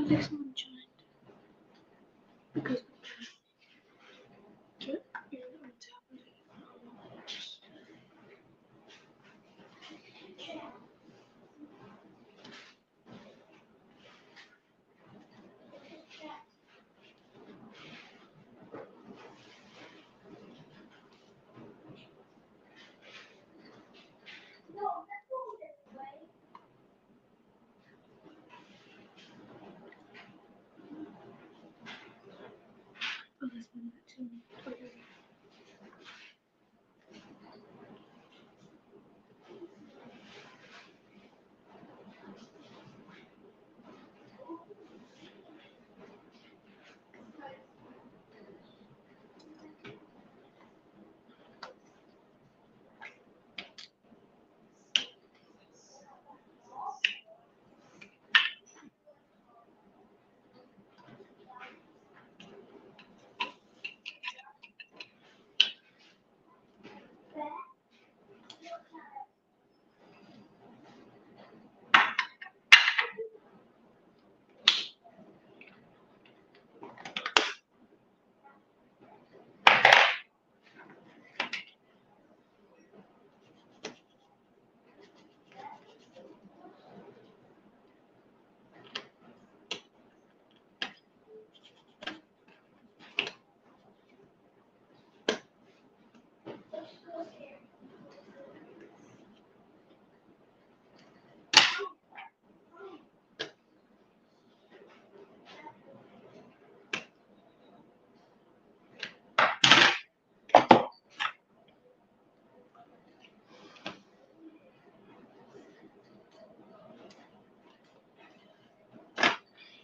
There's someone joined. Because you're on top of it. Oh, there's one that too. Okay.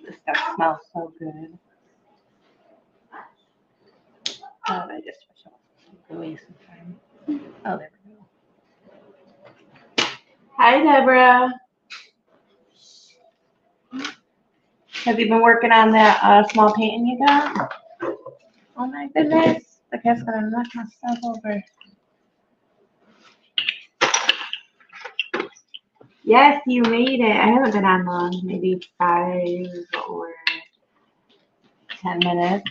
This stuff smells so good. Oh, I just wish I was waste some time. Oh, there we go. Hi, Deborah. Have you been working on that small painting you got? Oh my goodness. The cat's gonna knock my stuff over. Yes, you made it. I haven't been on long, maybe 5 or 10 minutes.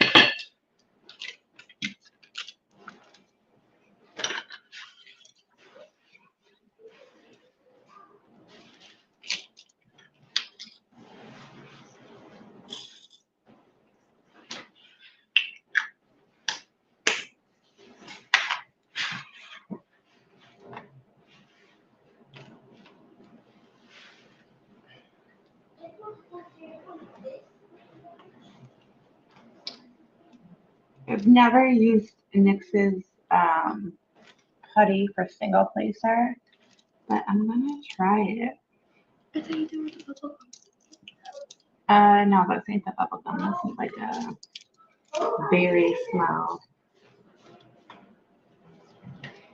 I've never used NYX's putty for single placer, but I'm gonna try it. I thought you did with the bubble gum. No, this ain't the bubble gum. This is like a berry smell.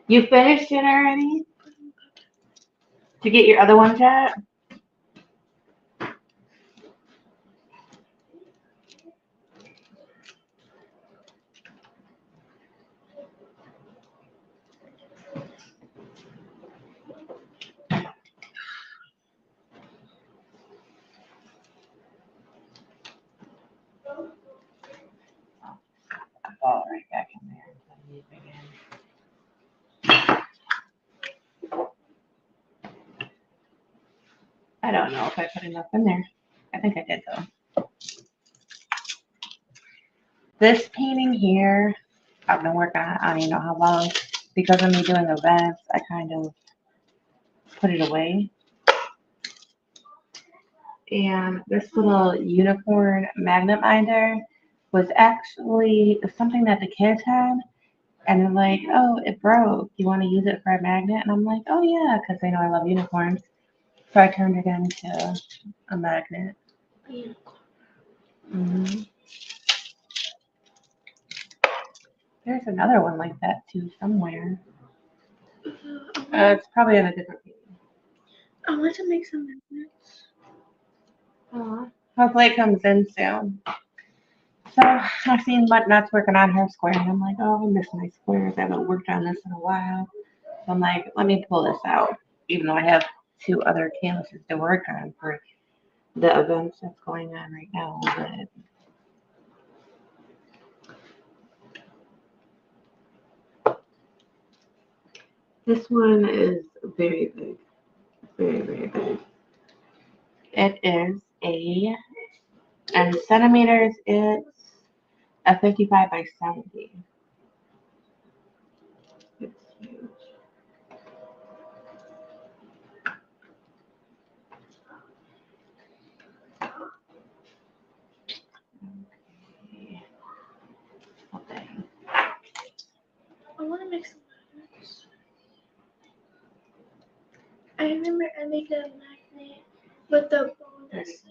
You finished it already? Did you get your other ones yet? I don't know if I put enough in there. I think I did though. This painting here, I've been working on it, I don't even know how long. Because of me doing events, I kind of put it away. And this little unicorn magnet binder was actually something that the kids had. And they're like, oh, it broke. You want to use it for a magnet? And I'm like, oh yeah, because they know I love unicorns. So I turned it into a magnet. hmm There's another one like that too somewhere. It's probably on a different page. I want to make some magnets. Hopefully it comes in soon. So I've seen Buttnuts working on her square, and I'm like, oh, I miss my squares. I haven't worked on this in a while. So I'm like, let me pull this out, even though I have 2 other canvases to work on for the events that's going on right now. But this one is very big, very, very big. It is in centimeters, it's a 55 by 70. It's huge. Okay. I want to make some magnets. I remember I made a magnet with the bone that's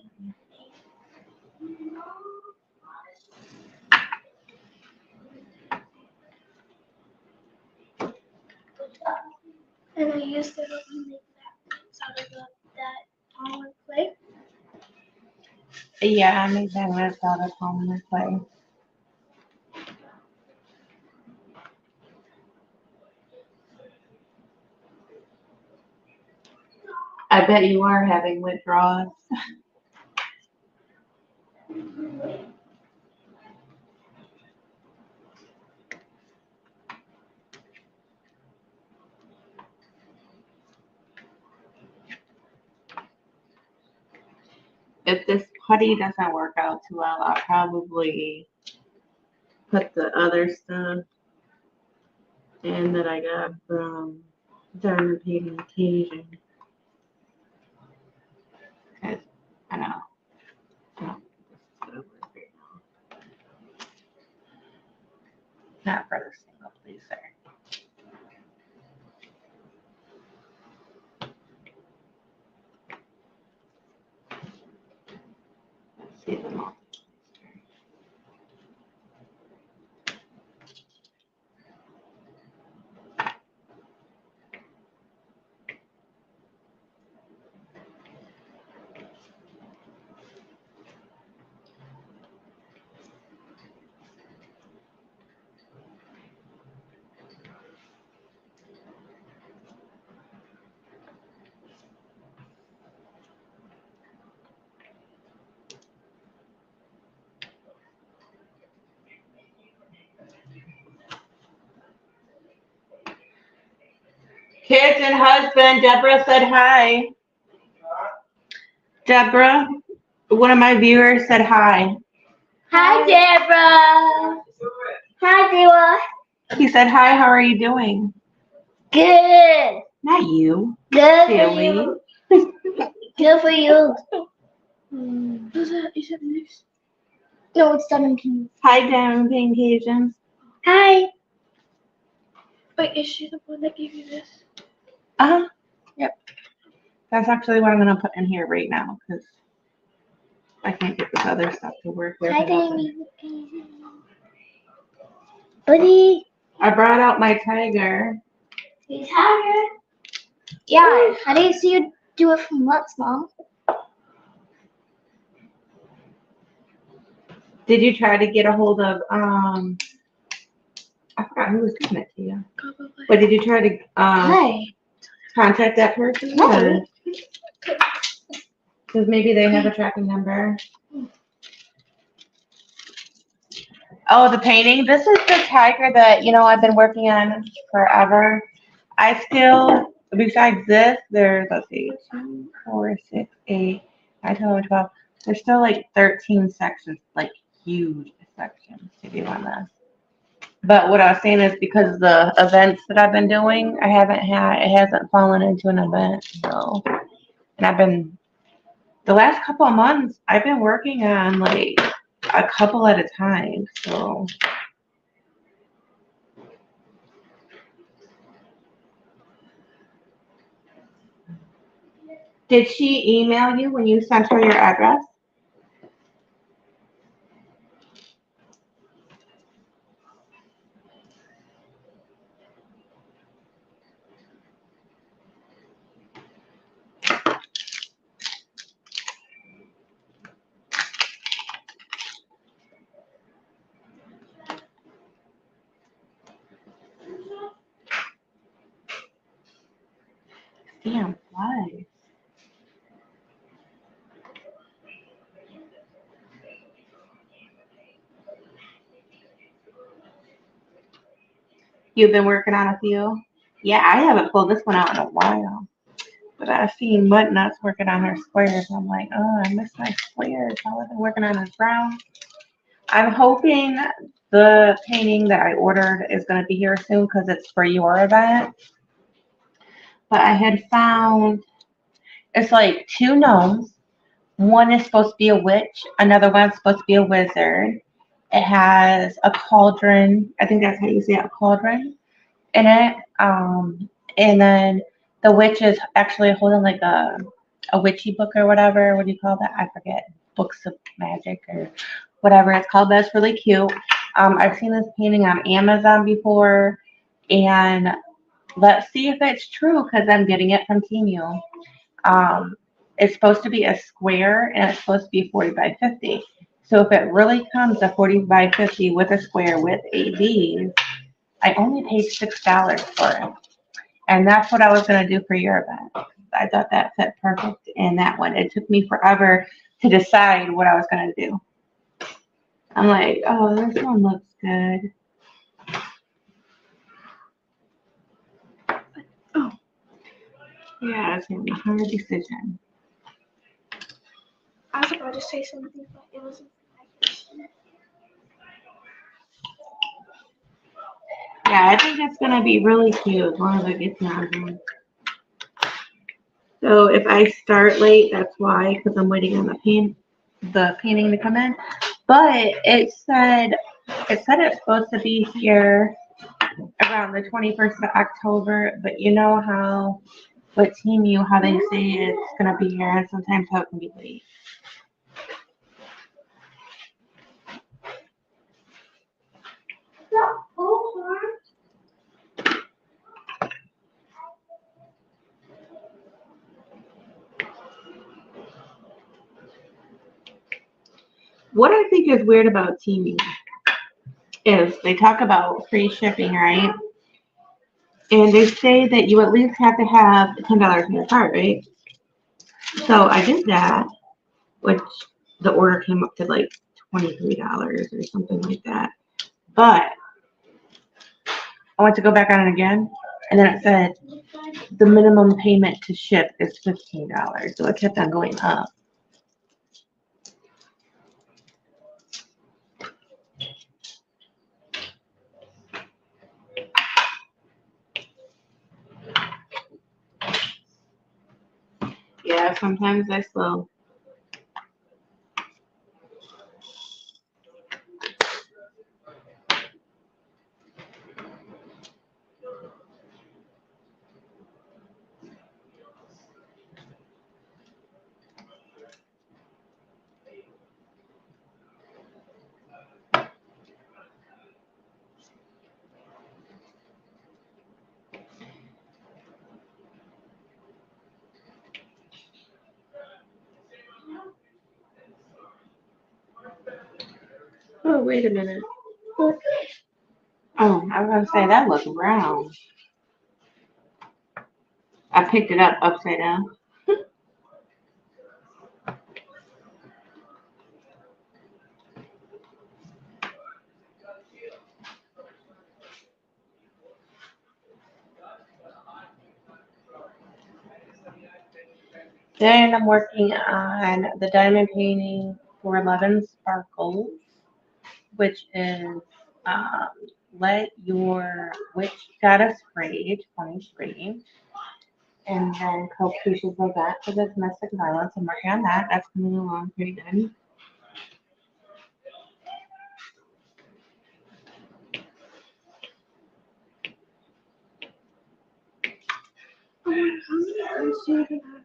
and I used it to make magnets out of that polymer clay. Yeah, I made magnets out of polymer clay. I bet you are having withdrawals. If this putty doesn't work out too well, I'll probably put the other stuff in that I got from Diamond Painting Occasion. Because I know. This is gonna work right now. Not for the single pleaser. Let's see the multi-pleaser. Kids and husband, Deborah said hi. Deborah, one of my viewers said hi. Hi, Deborah. Hi, Deborah. He said hi, how are you doing? Good. Not you. Good Silly. for you. Good for you. Who's that? You said next? No, it's Diamond King. Hi, Diamond Painting Occasions. Hi. Wait, is she the one that gave you this? Yep. That's actually what I'm gonna put in here right now because I can't get this other stuff to work. Hi, Diamond. Buddy. I brought out my tiger. Hey, tiger. Yeah, how do you see you do it from Lux, Mom? Did you try to get a hold of I forgot who was giving it to you. Probably. But did you try to Hi. contact that person? No. Because maybe they have a tracking number. Oh, the painting. This is the tiger that, I've been working on forever. I still Besides this, there's, let's see, 2, 4, 6, 8, 9, 10, 11, 12. There's still like 13 sections, like huge sections to do on this. But what I was saying is because the events that I've been doing, it hasn't fallen into an event. So, and the last couple of months, I've been working on like a couple at a time. So, did she email you when you sent her your address? Damn, why? You've been working on a few? Yeah, I haven't pulled this one out in a while. But I've seen Mutt Nuts working on her squares. I'm like, oh, I miss my squares. I've been working on his brown. I'm hoping the painting that I ordered is going to be here soon because it's for your event. But I had found it's like two gnomes. One is supposed to be a witch. Another one's supposed to be a wizard. It has a cauldron. I think that's how you say it, a cauldron in it. And then the witch is actually holding like a witchy book or whatever. What do you call that? I forget. Books of magic or whatever it's called. That's really cute. I've seen this painting on Amazon before, and let's see if it's true because I'm getting it from Temu. It's supposed to be a square and it's supposed to be 40 by 50. So if it really comes to 40 by 50 with a square with ABs, I only paid $6 for it. And that's what I was going to do for your event. I thought that fit perfect in that one. It took me forever to decide what I was going to do. I'm like, oh, this one looks good. Oh, yeah, it's going to be a hard decision. I was about to say something, but it wasn't. Yeah, I think it's going to be really cute as long as it gets on here. So if I start late, that's why, because I'm waiting on the painting to come in. But it's supposed to be here around the 21st of October. But you know how with Temu, how they say it's gonna be here, and sometimes how it can be late. What I think is weird about Temu is they talk about free shipping, right? And they say that you at least have to have $10 in your cart, right? So I did that, which the order came up to like $23 or something like that. But I went to go back on it again, and then it said the minimum payment to ship is $15. So it kept on going up. Yeah, sometimes I slow. Oh, wait a minute. Oh, I was gonna say that looks round. I picked it up upside down. Then I'm working on the diamond painting for 11 Sparkles, which is um, let your witch goddess rage, 23, and then co-pieces of that for the domestic violence. I'm working on that. That's coming along pretty good. Oh, how many events do you even have?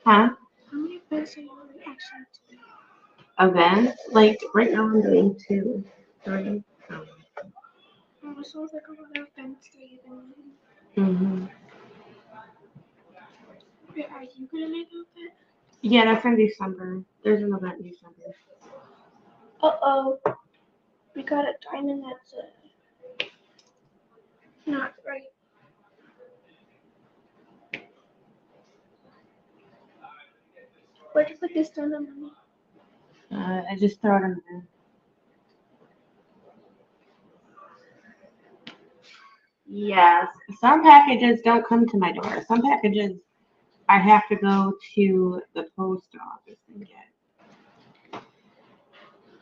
Huh? How many events are you actually doing? Events? Like right now I'm doing 2, 3. Oh, it sounds like a lot of events that you've been doing. Mm-hmm. Wait, are you gonna make an event? Yeah, that's in December. There's an event in December. Uh-oh. We got a diamond that's not right. Where'd you put this diamond, Mommy? I just throw it in there. Yes, some packages don't come to my door. Some packages I have to go to the post office and get.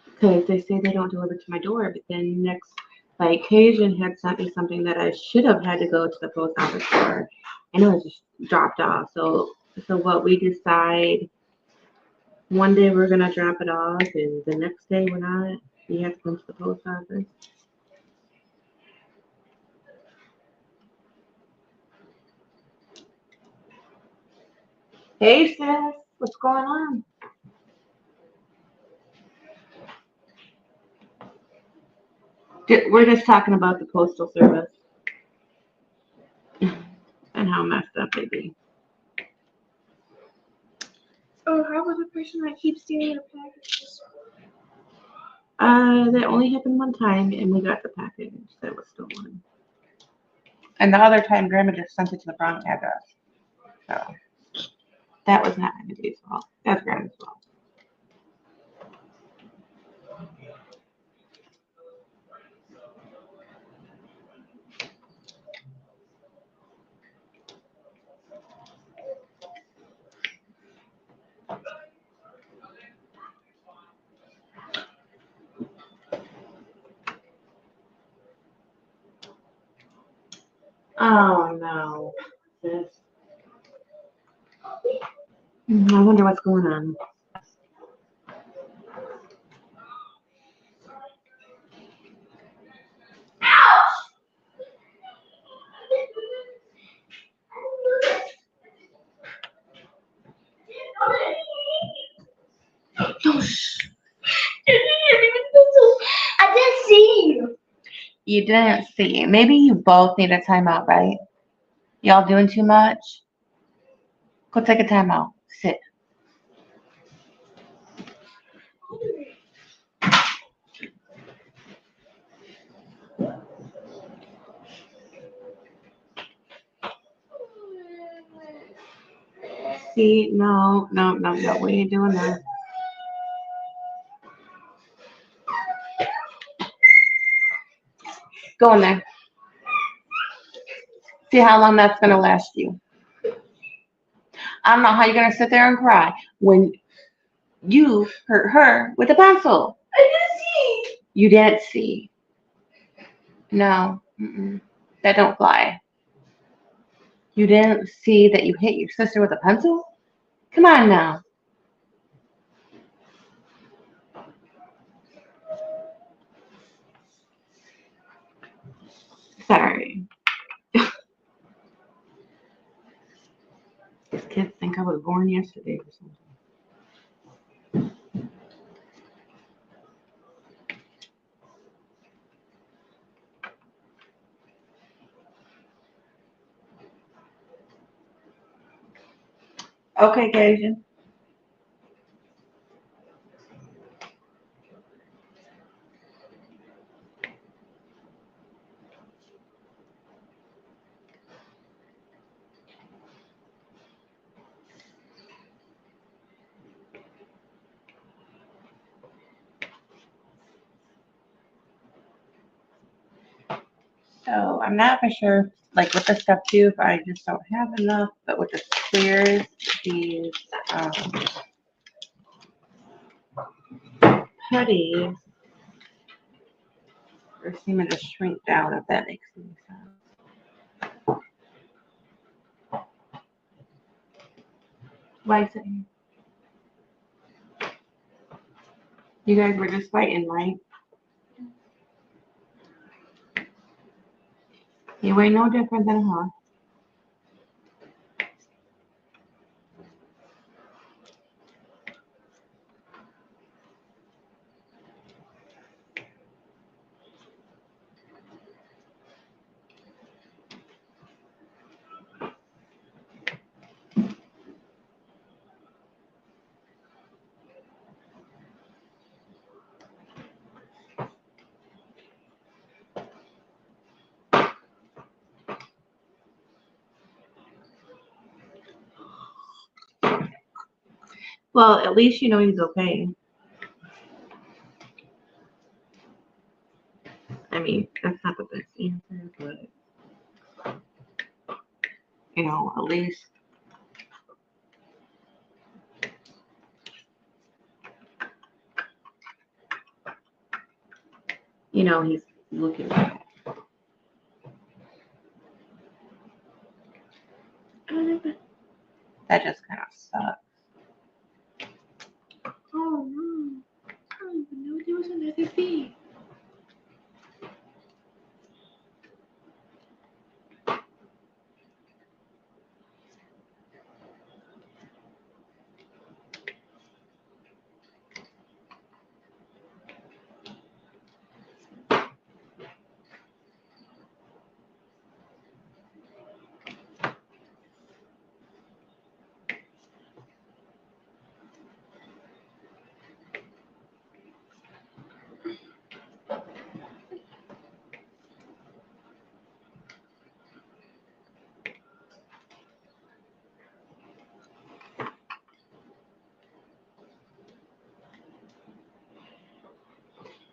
Because they say they don't deliver to my door, but then next, like Cajun had sent me something that I should have had to go to the post office for, and it was just dropped off. So what we decide, one day we're gonna drop it off, and the next day we're not. You have to come to the post office. Hey sis, what's going on? We're just talking about the postal service and how messed up they be. Oh, how about the person that keeps stealing your packages? That only happened one time, and we got the package that was stolen. And the other time, Grandma just sent it to the wrong address. So that was not anybody's fault. That's Grandma's fault. Oh no. Sis. I wonder what's going on. Oh, shh. I didn't see you. You didn't see. Maybe you both need a timeout, right? Y'all doing too much? Go take a timeout. Sit. See, no, no, no, no. We ain't doing that. Go in there. See how long that's gonna last you. I don't know how you're gonna sit there and cry when you hurt her with a pencil. I didn't see. You didn't see. No, that don't fly. You didn't see that you hit your sister with a pencil? Come on now. Sorry. These kids think I was born yesterday or something. Okay, Cajun. So I'm not for sure like with the step tube, I just don't have enough. But with the squares, these putties are seeming to shrink down, if that makes any sense. Why is it here? You guys were just fighting, right? You weigh no different than her. Well, at least you know he's okay. I mean, that's not the best answer, but you know, at least you know he's looking at it. That just kind of sucks. Oh no. I don't even know there was another bee.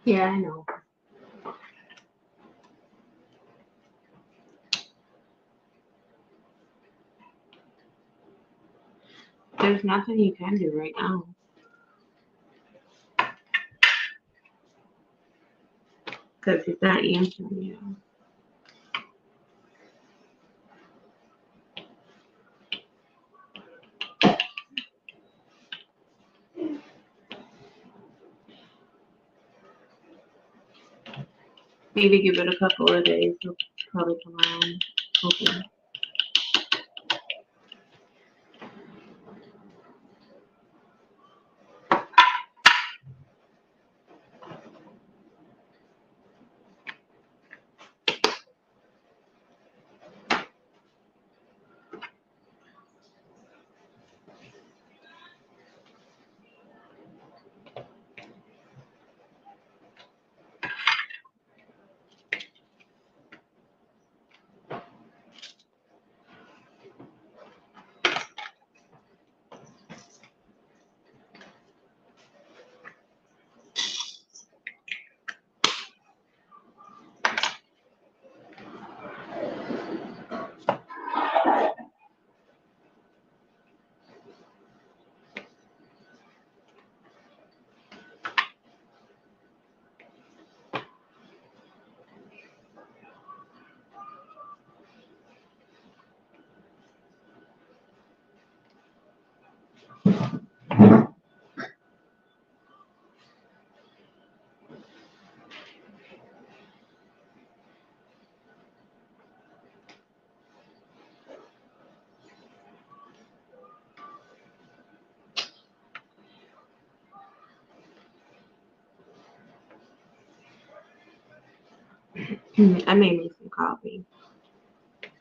Yeah, I know. There's nothing you can do right now. Because he's not answering you. Maybe give it a couple of days. He'll probably come around. Hopefully. I made me some coffee.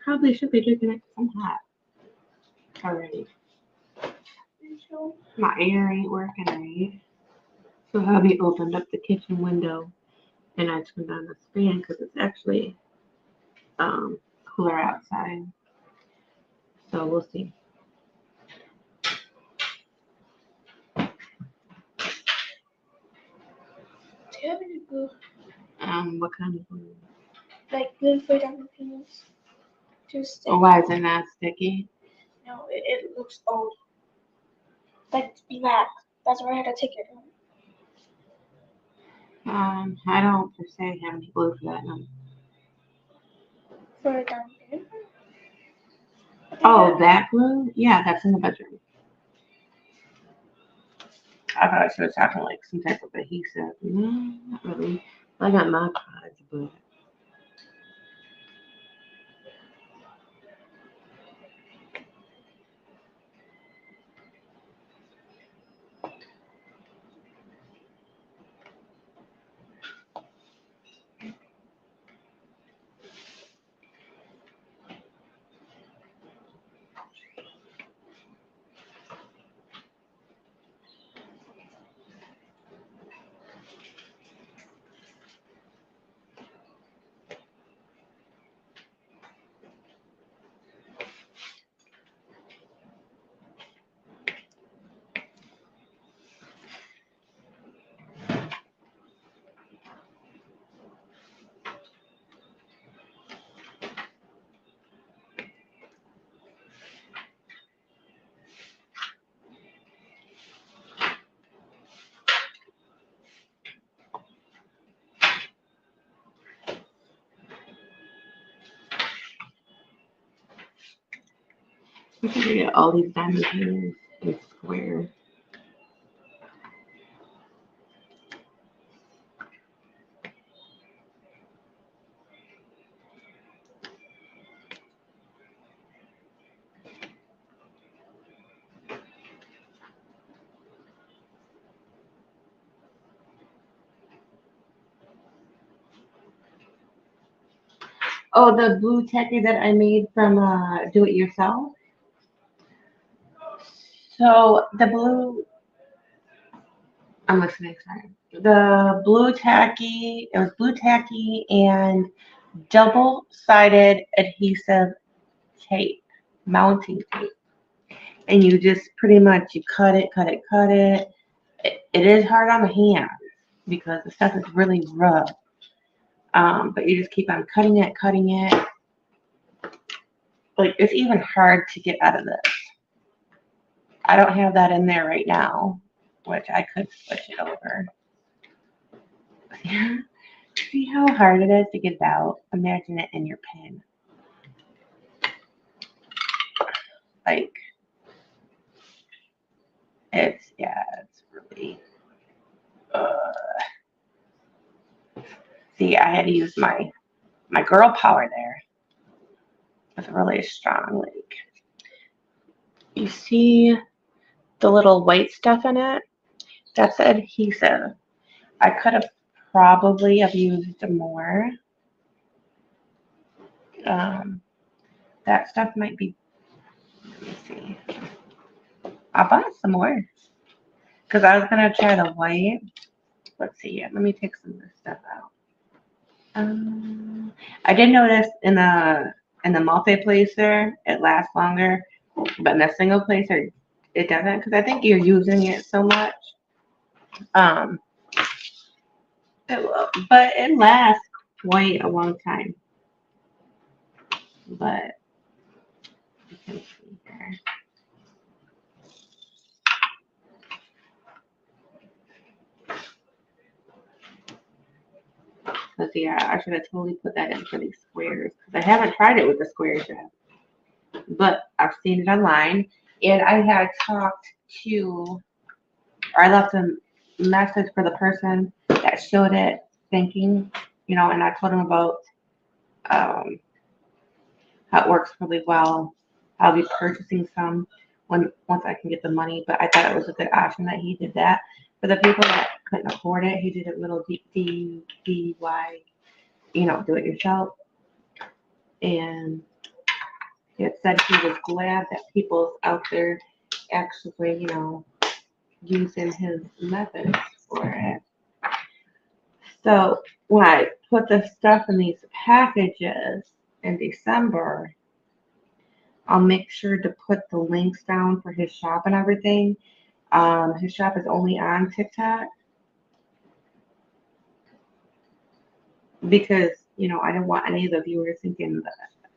Probably should be drinking it 'cause I'm hot already. My air ain't working right. So hubby opened up the kitchen window and I turned on the fan because it's actually cooler outside. So we'll see. Do you have any glue? What kind of food? Like glue for jalapenos? too sticky. Oh, why is it not sticky? No, it looks old. Like black. That's why I had to take it out. I don't per se have any glue for that. No. For it down there. Oh, that glue? Yeah, that's in the bedroom. I thought she was talking like some type of adhesive. No, not really. I got Mod Podge, but we can get all these diamond pins in square. Oh, the blue tacky that I made from Do It Yourself. So the blue, I'm listening, sorry. The blue tacky, it was blue tacky and double-sided adhesive tape, mounting tape. And you just pretty much, you cut it, cut it, cut it. It is hard on the hand because the stuff is really rough. But you just keep on cutting it, cutting it. Like, it's even hard to get out of this. I don't have that in there right now, which I could switch it over. See how hard it is to get it out? Imagine it in your pen. Like, it's really, see, I had to use my girl power there. It's really strong, like, you see the little white stuff in it? That's adhesive. I could have probably have used more. That stuff might be, let me see. I bought some more because I was gonna try the white. Let's see. Let me take some of this stuff out. I did notice in the multi-placer it lasts longer, but in the single placer it doesn't because I think you're using it so much. But it lasts quite a long time. But you can see here. Because yeah, I should have totally put that in for these squares because I haven't tried it with the squares yet. But I've seen it online, and I had talked to, or I left a message for the person that showed it, thinking, and I told him about how it works really well. I'll be purchasing some once I can get the money, but I thought it was a good option that he did that. For the people that couldn't afford it, he did a little DIY, do it yourself. And it said he was glad that people's out there actually, using his methods for it. So when I put the stuff in these packages in December, I'll make sure to put the links down for his shop and everything. His shop is only on TikTok because, I don't want any of the viewers thinking that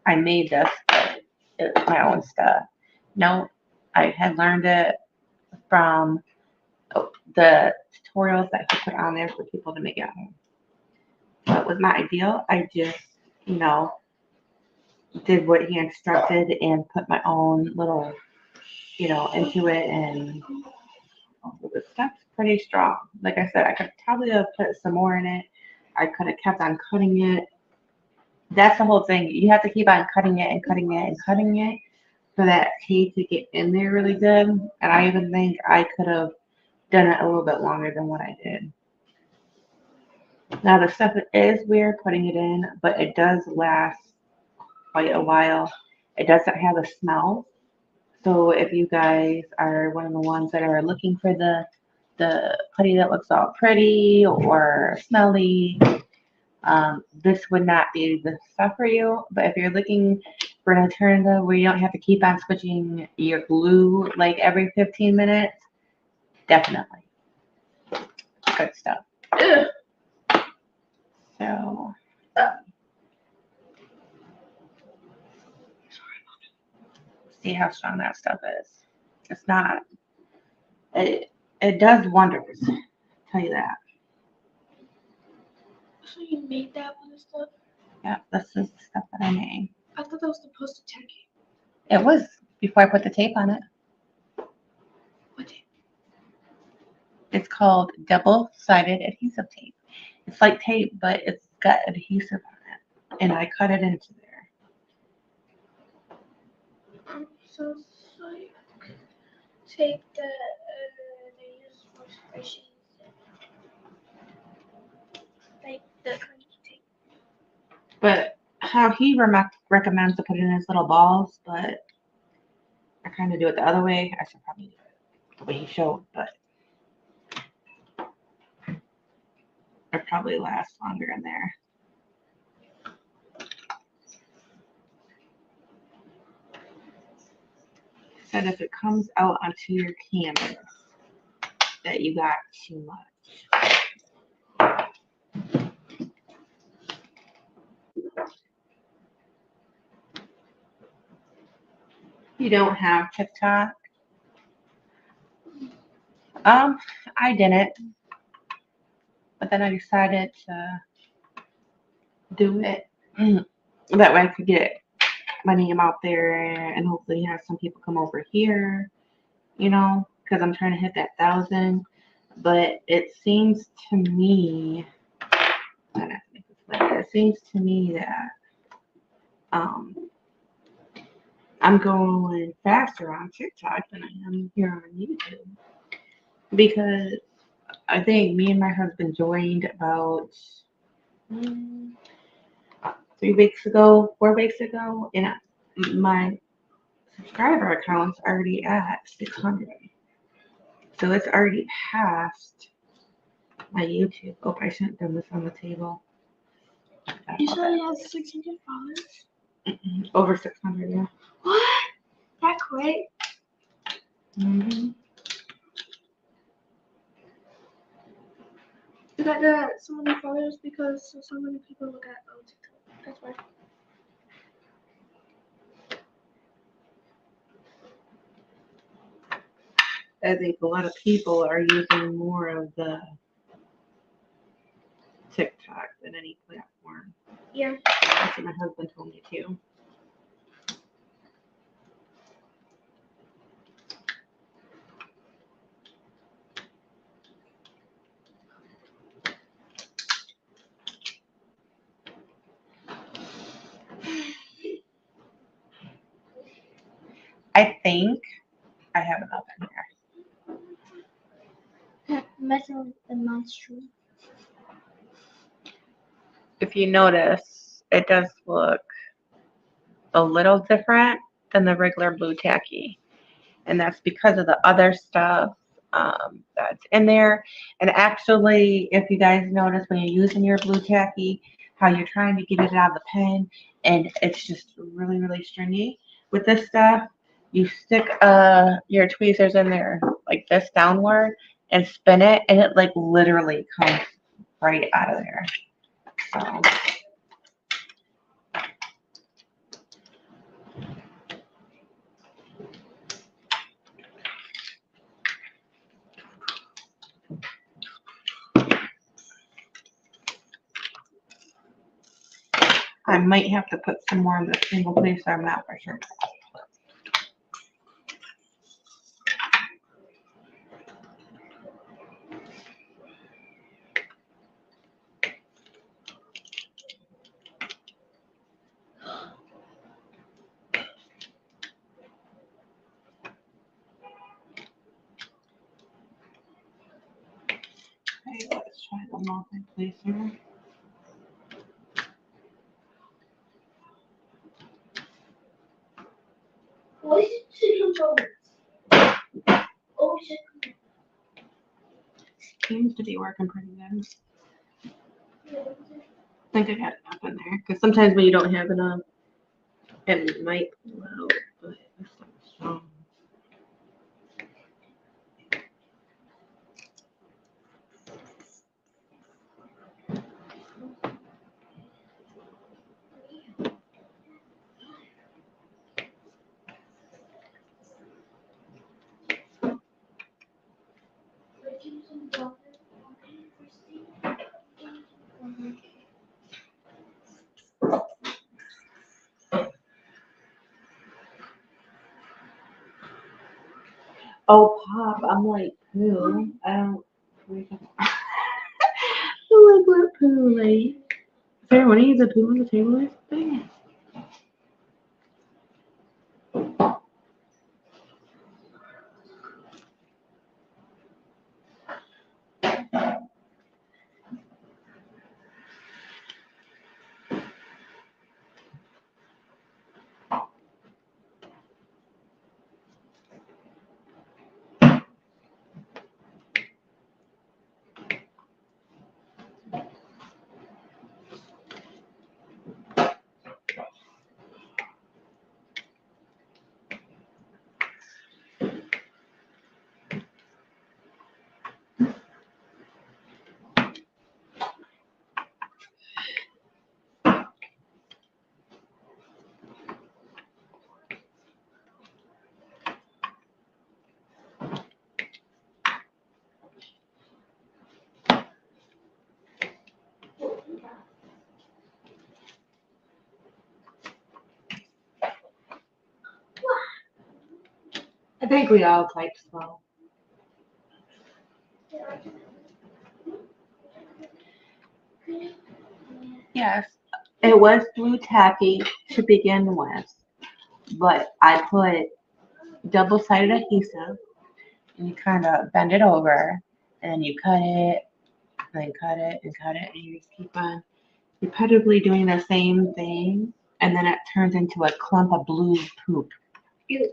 I made this, but it was my own stuff. No, I had learned it from the tutorials that he put on there for people to make at home. So it was not ideal. I just, you know, did what he instructed and put my own little, you know, into it, and the stuff's pretty strong. Like I said, I could probably have put some more in it. I could have kept on cutting it. That's the whole thing. You have to keep on cutting it and cutting it and cutting it for that tape to get in there really good. And I even think I could have done it a little bit longer than what I did. Now the stuff is weird putting it in, but it does last quite a while. It doesn't have a smell. So if you guys are one of the ones that are looking for the putty that looks all pretty or smelly, this would not be the stuff for you. But if you're looking for an alternative where you don't have to keep on switching your glue like every 15 minutes, definitely good stuff. Ugh. So see how strong that stuff is. It's not. It does wonders. I'll tell you that. So you made that one and stuff? Yeah, this is the stuff that I made. I thought that was supposed to tack it. It was before I put the tape on it. What tape? It's called double-sided adhesive tape. It's like tape, but it's got adhesive on it, and I cut it into there. So it's like tape that they use for scratching, like the cleaning tape. But how he recommends to put it in his little balls, but I kind of do it the other way. I should probably do it the way he showed, but it probably lasts longer in there. Said if it comes out onto your canvas that you got too much. You don't have TikTok? I didn't, but then I decided to do it. That way I could get my name out there and hopefully have some people come over here, you know, because I'm trying to hit that 1,000. But it seems to me, it seems to me that I'm going faster on TikTok than I am here on YouTube, because I think me and my husband joined about 3 weeks ago, 4 weeks ago, and my subscriber account's already at 600. So it's already past my YouTube. Oh, I shouldn't have done this on the table. You said it has 600 followers? Over 600, yeah. What? That quick? Mm-hmm. You got so many followers because so many people look at TikTok. That's why. I think a lot of people are using more of the TikTok than any platform. Yeah. That's what my husband told me too. I think I have enough in there. Messing with the monster. If you notice, it does look a little different than the regular blue tacky. And that's because of the other stuff that's in there. And actually, if you guys notice when you're using your blue tacky, how you're trying to get it out of the pen, and it's just really, really stringy. With this stuff, you stick your tweezers in there like this downward and spin it, and it like literally comes right out of there. So I might have to put some more in the single place, so I'm not for sure. Okay, let's try the multi-placer. What is chicken bones? Oh, chicken. Seems to be working pretty good. I think I got enough in there, because sometimes when you don't have enough, it might pull out, but this one's strong. Oh, Pop, I'm like poo. I don't. I'm like, what poo, like? Sarah, want to use a poo on the table or something? I think we all type slow. Yes, it was blue tacky to begin with, but I put double-sided adhesive, and you kind of bend it over, and then you cut it, and then cut it, and cut it, and you just keep on repetitively doing the same thing, and then it turns into a clump of blue poop. Ew.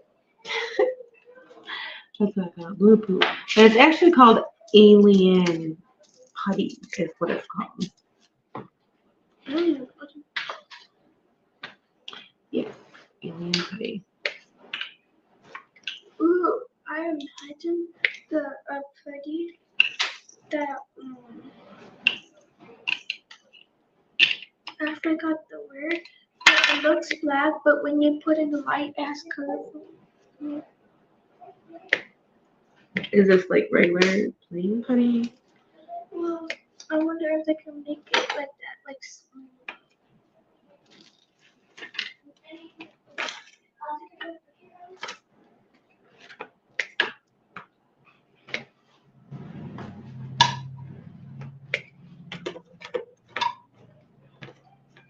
Just like a blue poop. And it's actually called alien putty, is what it's called. Yes, alien putty. Ooh, I imagine the putty that I forgot the word. It looks black, but when you put in the light, it has colorful. Is this like regular plain putty? Well, I wonder if they can make it like that, like.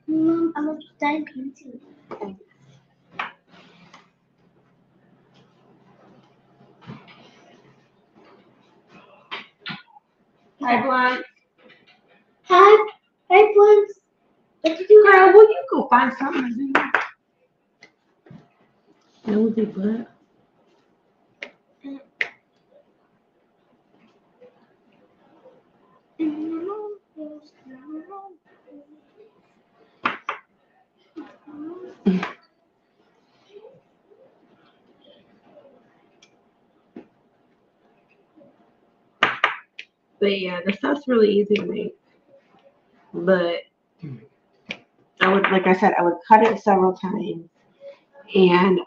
Mom, I'm a done painting. Hi, Blunt. Hi, Blunt. What did you Girl, will you go find something to do? Nosy butt. But yeah, the stuff's really easy to make. But I would, like I said, I would cut it several times. And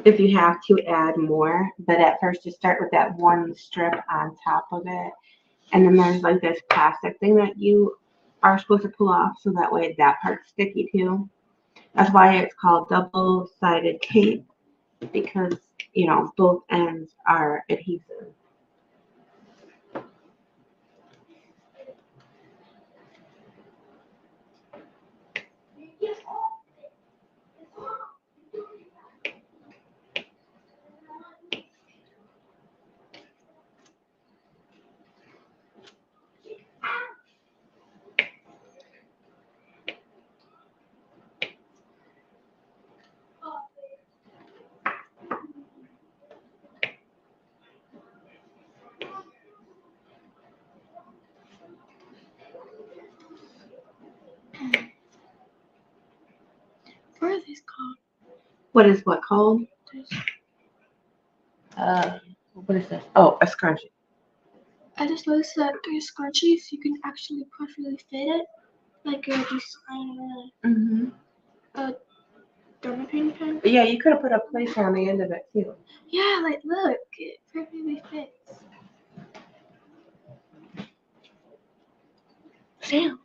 if you have to add more, but at first you start with that one strip on top of it. And then there's like this plastic thing that you are supposed to pull off so that way that part's sticky too. That's why it's called double-sided tape because, you know, both ends are adhesive. What are these called? What is what called? This. What is this? Oh, a scrunchie. I just noticed that there's scrunchies you can actually perfectly fit it, like a design a dermapen pen. Yeah, you could have put a placer on the end of it too. Yeah, like look, it perfectly fits. Sam.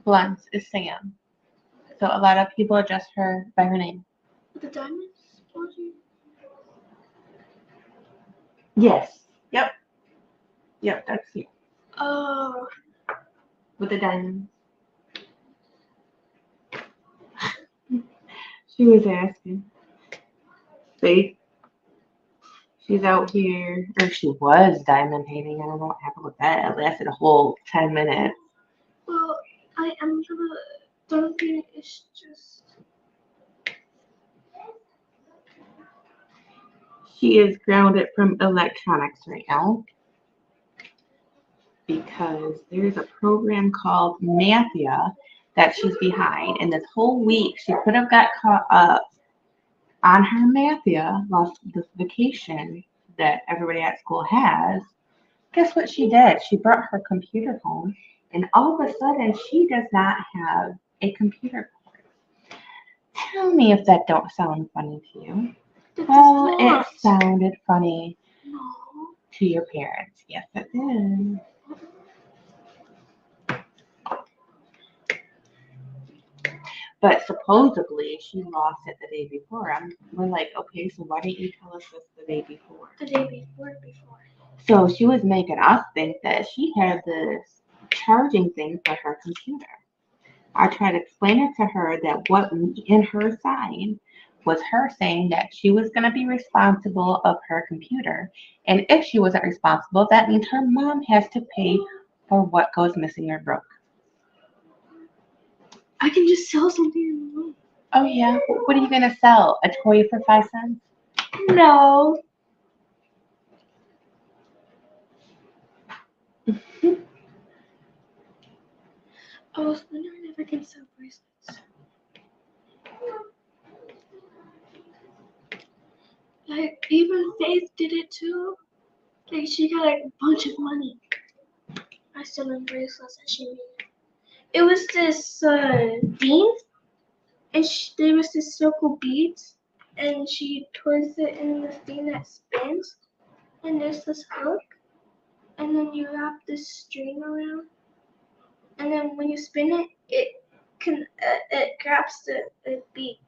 Blunt is Sam. So a lot of people address her by her name. With the diamonds, emoji? Yes. Yep. Yep, that's you. Oh. With the diamonds. She was asking. See? She's out here, or she was diamond painting. I don't know what happened with that. It lasted a whole 10 minutes. Well, I am gonna. Dermapen is just. She is grounded from electronics right now because there's a program called Mathia that she's behind. And this whole week, she could have got caught up on her Mathia, lost this vacation that everybody at school has. Guess what she did? She brought her computer home, and all of a sudden, she does not have a computer cord. Tell me if that don't sound funny to you. Well, it sounded funny to your parents. Yes, it did. But supposedly she lost it the day before. We're like, okay, so why didn't you tell us this the day before? The day before. So she was making us think that she had this charging thing for her computer. I tried to explain it to her that what in her sign was her saying that she was going to be responsible of her computer. And if she wasn't responsible, that means her mom has to pay for what goes missing or broke. I can just sell something in the room. Oh yeah? What are you going to sell? A toy for 5 cents? No. I was wondering if I can sell bracelets. Like, even Faith did it too. Like, she got a bunch of money by selling bracelets that she made. It was this bean, and there was this circle beads, and she twists it in this thing that spins, and there's this hook, and then you wrap this string around, and then when you spin it, it grabs the beads.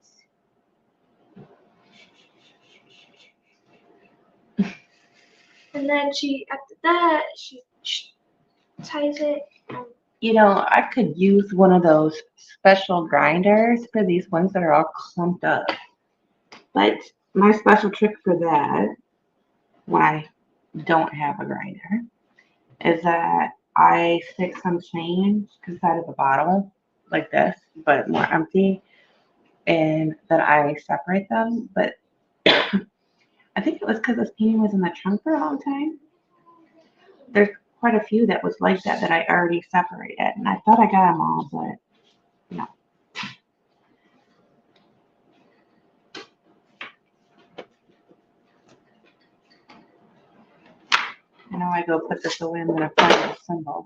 And then after that, she ties it. You know, I could use one of those special grinders for these ones that are all clumped up. But my special trick for that, when I don't have a grinder, is that I stick some change inside of a bottle like this, but more empty, and then I separate them. But I think it was because this painting was in the trunk for a long time. There's quite a few that was like that I already separated, and I thought I got them all, but no. I know I go put this away, I'm gonna find the symbol.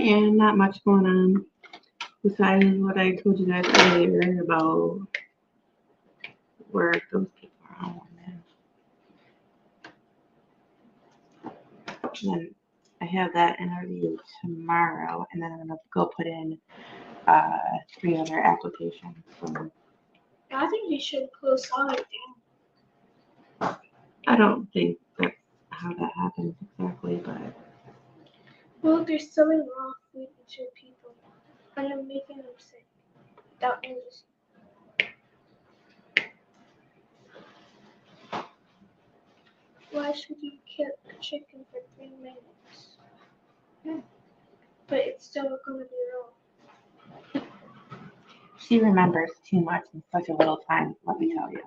yeah, not much going on besides what I told you guys earlier about work. Those people are on, man. And then I have that interview tomorrow, and then I'm gonna go put in 3 other applications. So I think you should close Sonic down. I don't think that's how that happens exactly, but Well, they're selling raw food to people, and they're making them sick without noticing. Why should you kill a chicken for 3 minutes? But it's still gonna be raw. she remembers too much in such a little time, let me tell you.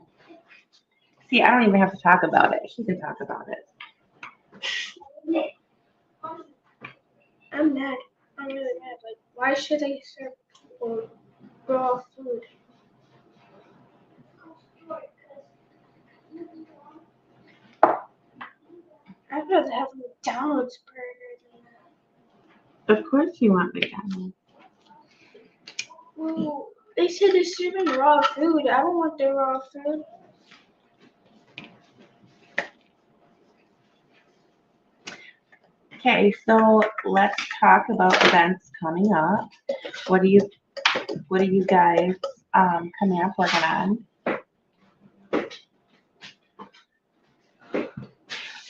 See, I don't even have to talk about it. She can talk about it. I'm mad. I'm really mad. Like, why should they serve people raw food? I'd rather have a McDonald's burger than that. Of course you want McDonald's. Well, they said they're serving raw food. I don't want the raw food. Okay, so let's talk about events coming up. What do you guys coming up working on?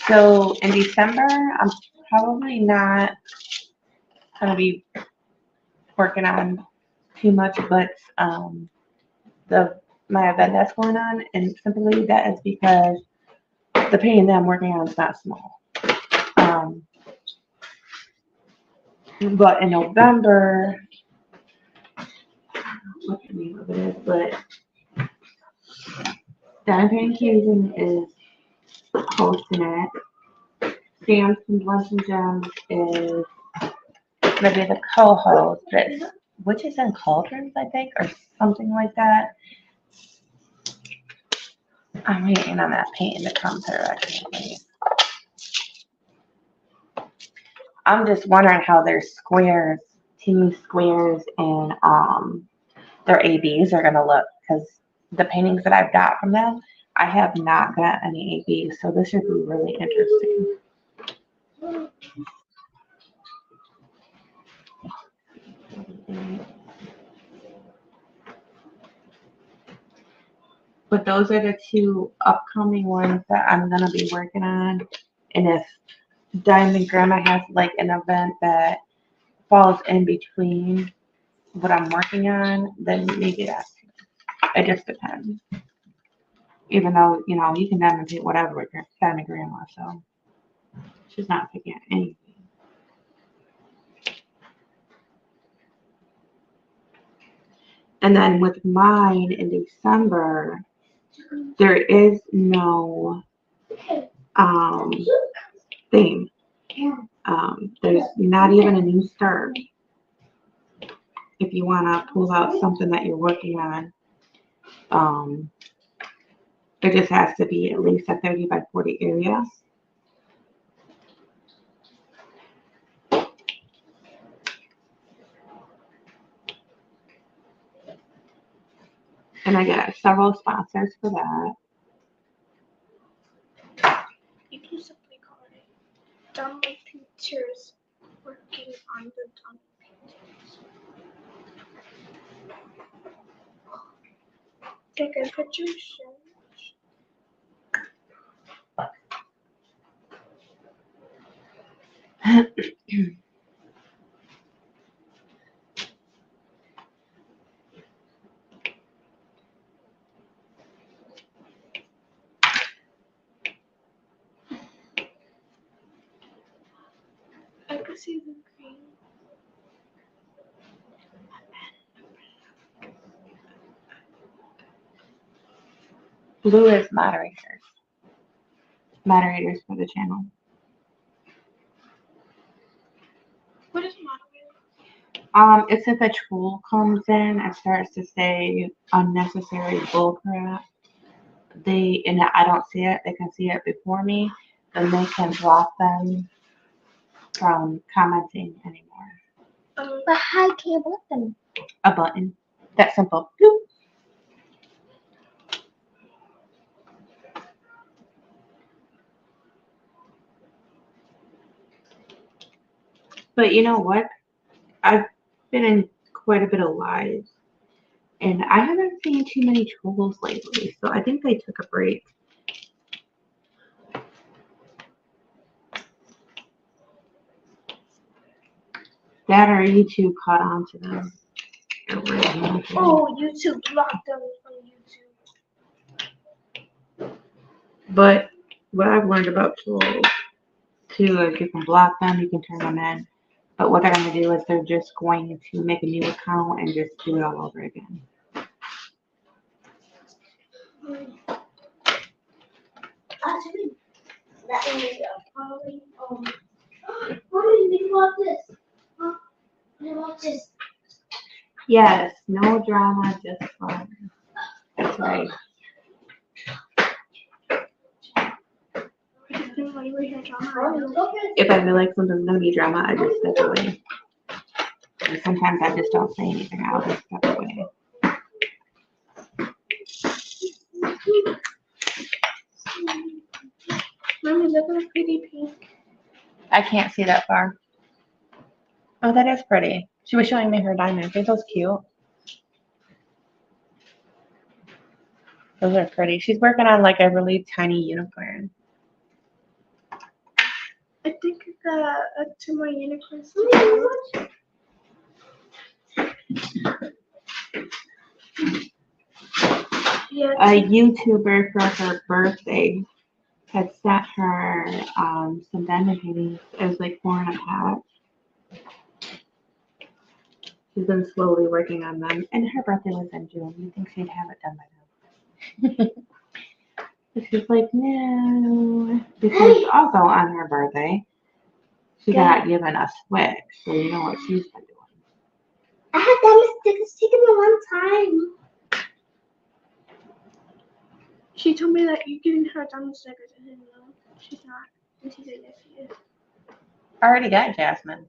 So in December, I'm probably not gonna be working on too much, but my event that's going on, and simply that is because the painting that I'm working on is not small. But in November, what the name of it is, but Diamond Painting Fusion is hosting it. Sam's from Lunch and Gems is gonna be the co-host. That's Witches and Cauldrons, I think, or something like that. I'm waiting on that painting to come through. Actually, I'm just wondering how their squares, team squares, and their ABs are gonna look, because the paintings that I've got from them, I have not got any ABs, so this should be really interesting. But those are the 2 upcoming ones that I'm gonna be working on. And if Diamond Grandma has like an event that falls in between what I'm working on, then maybe that's it. Just depends. Even though, you can diamond paint whatever with your Diamond Grandma, so she's not picking anything. And then with mine in December, there is no theme. There's not even a new start. If you want to pull out something that you're working on, it just has to be at least a 30 by 40 area. And I got several sponsors for that. You can simply call it Dummy Pictures working on the dummy paintings. Take a picture, show. I can see the green. Blue is moderators. Moderators for the channel. What is moderator? It's if a troll comes in and starts to say unnecessary bullcrap. And I don't see it, they can see it before me, then they can block them from commenting anymore. But how can you block them? A button. That simple. Bloop. But you know what? I've been in quite a bit of lives, and I haven't seen too many trolls lately, so I think they took a break. That or YouTube caught on to them. Oh, YouTube blocked them from YouTube. But what I've learned about trolls, too, is you can block them, you can turn them in. But what they're going to do is they're just going to make a new account and just do it all over again. Actually, that was probably. What do you think about this? Huh? What do you about this? Yes, no drama, just fun. That's right. If I feel like something's going to be drama, I just step away. And sometimes I just don't say anything, I'll just step away. Mommy, look at a pretty pink. I can't see that far. Oh, that is pretty. She was showing me her diamonds. Aren't those cute? Those are pretty. She's working on like a really tiny unicorn. I think I got 2 more unicorns. Yeah. A YouTuber for her birthday had sent her some diamond paintings. It was like 4 in a pack. She's been slowly working on them, and her birthday was in June. You think she'd have it done by now? But she's like, no. Because also on her birthday, she got given a Switch, so you know what she's been doing. I had diamond stickers taken at one time. She told me that you're giving her diamond stickers, and then no, she's not. And she said yes, she is. I already got Jasmine.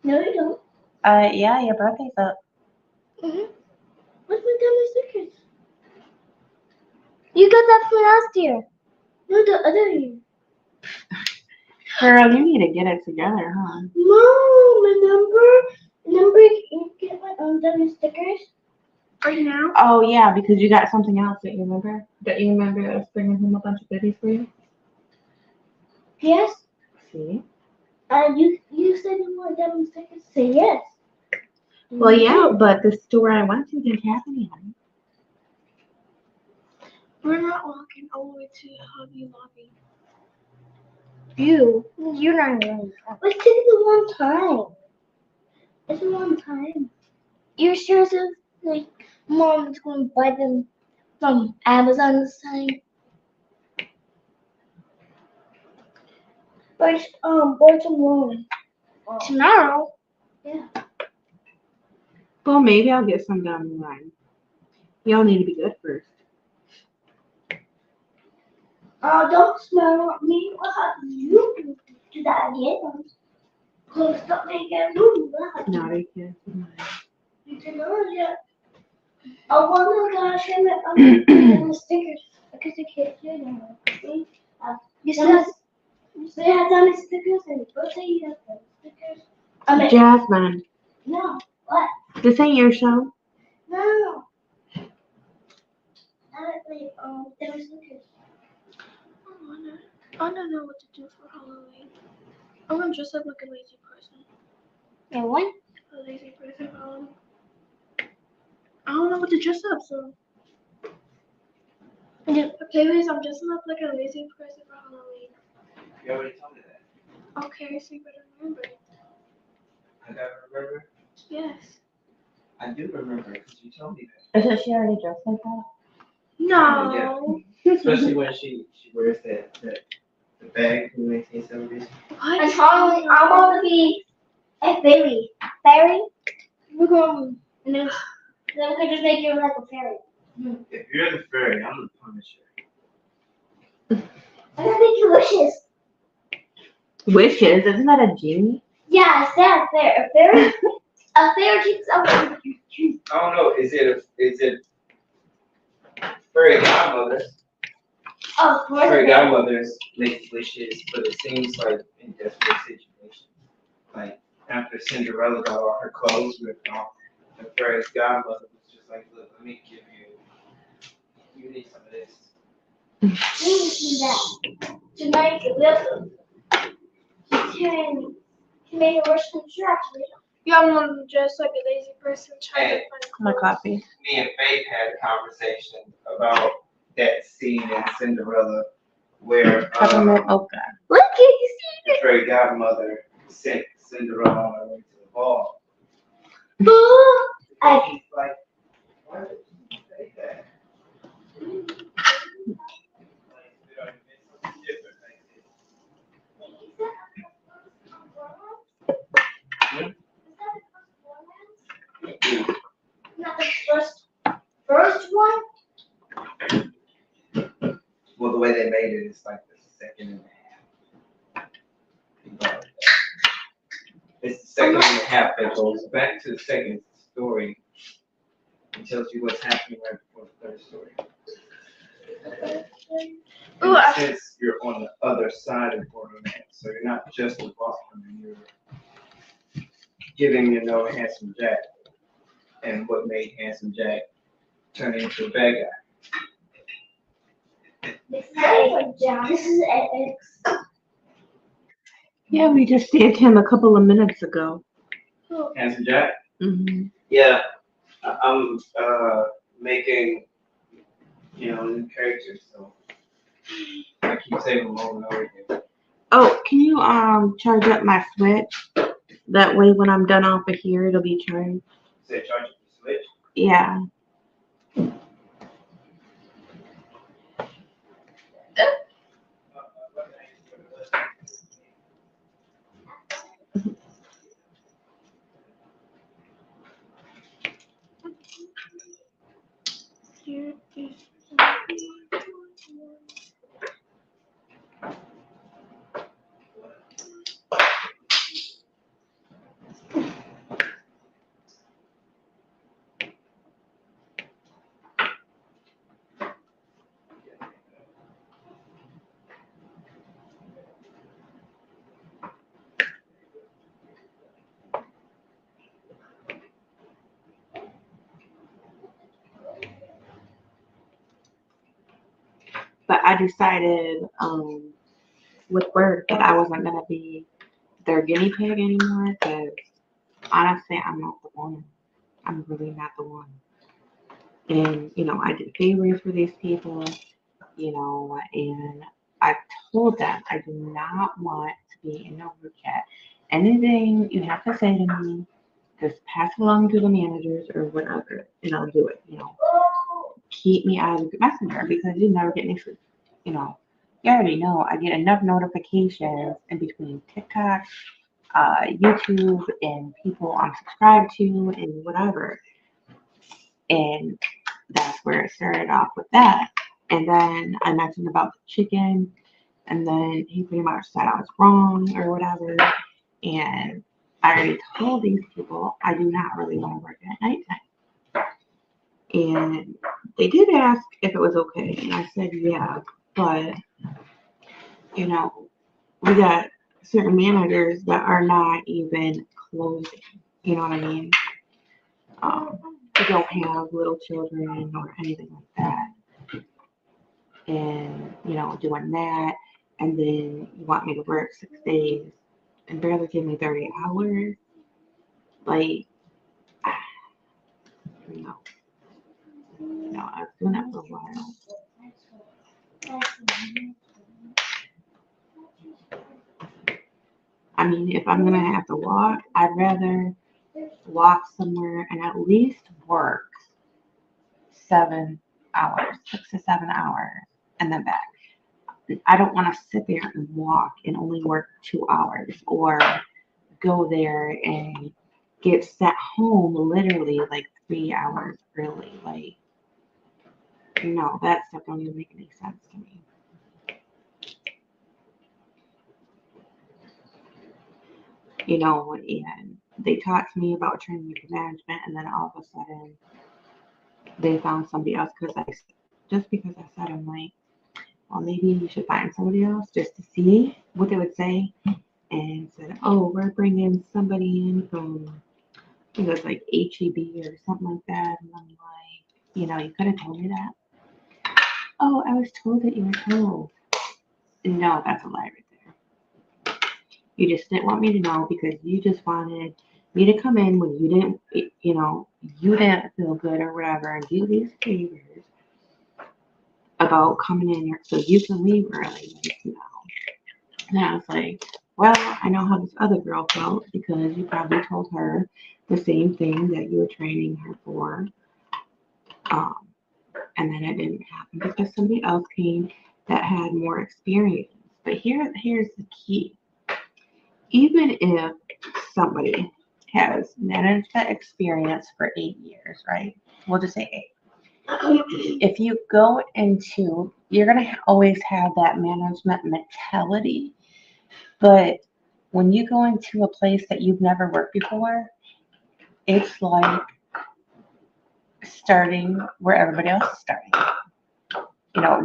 No, you don't. Yeah, your birthday's up. What's my diamond stickers? You got that from last year. No, the other year. Girl, you need to get it together, huh? Mom, remember you get my own diamond stickers? Right now? Oh, yeah, because you got something else that you remember? That you remember us bringing him a bunch of goodies for you? Yes. See? You said you want diamond stickers. Say yes. Well, yeah, but the store I went to didn't have any. We're not walking all the way to Hobby Lobby. You're not really. Let's take it the one time. It's a one time. You're sure that like Mom's going to buy them from Amazon this time? Or tomorrow. Tomorrow? Yeah. Well, maybe I'll get some down the line. Y'all need to be good first. Don't smile at me. What have you do that again? Close up again. Naughty kids. You cannot yet. I want to show me the stickers because I can't do them. You they have done stickers and birthday you have done stickers. Jasmine, No, what? this ain't your show. No. There were stickers. I don't know what to do for Halloween. I'm gonna dress up like a lazy person. And what? A lazy person. I don't know what to dress up, so. Okay, Liz, I'm dressing up like a lazy person for Halloween. You already told me that. Okay, so you better remember it. I gotta remember. Yes. I do remember because you told me Isn't she already dressed like that? No. that. Especially when she wears the bag who makes me celebration. What? And Halloween, I want to be a fairy. Fairy? We're going, and then we can just make you like a fairy. If you're the fairy, I'm the Punisher. I'm gonna make you wishes. Wishes? Isn't that a genie? Yeah, Yeah, I said fair. A fair takes up. I don't know. Is it fairy godmothers? Oh, of course. Fairy godmothers make wishes, but it seems like in desperate situations. Like after Cinderella got all her clothes ripped off, the fairy godmother was just like, look, let me give you. You need some of this. We need to do that. Tonight, we have to make it worse than Shrek. Yeah, I'm just like a lazy person trying to find My clothes. coffee. Me and Faith had a conversation about that scene in Cinderella where Peppermint mocha. Look, you the fairy godmother sent Cinderella on her way to the ball. see it. And she's like, why did you say that? Like, you know, it's something different like this. Not the first one? Well, the way they made it is like the second and a half. It's the second and a half that goes back to the second story and tells you what's happening right before the third story. Ooh, And since you're on the other side of Borderlands, so you're not just a Boston, you're getting to know Handsome Jack and what made Handsome Jack turn into a bad guy. This is X. Yeah, we just saved him a couple of minutes ago. Handsome Jack? Hmm. Yeah, I'm making, new characters, so I keep saving them over and over again. Oh, can you charge up my Switch? That way when I'm done off of here, it'll be charged. Say charge up the Switch. Yeah. But I decided with work that I wasn't gonna be their guinea pig anymore because honestly, I'm not the one. I'm really not the one. And I did favors for these people, and I told them I do not want to be in no group chat. Anything you have to say to me, just pass it along to the managers or whatever, and I'll do it. Keep me out of the messenger because you never get any sleep. You already know I get enough notifications in between TikTok, YouTube, and people I'm subscribed to and whatever. And that's where it started off with that. And then I mentioned about the chicken, and then he pretty much said I was wrong or whatever. And I already told these people I do not really want to work at nighttime. And they did ask if it was okay, and I said yeah, but we got certain managers that are not even closing. You know what I mean? They don't have little children or anything like that. And, doing that, and then you want me to work 6 days and barely give me 30 hours. Like, I was doing that for a while. I mean, if I'm gonna have to walk, I'd rather walk somewhere and at least work 7 hours, 6 to 7 hours, and then back. I don't want to sit there and walk and only work 2 hours or go there and get sent home literally like 3 hours early. Like, no, that stuff don't even make any sense to me. you know, and they talked to me about training into management, and then all of a sudden they found somebody else just because I said, I'm like, well, maybe you should find somebody else just to see what they would say. And said, oh, we're bringing somebody in from, I think it was like HEB or something like that. And I'm like, you could have told me that. Oh, I was told that you were told. No, that's a lie right there. You just didn't want me to know because you just wanted me to come in when you didn't, you didn't feel good or whatever and do these favors about coming in here so you can leave early. And I was like, well, I know how this other girl felt because you probably told her the same thing that you were training her for. And then it didn't happen because somebody else came that had more experience. But here's the key. Even if somebody has management experience for 8 years, right? We'll just say 8. If you go into, you're going to always have that management mentality. But when you go into a place that you've never worked before, it's like starting where everybody else is starting.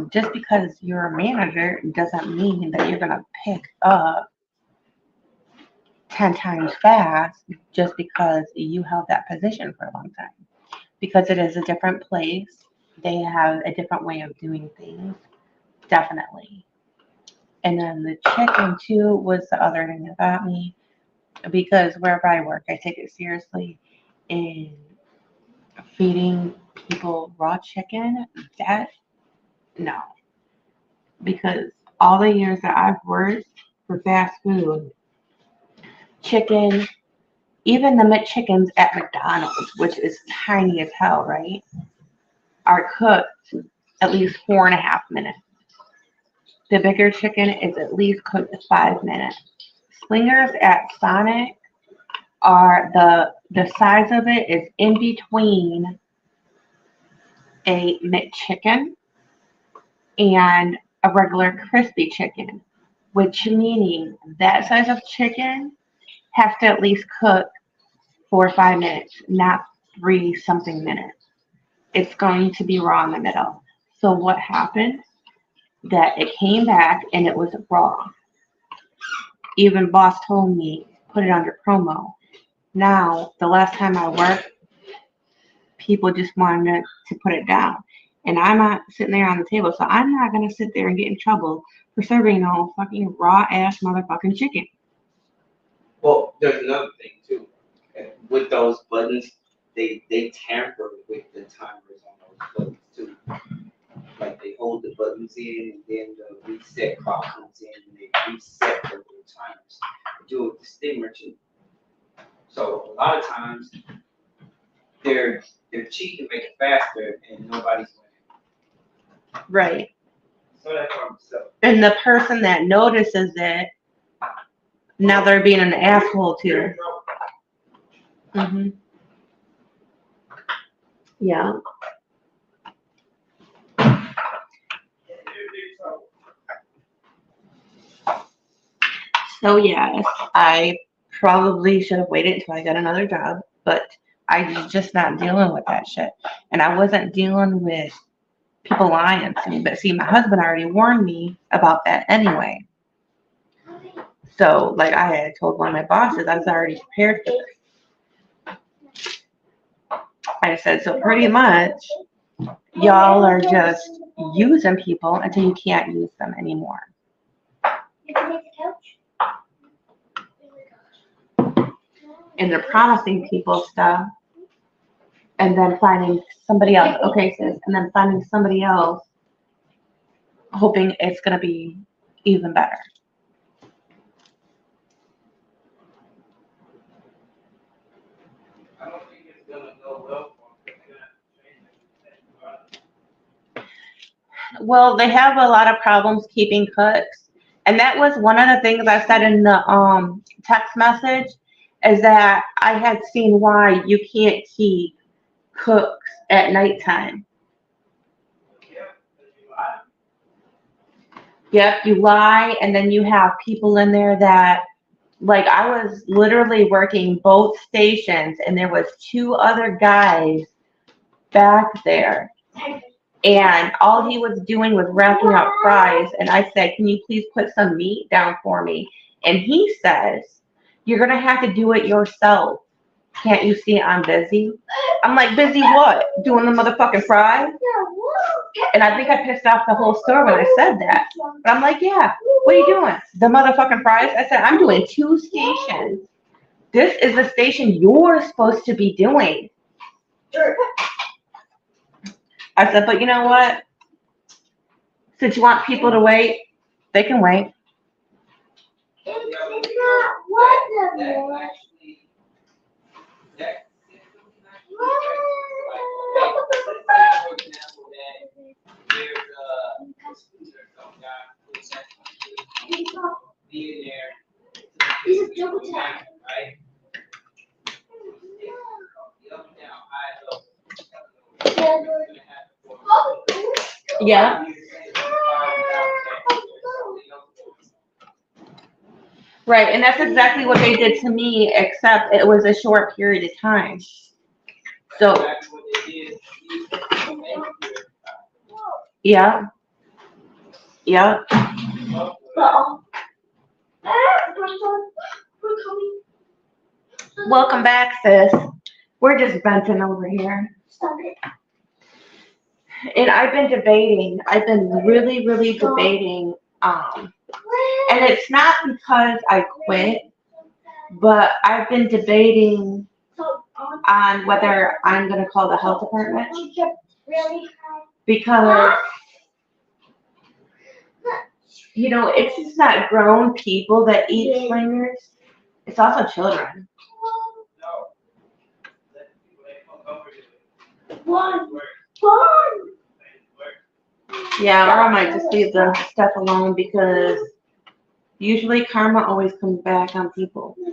Just because you're a manager doesn't mean that you're going to pick up 10 times fast just because you held that position for a long time. Because it is a different place. They have a different way of doing things. Definitely. And then the chicken too was the other thing that got me. Because wherever I work, I take it seriously. In feeding people raw chicken, no. Because all the years that I've worked for fast food, chicken, even the McChickens at McDonald's, which is tiny as hell, right, are cooked at least 4.5 minutes. The bigger chicken is at least cooked 5 minutes. Slingers at Sonic are the size of it is in between a McChicken and a regular crispy chicken, which meaning that size of chicken has to at least cook 4 or 5 minutes, not 3 something minutes. It's going to be raw in the middle. So what happened? That it came back and it was raw. Even boss told me, put it under promo. Now, the last time I worked, people just wanted to put it down. And I'm not sitting there on the table, so I'm not going to sit there and get in trouble for serving no fucking raw-ass motherfucking chicken. Well, there's another thing, too. With those buttons, they tamper with the timers on those buttons, too. Like, they hold the buttons in, and then the reset clock comes in, and they reset the timers. They do it with the steamer, too. So, a lot of times, they're cheating to make it faster, and nobody's winning. Right. So that's what I'm saying. And the person that notices it, now they're being an asshole too. Yeah. So yes, I probably should have waited until I got another job, but I was just not dealing with that shit. And I wasn't dealing with people lying to me. But see, my husband already warned me about that anyway. So, like I had told one of my bosses, I was already prepared for this. I said, so pretty much, y'all are just using people until you can't use them anymore. You can make the couch. And they're promising people stuff and then finding somebody else. Okay, sis. And then finding somebody else hoping it's going to be even better. I don't think it's going to go well for them. Well, they have a lot of problems keeping cooks. And that was one of the things I said in the text message, is that I had seen why you can't keep cooks at nighttime. Yep, you lie, and then you have people in there that Like I was literally working both stations and there was 2 other guys back there. And all he was doing was wrapping up fries. And I said, can you please put some meat down for me? And he says, you're going to have to do it yourself. Can't you see I'm busy? I'm like, busy what? Doing the motherfucking fries? And I think I pissed off the whole store when I said that. But I'm like, yeah, what are you doing? The motherfucking fries? I said, I'm doing 2 stations. This is the station you're supposed to be doing. I said, but you know what? Since you want people to wait, they can wait. It's not what the Lord. He's a double tap. Yeah. Right, and that's exactly what they did to me, except it was a short period of time. So, yeah. Yeah. Welcome back, sis. We're just venting over here. Stop it. And I've been really, really debating, and it's not because I quit, but I've been debating on whether I'm gonna call the health department, because, you know, it's just not grown people that eat slingers, it's also children. One. Yeah, or I might just leave the stuff alone, because usually karma always comes back on people. I'm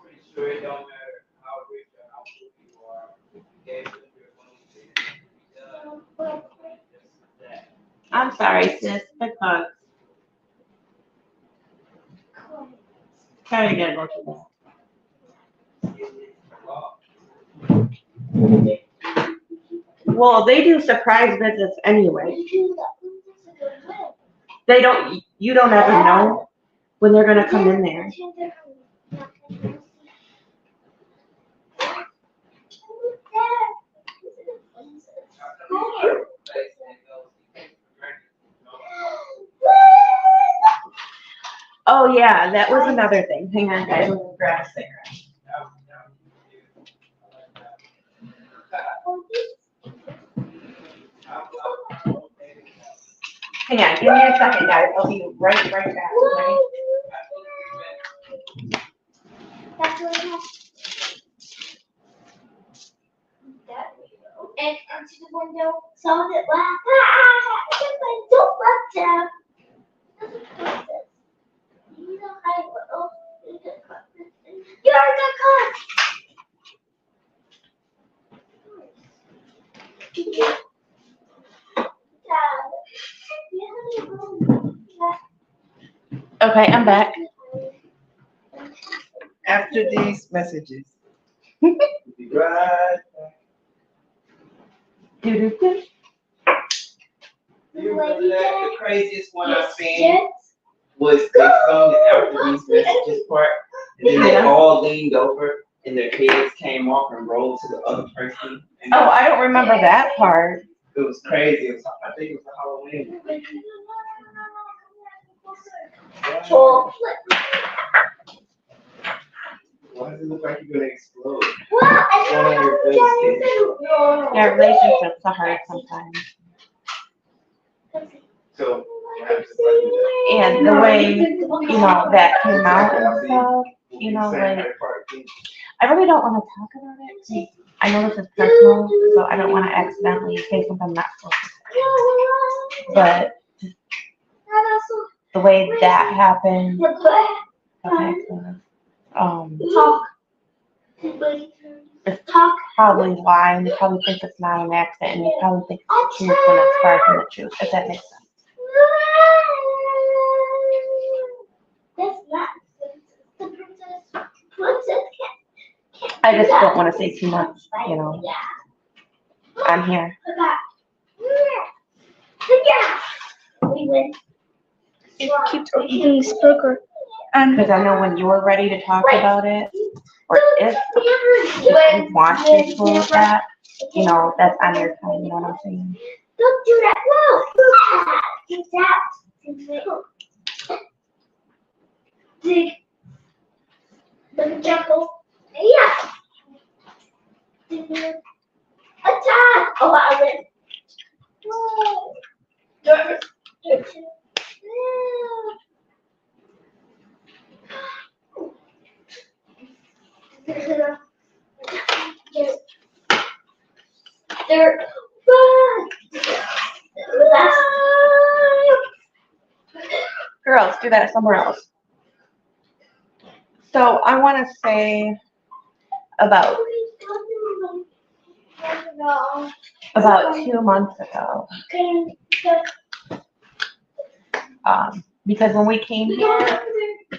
pretty sure it don't matter how rich or how poor you are. If you gave them your money, just that. I'm sorry, sis, because sorry, gotta go to that. Well, they do surprise visits anyway. You don't ever know when they're gonna come in there. Oh yeah, that was another thing. Hang on, guys, let me grab a cigarette. Hang on, give me a second, guys. I'll be right back. Ready? That's what it has. And onto the window, saw it laugh. Don't let them. You know how you're the coach. Okay, I'm back. After these messages. Be right back. Do-do-do. You remember that? The craziest one I seen was they filmed the after these messages part, and then they all leaned over and their heads came off and rolled to the other person. And Oh, I don't remember that part. it was crazy. It was, I think it was a Halloween. Why does it look like you're gonna explode? Yeah, relationships are hard sometimes. So, And the way, you know, that came out and stuff, you know, like, I really don't want to talk about it, 'cause I know this is personal, so I don't want to accidentally say something I'm not supposed to say. But the way that happened, okay, Talk. it's probably why, and you probably think it's not an accident, and you probably think it's the truth when it's far from the truth, if that makes sense. I just don't want to say too much, you know. I'm here. We win. It keeps eating this burger. Because I know when you're ready to talk about it, or if you want to disclose that, you know, that's on your time, you know what I'm saying? Don't do that. No. Do that. Dig. The jungle. Yeah. Attack. Oh, I win. No. They're Girls, do that somewhere else. So I want to say about 2 months ago, because when we came here,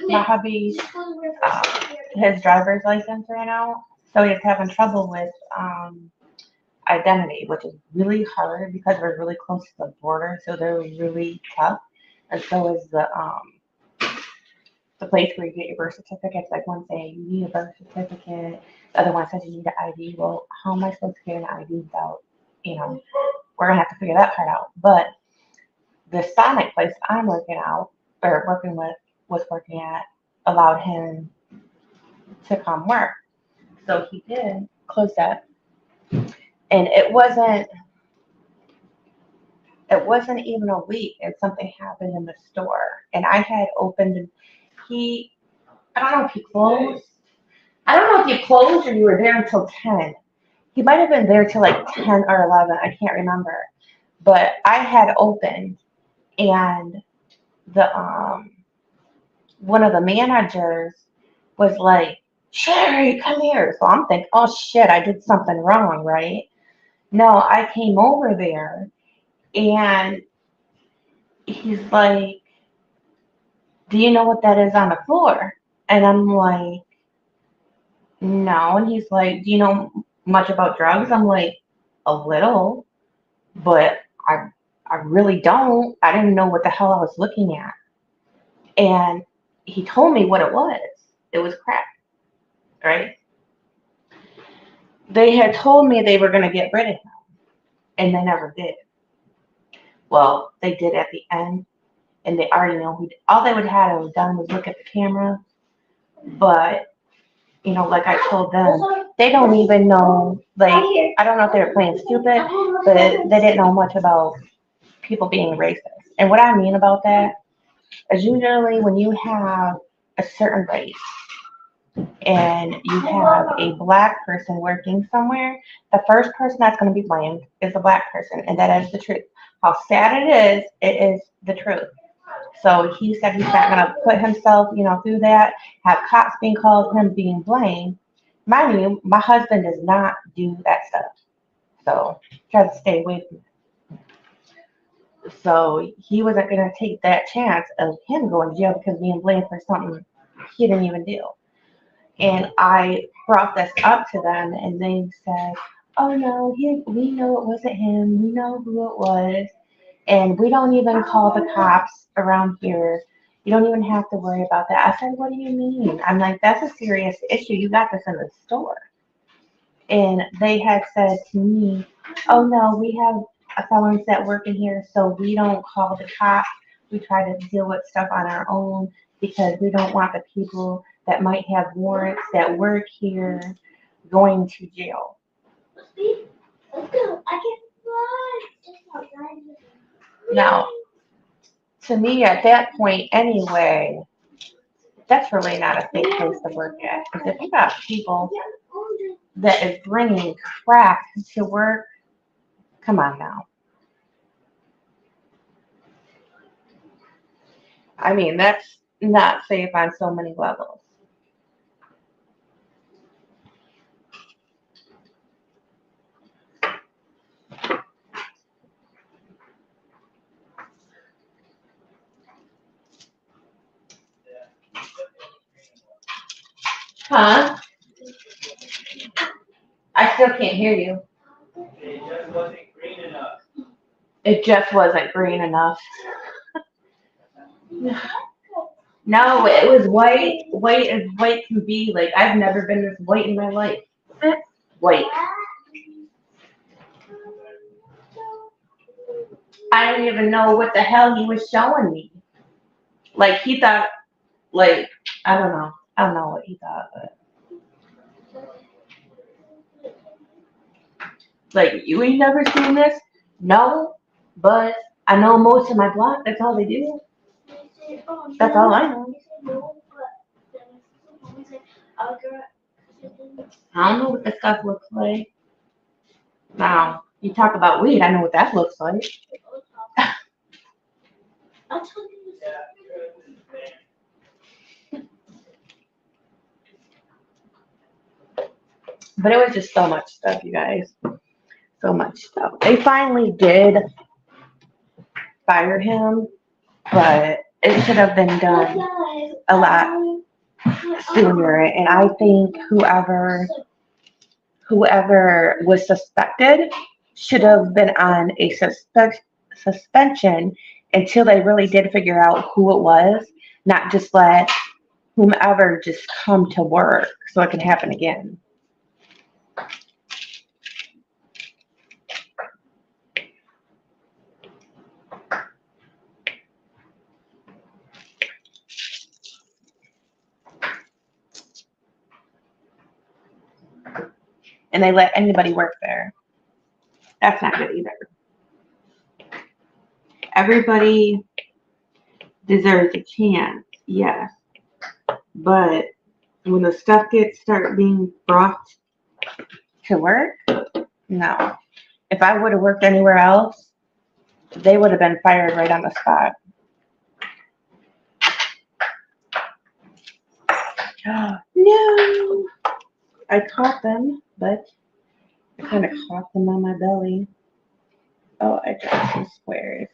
my hubby, his driver's license ran out, so he's having trouble with identity, which is really hard because we're really close to the border, so they're really tough. And so is the place where you get your birth certificates. Like one saying you need a birth certificate, the other one says you need an ID. Well, how am I supposed to get an ID without, you know, we're gonna have to figure that part out. But the Sonic place I'm working at allowed him to come work. So he did close that. And it wasn't even a week and something happened in the store. And I had opened, I don't know if he closed. I don't know if you closed or you were there until 10. He might have been there till like 10 or 11. I can't remember. But I had opened and the one of the managers was like, Sherry, come here. So I'm thinking, oh shit, I did something wrong, right? No, I came over there and he's like, do you know what that is on the floor? And I'm like, no. And he's like, do you know much about drugs? I'm like, a little, but I really don't. I didn't know what the hell I was looking at. And he told me what it was. It was crack, right? They had told me they were going to get rid of him, and they never did. Well, they did at the end, and they already know who. All they would have done was look at the camera, but you know, like I told them, they don't even know. Like, I don't know if they were playing stupid, but they didn't know much about people being racist. And what I mean about that is usually when you have a certain race and you have a black person working somewhere, the first person that's going to be blamed is the black person, and that is the truth. How sad it is the truth. So he said he's not going to put himself, you know, through that, have cops being called, him being blamed. Mind you, my husband does not do that stuff. So try to stay away from it. So he wasn't going to take that chance of him going to jail because being blamed for something he didn't even do. And I brought this up to them, and they said, oh no, we know it wasn't him. We know who it was. And we don't even call the cops around here. You don't even have to worry about that. I said, what do you mean? I'm like, that's a serious issue. You got this in the store. And they had said to me, oh no, we have felons that work in here, so we don't call the cops. We try to deal with stuff on our own because we don't want the people that might have warrants that work here going to jail. Let's go. I can fly. Now, to me, at that point anyway, that's really not a safe place to work at. Because if you got people that is bringing crack to work, come on now. I mean, that's not safe on so many levels. Huh? I still can't hear you. It just wasn't green enough. It just wasn't green enough. No, it was white. White as white can be. Like, I've never been this white in my life. White. I don't even know what the hell he was showing me. Like, he thought, like, I don't know. I don't know what he thought, but. Like, you ain't never seen this? No, but I know most of my block, that's all they do. That's all I know. I don't know what the stuff looks like. Now, you talk about weed, I know what that looks like. But it was just so much stuff, you guys. So much stuff. They finally did fire him, but it should have been done a lot sooner. And I think whoever was suspected should have been on a suspension until they really did figure out who it was, not just let whomever just come to work so it can happen again. And they let anybody work there. That's not good either. Everybody deserves a chance, yes. But when the stuff start being brought to work, no. If I would have worked anywhere else, they would have been fired right on the spot. No. I caught them, but I kind of caught them on my belly. Oh, I dropped some squares.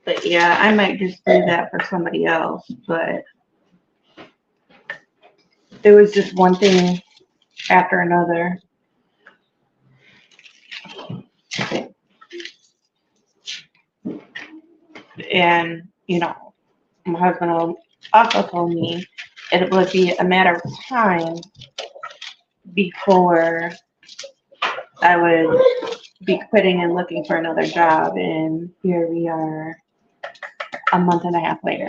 But yeah, I might just do that for somebody else, but it was just one thing after another. And, you know, my husband also told me it would be a matter of time before I would be quitting and looking for another job. And here we are a month and a half later.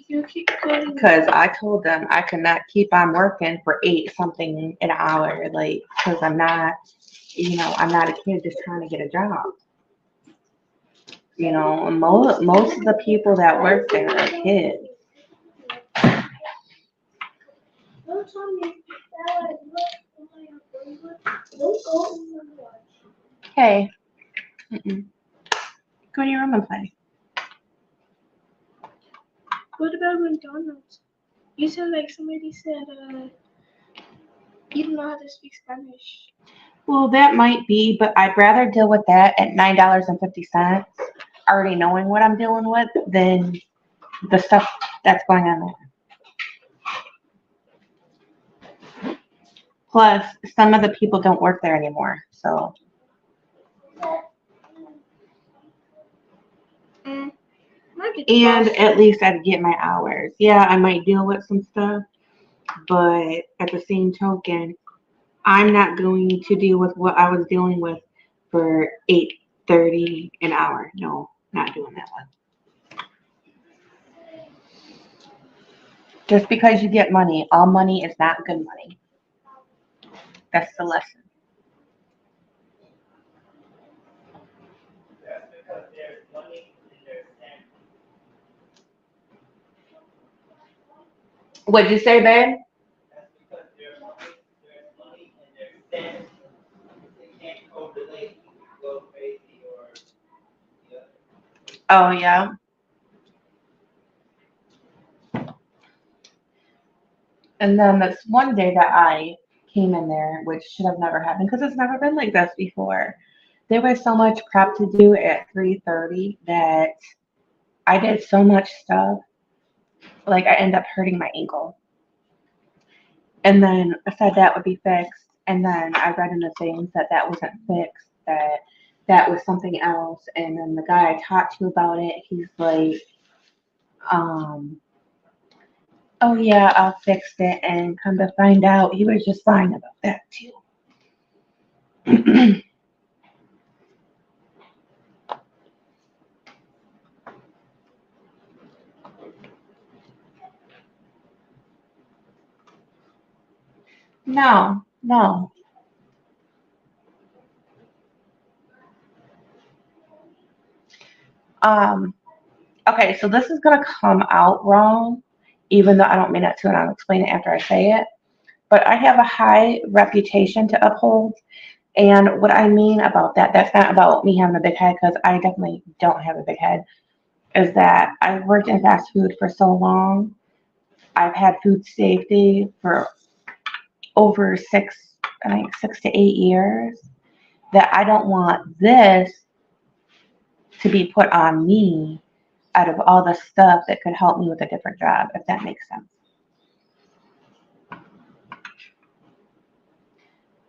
You keep going. Because I told them I could not keep on working for 8 something an hour, like, because I'm not, you know, I'm not a kid just trying to get a job. You know, most of the people that work there are kids. Hey, go in your room and play. What about McDonald's? You said like somebody said you don't know how to speak Spanish. Well, that might be, but I'd rather deal with that at $9.50, already knowing what I'm dealing with, than the stuff that's going on there. Plus, some of the people don't work there anymore, so. And at least I'd get my hours. Yeah, I might deal with some stuff, but at the same token, I'm not going to deal with what I was dealing with for $8.30 an hour. No, not doing that one. Just because you get money, all money is not good money. That's the lesson. That's because there's money and there's standards. What'd you say, babe? That's because there's money and there's standards. They can't overlay, go crazy or the other. Oh, yeah. And then this one day that I came in there, which should have never happened because it's never been like this before. There was so much prep to do at 3:30 that I did so much stuff. Like I ended up hurting my ankle. And then I said that would be fixed. And then I read in the things that that wasn't fixed, that that was something else. And then the guy I talked to about it, he's like, um, oh yeah, I'll fix it. And come to find out, he was just lying about that too. No, no. Um, okay, so this is gonna come out wrong, even though I don't mean it to, and I'll explain it after I say it. But I have a high reputation to uphold. And what I mean about that, that's not about me having a big head, because I definitely don't have a big head, is that I've worked in fast food for so long. I've had food safety for over I think 6 to 8 years, that I don't want this to be put on me out of all the stuff that could help me with a different job, if that makes sense.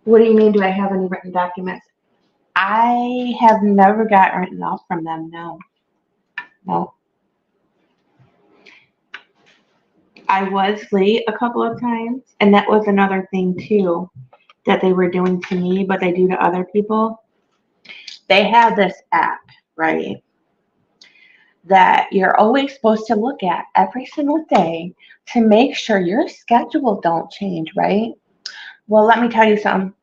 What do you mean, do I have any written documents? I have never got written off from them, no. No. I was late a couple of times, and that was another thing too that they were doing to me, but they do to other people. They have this app, right, that you're always supposed to look at every single day to make sure your schedule don't change, right? Well, let me tell you something.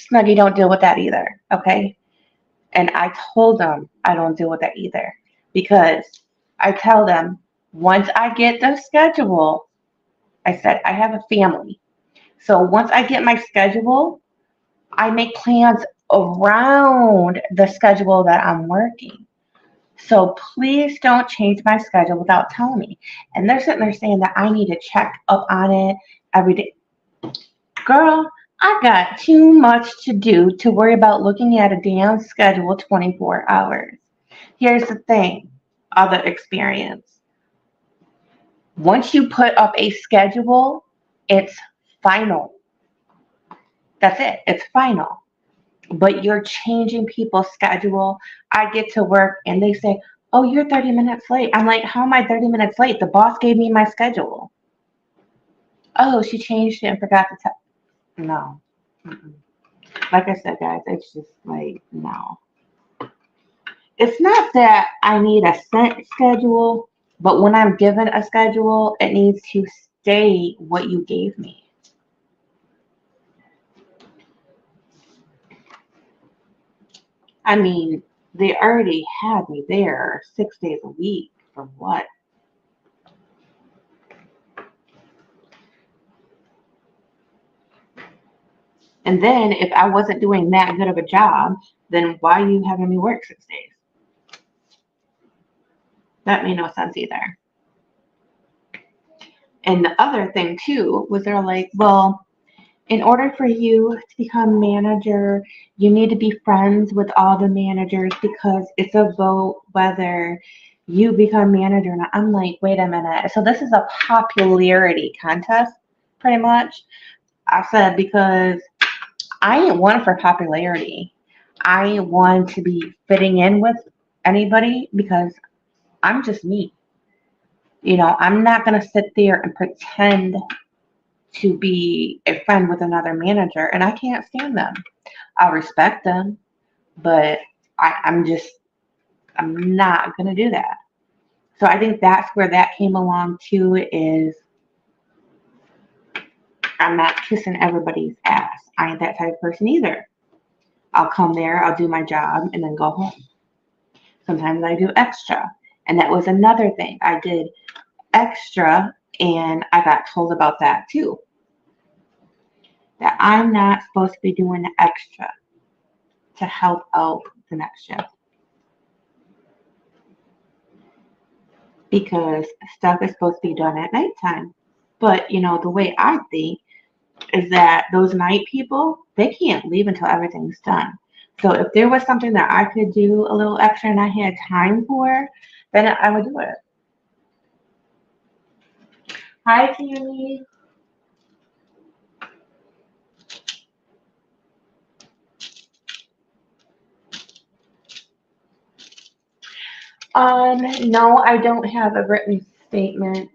Snuggie don't deal with that either, okay? And I told them I don't deal with that either, because I tell them once I get the schedule, I said I have a family. So once I get my schedule, I make plans around the schedule that I'm working. So please don't change my schedule without telling me. And they're sitting there saying that I need to check up on it every day. Girl, I got too much to do to worry about looking at a damn schedule 24 hours. Here's the thing, other experience. Once you put up a schedule, it's final. That's it. It's final. But you're changing people's schedule. I get to work and they say, oh, you're 30 minutes late. I'm like, how am I 30 minutes late? The boss gave me my schedule. Oh, she changed it and forgot to tell. No. Mm-mm. Like I said, guys, it's just like, no. It's not that I need a set schedule, but when I'm given a schedule, it needs to stay what you gave me. I mean, they already had me there 6 days a week for what? And then if I wasn't doing that good of a job, then why are you having me work 6 days? That made no sense either. And the other thing too was they're like, well, in order for you to become manager, you need to be friends with all the managers because it's a vote whether you become manager or not. I'm like, wait a minute. So this is a popularity contest, pretty much. I said, because I ain't one for popularity. I ain't one to be fitting in with anybody because I'm just me. You know, I'm not going to sit there and pretend to be a friend with another manager, and I can't stand them. I respect them, but I'm not going to do that. So I think that's where that came along too, is I'm not kissing everybody's ass. I ain't that type of person either. I'll come there, I'll do my job, and then go home. Sometimes I do extra. And that was another thing. I did extra, and I got told about that too. That I'm not supposed to be doing the extra to help out the next shift. Because stuff is supposed to be done at nighttime. But, you know, the way I think, is that those night people, they can't leave until everything's done. So if there was something that I could do a little extra and I had time for, then I would do it. Hi, Tammy. No, I don't have a written statement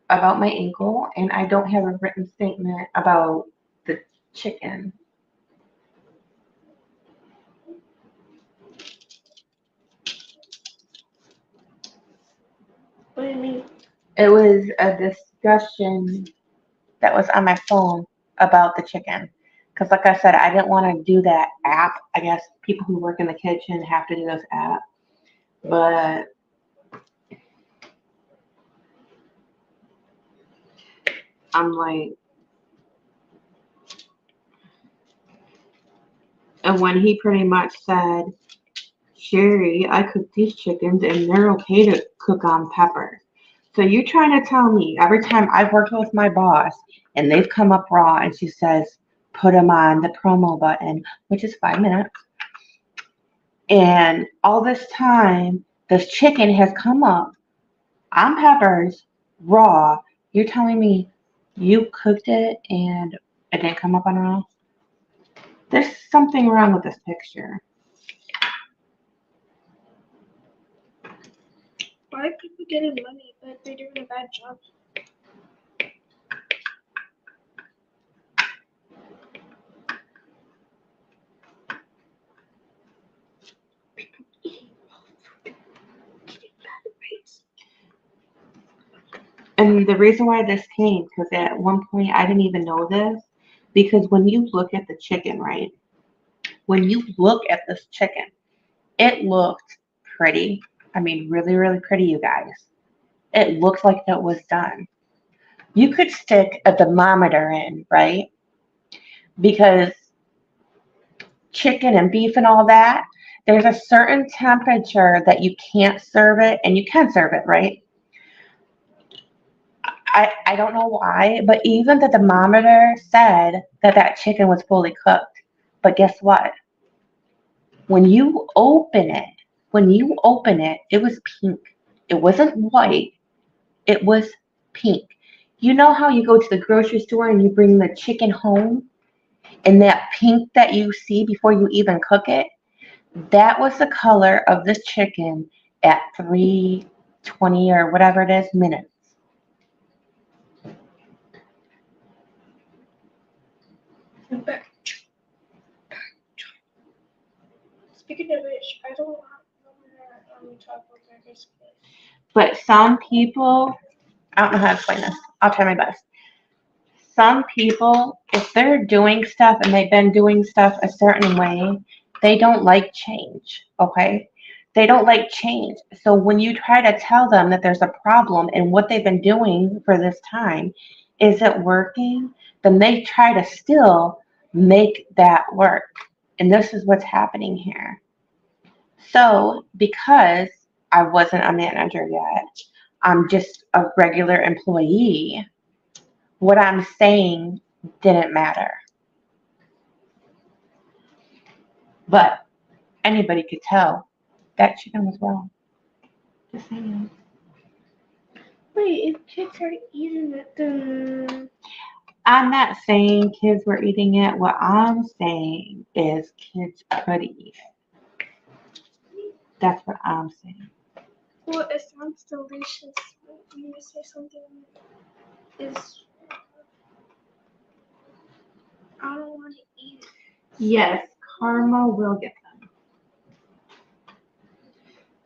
about my ankle, and I don't have a written statement about the chicken. What do you mean? It was a discussion that was on my phone about the chicken. Because, like I said, I didn't want to do that app. I guess people who work in the kitchen have to do this app. But I'm like, and when he pretty much said, Sherry, I cook these chickens and they're okay to cook on pepper. So you trying to tell me every time I've worked with my boss and they've come up raw and she says, put them on the promo button, which is 5 minutes. And all this time, this chicken has come up on peppers, raw. You're telling me you cooked it and it didn't come up on raw? There's something wrong with this picture. Why are people getting money but they're doing a bad job? People eating food, getting bad rates. And the reason why this came, because at one point I didn't even know this, because when you look at the chicken, right? When you look at this chicken, it looked pretty. I mean, really, really pretty, you guys. It looked like it was done. You could stick a thermometer in, right? Because chicken and beef and all that, there's a certain temperature that you can't serve it, and you can serve it, right? I don't know why, but even the thermometer said that that chicken was fully cooked. But guess what? When you open it, it was pink. It wasn't white. It was pink. You know how you go to the grocery store and you bring the chicken home and that pink that you see before you even cook it? That was the color of this chicken at 3:20 or whatever it is minutes. But speaking of which, I don't want to talk about this. But some people, I don't know how to explain this. I'll try my best. Some people, if they're doing stuff and they've been doing stuff a certain way, they don't like change, okay? They don't like change. So when you try to tell them that there's a problem and what they've been doing for this time isn't working, then they try to still make that work. And this is what's happening here. So because I wasn't a manager yet, I'm just a regular employee, what I'm saying didn't matter. But anybody could tell that chicken was wrong. Just saying. Wait, if kids are eating it, then I'm not saying kids were eating it. What I'm saying is kids could eat it. That's what I'm saying. well, it sounds delicious. You need to say something is. I don't want to eat it. Yes, Karma will get them.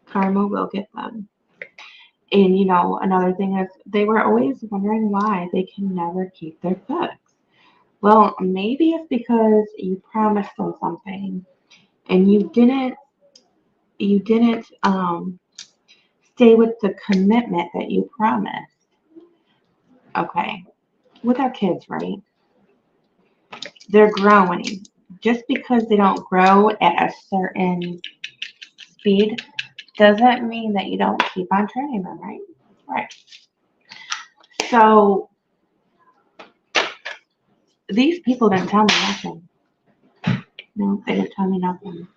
Karma will get them. And you know, another thing is they were always wondering why they can never keep their books. Well, maybe it's because you promised them something and you didn't stay with the commitment that you promised. Okay. With our kids, right? They're growing. Just because they don't grow at a certain speed doesn't mean that you don't keep on training them, right? Right. So these people didn't tell me nothing. No, they didn't tell me nothing.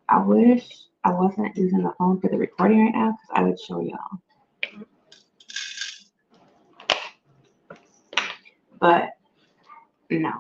I wish I wasn't using the phone for the recording right now because I would show y'all. But no.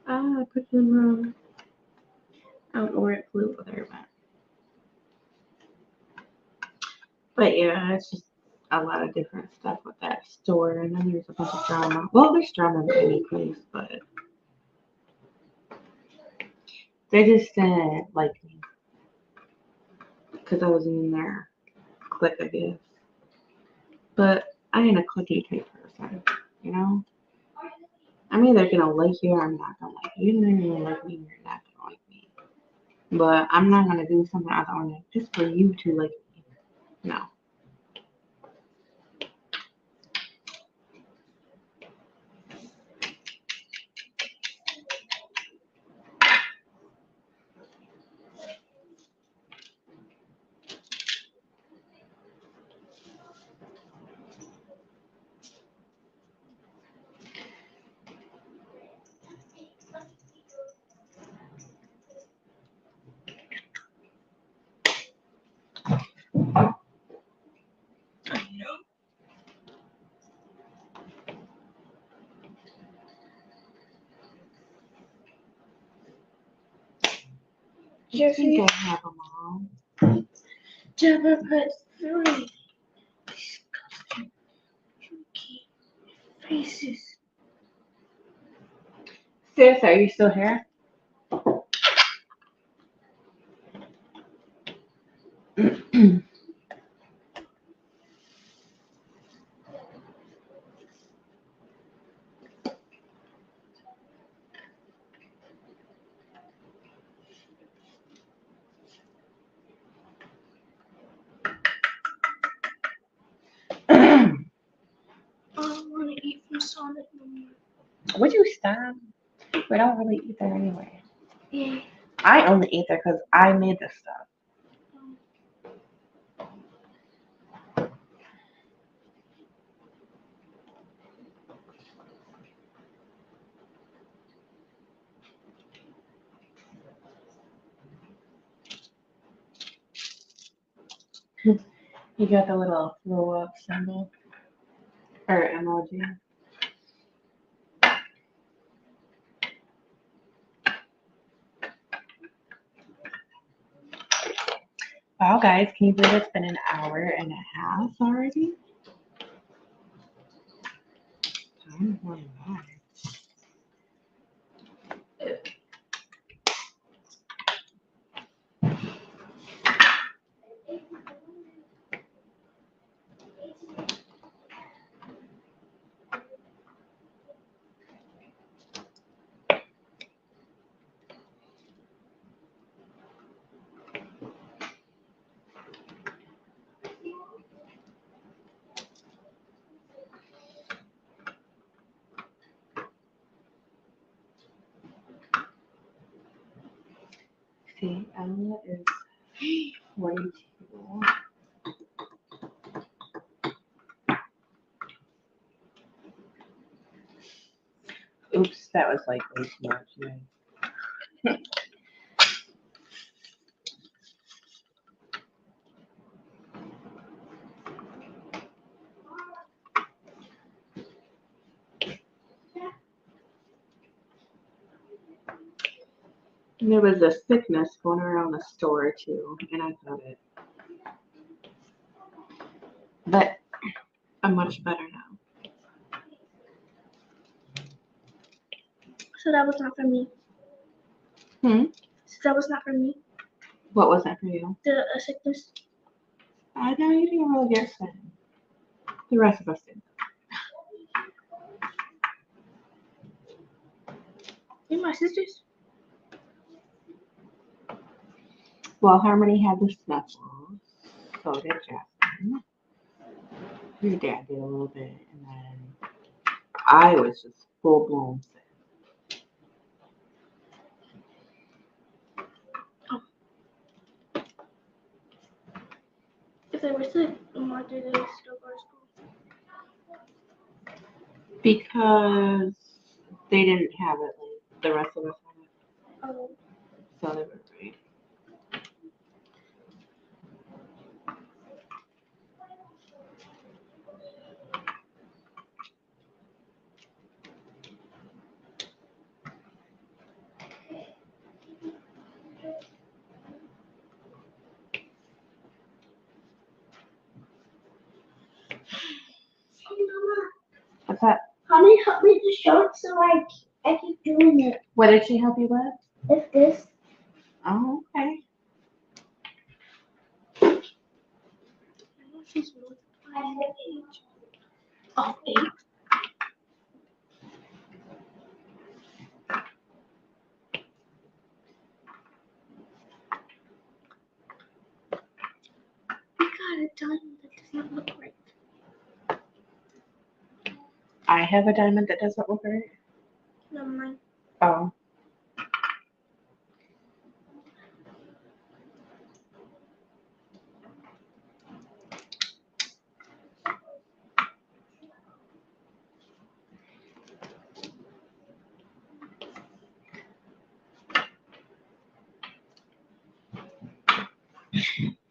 I put them wrong. I don't know where it flew over there, but yeah, it's just a lot of different stuff with that store, and then there's a bunch of drama. Well, there's drama in any place, but they just didn't like me because I wasn't in their clique, I guess. But I ain't a cliquey type person, you know? I'm either gonna like you or I'm not gonna like you. You're not gonna like me or you're not gonna like me. But I'm not gonna do something I don't want to just for you to like me. No. You think I have them all? Jabba put 3 disgusting funky faces. Sis, are you still here? I don't want to eat from Sonic no more. Would you stop? We don't really eat there anyway. Yeah. I only eat there because I made this stuff. You got the little throw up symbol or emoji. Wow, guys, can you believe it's been an hour and a half already? Time went by. See, Ella is 42. Oops, that was like way too much. Yeah. And there was a sickness going around the store too, and I felt it. but I'm much better now. So that was not for me. Hmm? So that was not for me. What was that for you? The sickness. I know you didn't really get sick. The rest of us did. You my sisters. Well, Harmony had the snuffles. So did Jasmine. Your dad did a little bit, and then I was just full blown sick. If they were sick, why did they still go to school? Because they didn't have it like the rest of us had it. Oh, So they were great. Hey, Mama, What's that? Mommy help me to show it so I keep doing it. What did she help you with? If this. Oh, okay. I know she's multiplying the age. Oh, 8. We got a diamond that does not look right. I have a diamond that doesn't look right. Never mind. Oh.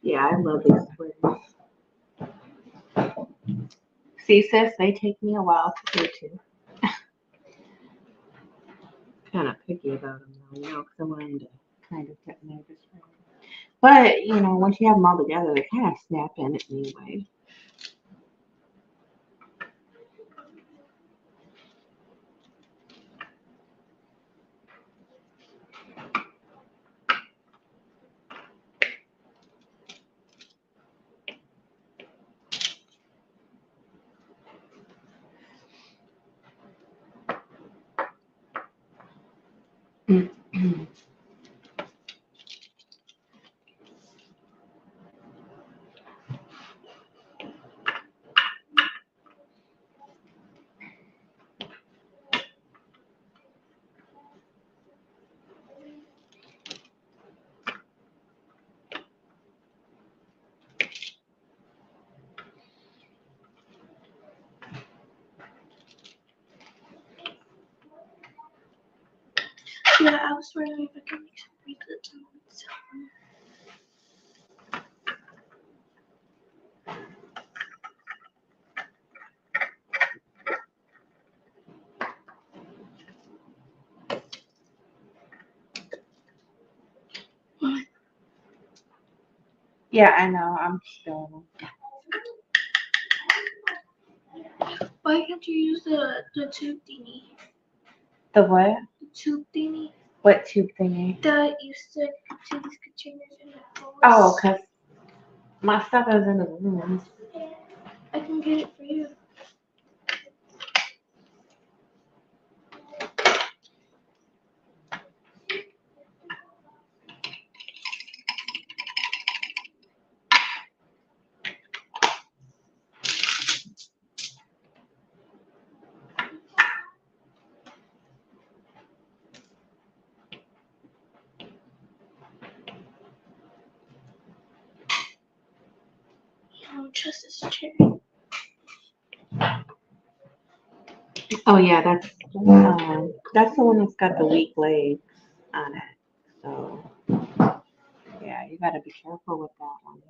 Yeah, I love these sweaters. See, sis, they take me a while to do too. Kind of picky about them though, you know, because I want them to kind of get nervous. But, you know, once you have them all together, they kind of snap in anyway. Yeah, I was wondering if I could make some bracelets and sell them. Yeah, I know. I'm still. Why can't you use the tube thingy? The what? The tube thingy What tube thingy? that you stick to these containers in the bowl. Oh, because my stuff is in the room. I can get it for you. I don't trust this chair. Oh yeah, that's the one that's got the weak legs on it. So yeah, you gotta be careful with that one.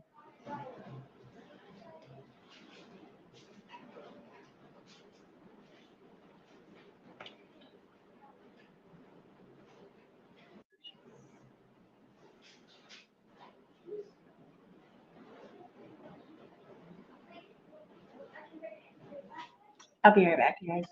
I'll be right back, you guys.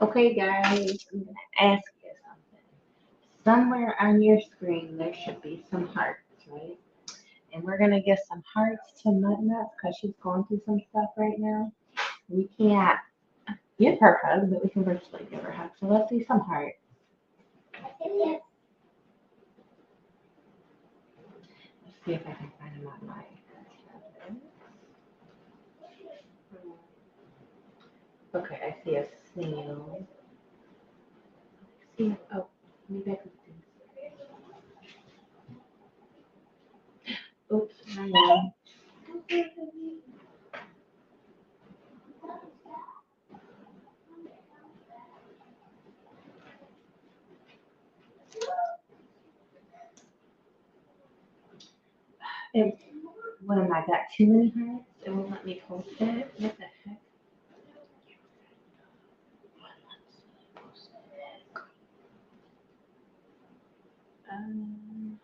Okay, guys, I'm gonna ask you something. Somewhere on your screen, there should be some hearts, right? And we're gonna give some hearts to Nut Nut because she's going through some stuff right now. We can't give her hugs, but we can virtually give her hugs. So let's see some hearts. Yes. Let's see if I can find them on my tablet. Okay, I see a snail. See, oh, maybe I could do this. Oops, I know. It, what am I got? Too many hearts? It won't let me post it. What the heck? Um,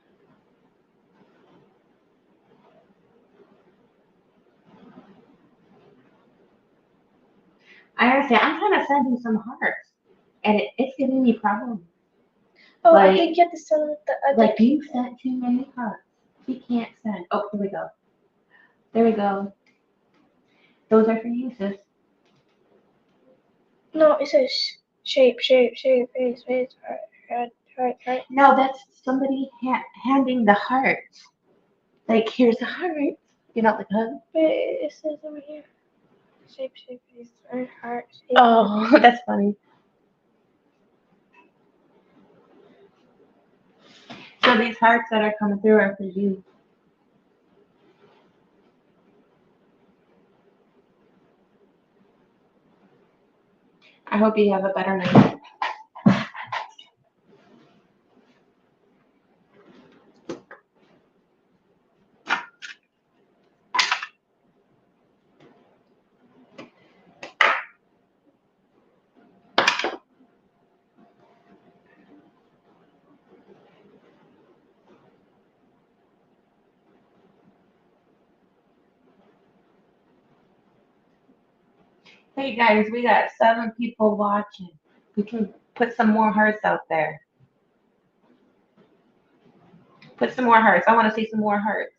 I understand. I'm trying to send you some hearts, and it's giving me problems. Oh, I Like- think you have to send it the other. Like you sent too many hearts. She can't send. Oh, here we go. There we go. Those are for you, sis. No, it says shape, face, heart. No, that's somebody handing the heart. Like, here's a heart. You know, like hug. Wait, it says over here. Shape, face, heart. Shape. Oh, that's funny. So these hearts that are coming through are for you. I hope you have a better night. Hey guys, we got 7 people watching. We can put some more hearts out there. Put some more hearts. I want to see some more hearts.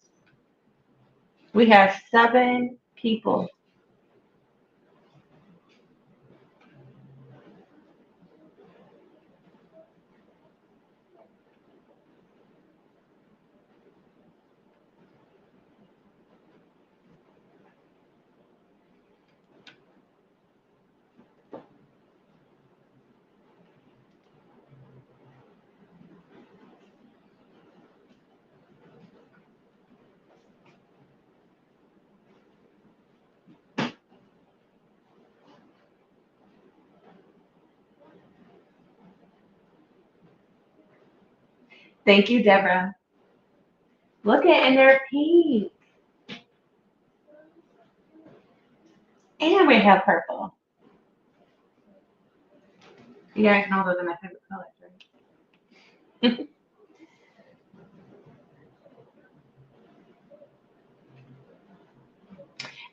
We have 7 people. Thank you, Deborah. Look at, and they're pink. And we have purple. You guys know those are my favorite colors, right?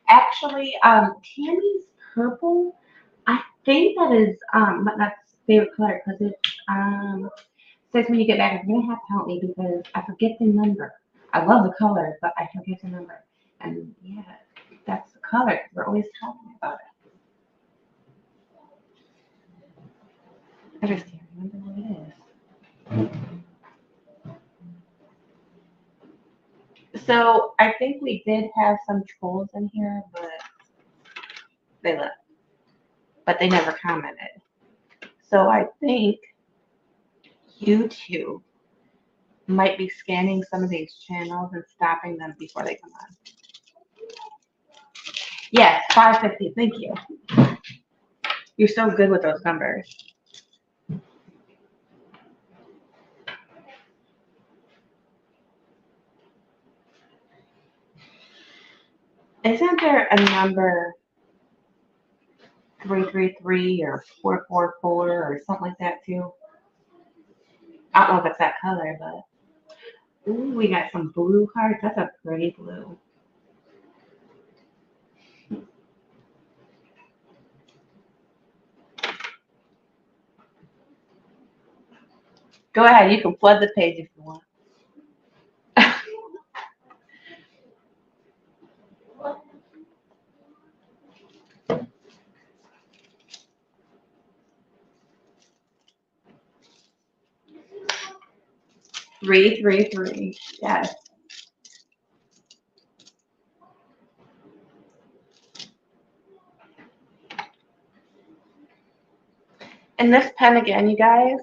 Actually, Tammy's purple, I think that is that's favorite color because it's says when you get back, you're gonna have to help me because I forget the number. I love the color, but I forget the number. And yeah, color? We're always talking about it. I just can't remember what it is. So I think we did have some trolls in here, but they left. But they never commented. So I think YouTube might be scanning some of these channels and stopping them before they come on. Yes, 550. Thank you. You're so good with those numbers. Isn't there a number 333 or 444 or something like that too? I don't know if it's that color, but ooh, we got some blue hearts. That's a pretty blue. Go ahead, you can flood the page if you want. 333. Yes. And this pen again, you guys,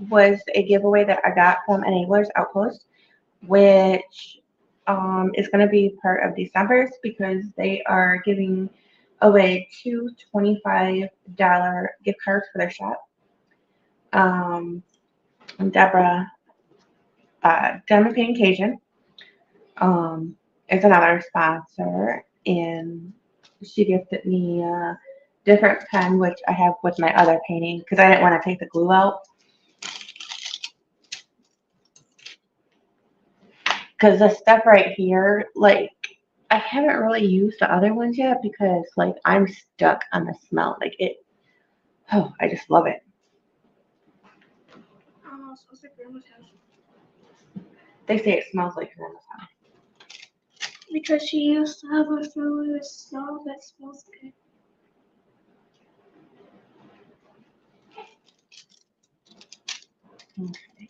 was a giveaway that I got from Enablers Outpost, which is going to be part of December's because they are giving away 2 $25 gift cards for their shop. Deborah, Diamond Painting Cajun, is another sponsor, and she gifted me a different pen, which I have with my other painting because I didn't want to take the glue out. Because the stuff right here, like, I haven't really used the other ones yet because, like, I'm stuck on the smell. Like, I just love it. Oh, so it's like grandma's house. They say it smells like grandma's house. Because she used to have a family with smell that smells good. Okay,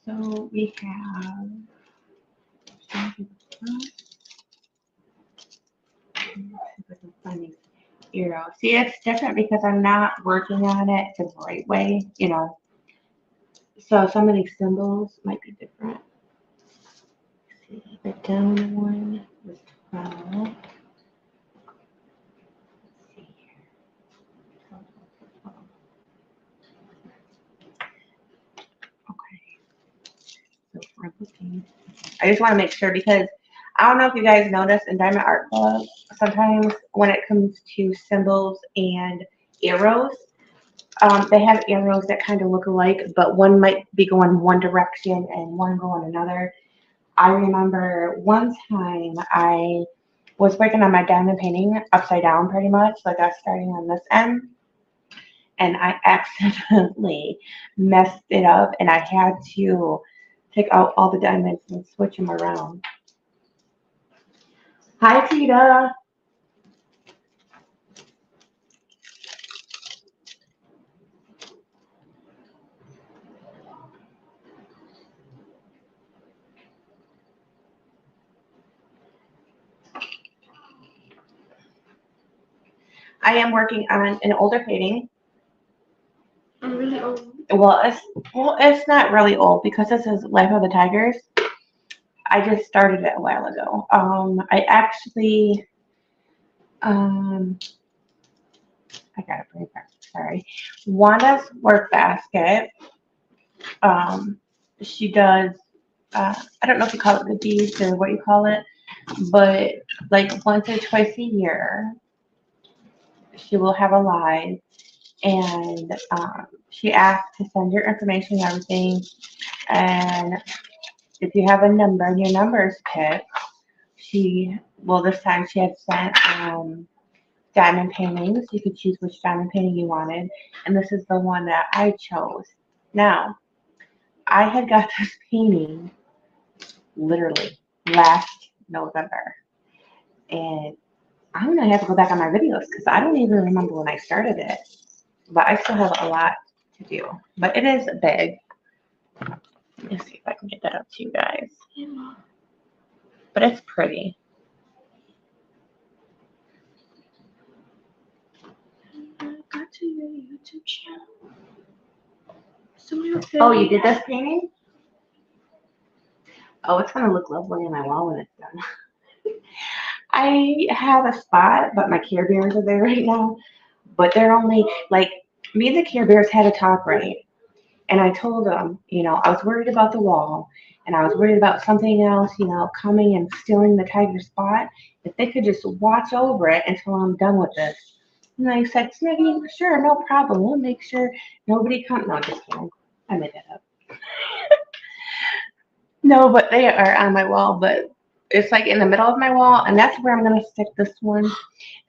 so we have arrow. See, it's different because I'm not working on it the right way, you know. So some of these symbols might be different. Let's see, the down one was 12. Let's see here. 12, 12, 12. Okay. So we're looking. I just want to make sure because I don't know if you guys notice in Diamond Art Club, sometimes when it comes to symbols and arrows, they have arrows that kind of look alike, but one might be going one direction and one going another. I remember one time I was working on my diamond painting upside down pretty much, like I was starting on this end, and I accidentally messed it up and I had to take out all the diamonds and switch them around. Hi, Tita. I am working on an older painting. I'm really old. Well, it's not really old because this is Life of the Tigers. I just started it a while ago. I actually, I got a brain fart, sorry. Wanda's work basket. She does, I don't know if you call it the beads or what you call it, but like once or twice a year, she will have a live, and she asked to send your information and everything, and if you have a number and your number is picked, this time she had sent diamond paintings. You could choose which diamond painting you wanted, and this is the one that I chose. Now, I had got this painting literally last November, and I'm gonna have to go back on my videos because I don't even remember when I started it. But I still have a lot to do. But it is big. Let me see if I can get that up to you guys. But it's pretty. Go to your YouTube channel. Somebody was Oh, you did this painting? Oh, it's gonna look lovely on my wall when it's done. I have a spot, but my Care Bears are there right now. But they're only like me and the Care Bears had a talk, right? And I told them, I was worried about the wall and I was worried about something else, coming and stealing the tiger spot. If they could just watch over it until I'm done with this. And I said, Snaggy, sure, no problem. We'll make sure nobody comes. No, just kidding. I made that up. No, but they are on my wall, but it's like in the middle of my wall, and that's where I'm going to stick this one.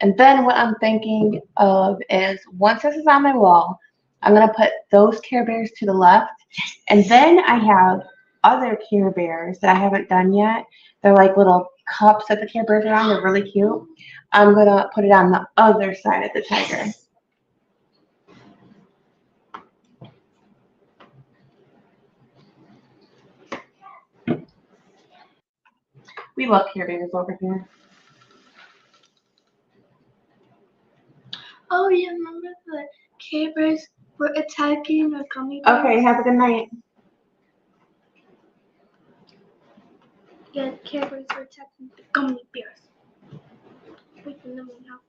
And then what I'm thinking of is once this is on my wall, I'm going to put those Care Bears to the left. And then I have other Care Bears that I haven't done yet. They're like little cups that the Care Bears are on. They're really cute. I'm going to put it on the other side of the tiger. We love Care Bears over here. Oh, yeah, remember the Care Bears were attacking the gummy bears? Okay, have a good night. Yeah, the Care Bears were attacking the gummy bears. Wait, let me know.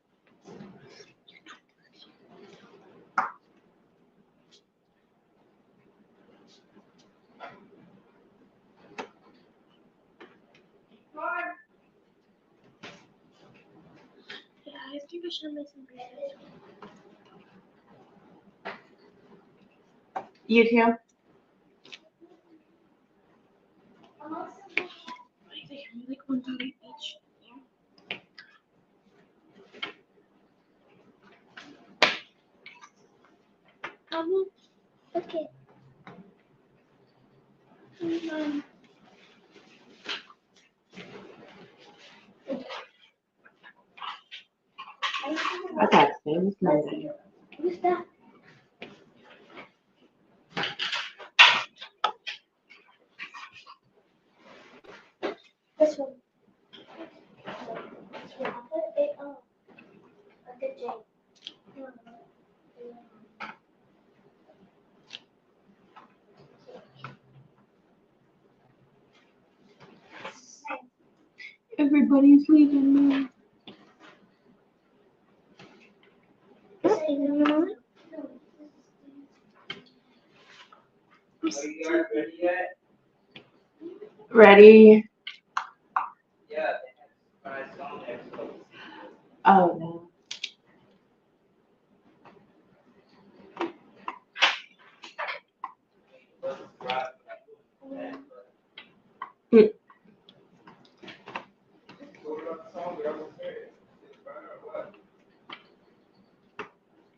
Yeah, I think I should make some bracelets. You too? Wait, they have like $1 each. Okay. I got things Monday. Who's that? This one. This one. I put it on. A good J. Everybody's leaving me. Are you guys ready yet? Ready? Yeah, they have a surprise song next week. Oh, no.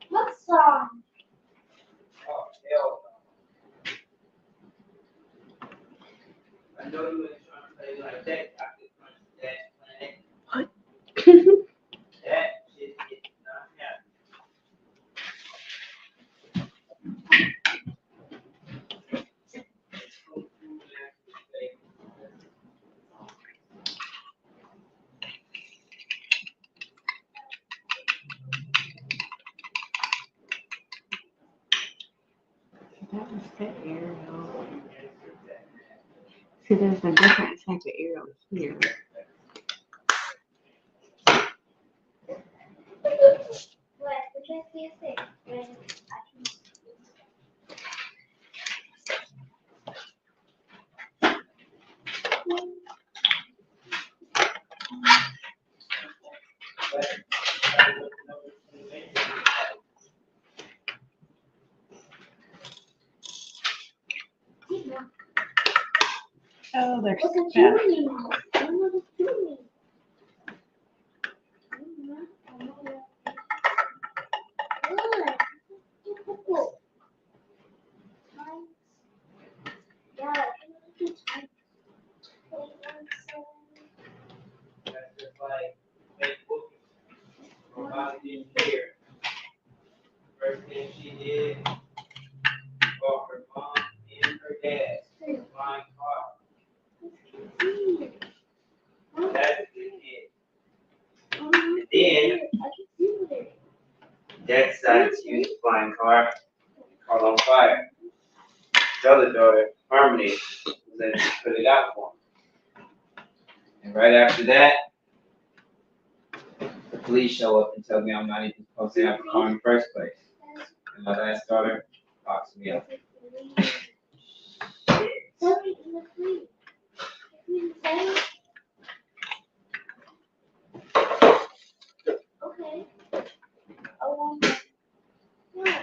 What song? Oh, hell no. I know you ain't trying to play like that. I could punch that planet. That shit is not happening. That was the arrow. See, there's a different type of arrow here. What? We can't see a thing. Oh, they're Look at stuck. you. I don't know what's doing. Look. Yeah, That's just like Facebook. didn't care. First thing she did, bought her mom and her dad a flying car. That's what they did. And then, dad decided to use the flying car, caught on fire. The other daughter, Harmony, was in to put it out for him. And right after that, the police show up and tell me I'm not even supposed to have a car in the first place. And my last daughter locks me up. Okay. I want that. Yeah,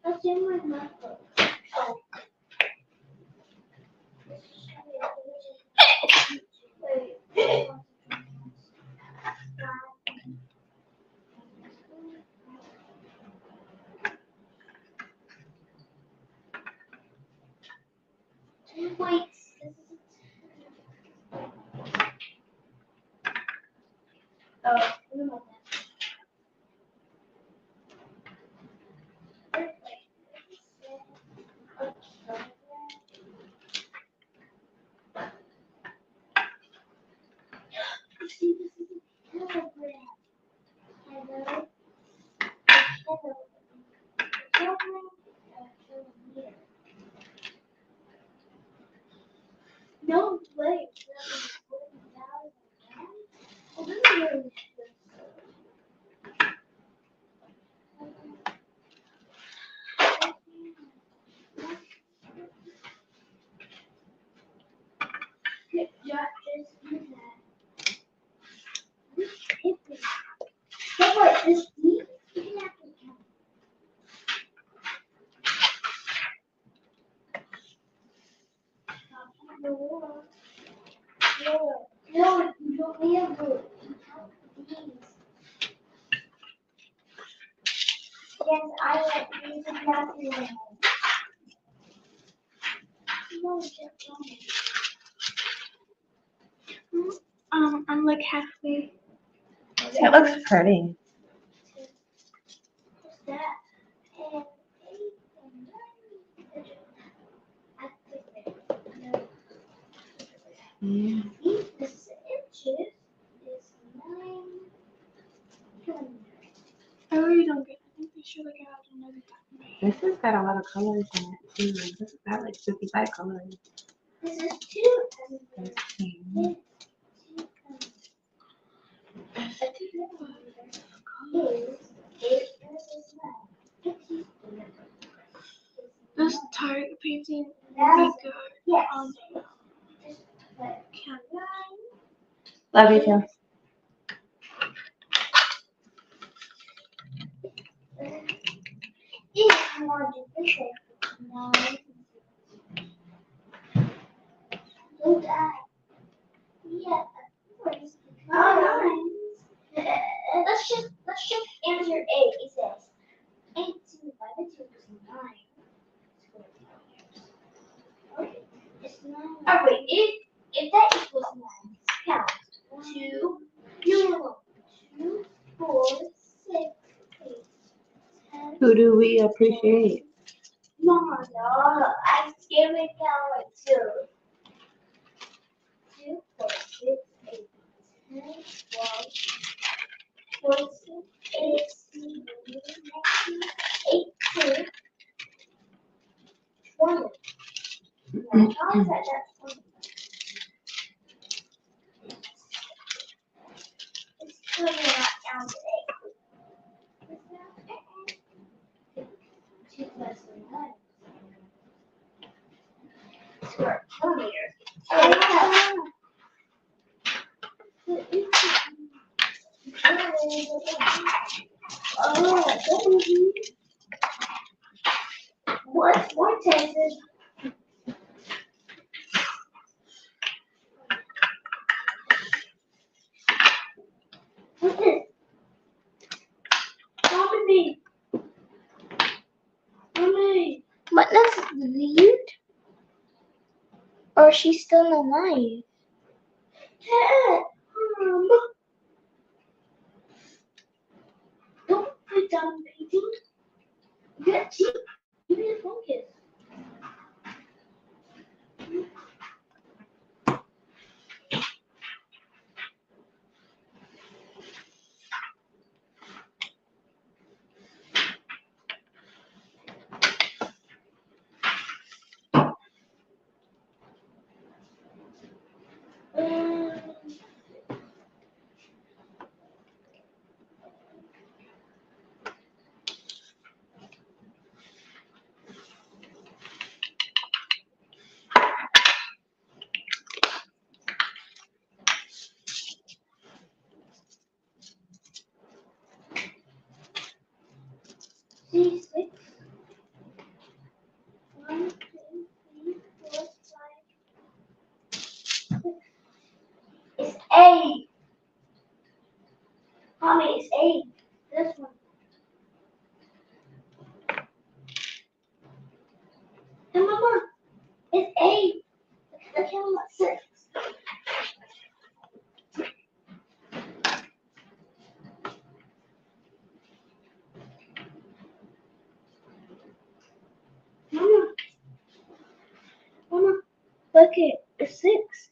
that's in my notebook. Oh. Wait. 2 weeks. Oh, never mind that. See, this is a telegram. Hello. Hello. Telegram. Here. No way. Oh, this is really good. Yeah, just do that. This paper. Guess what? This deep. You can have to count. No, no, you don't need a book. You count these. Yes, I like these exactly right. No, just I'm like halfway. It looks pretty. what's that? And 8 and 9. I think no. Yeah. This inches is 9. I really don't get it. I think they should have got another This has got a lot of colors in it too. This has got like 55 colors. This is 2 and 13. This Target painting would be good Yes. on camera. Love you too. If you want to do this, 9. Don't die. Yeah, of course. Oh, 9. Let's just answer 8. It says 8 divided 2 is 9. Okay, it's 9. Oh wait, if that equals 9, count. 2, 2, 4, 6, 8, 10. Who do we appreciate? Mama, no, I gave it down like 2. 2, 4, 6, 8, 10, 12, 14, 18, 18, 20. Now, how is that 20? It's still not down to 8. 2 plus 9. Square kilometers. What's more Texas? What's this? Mommy. Mommy. But that's weird. Or she's still alive. Dad. you done painting? Get cheap. You need to focus. See, 6. 1, 2, 3, 4, 5, 6. It's 8. Mommy, it's 8. This one. And Mama, it's 8. The camera 6. Mama, Mama, look it. It's 6.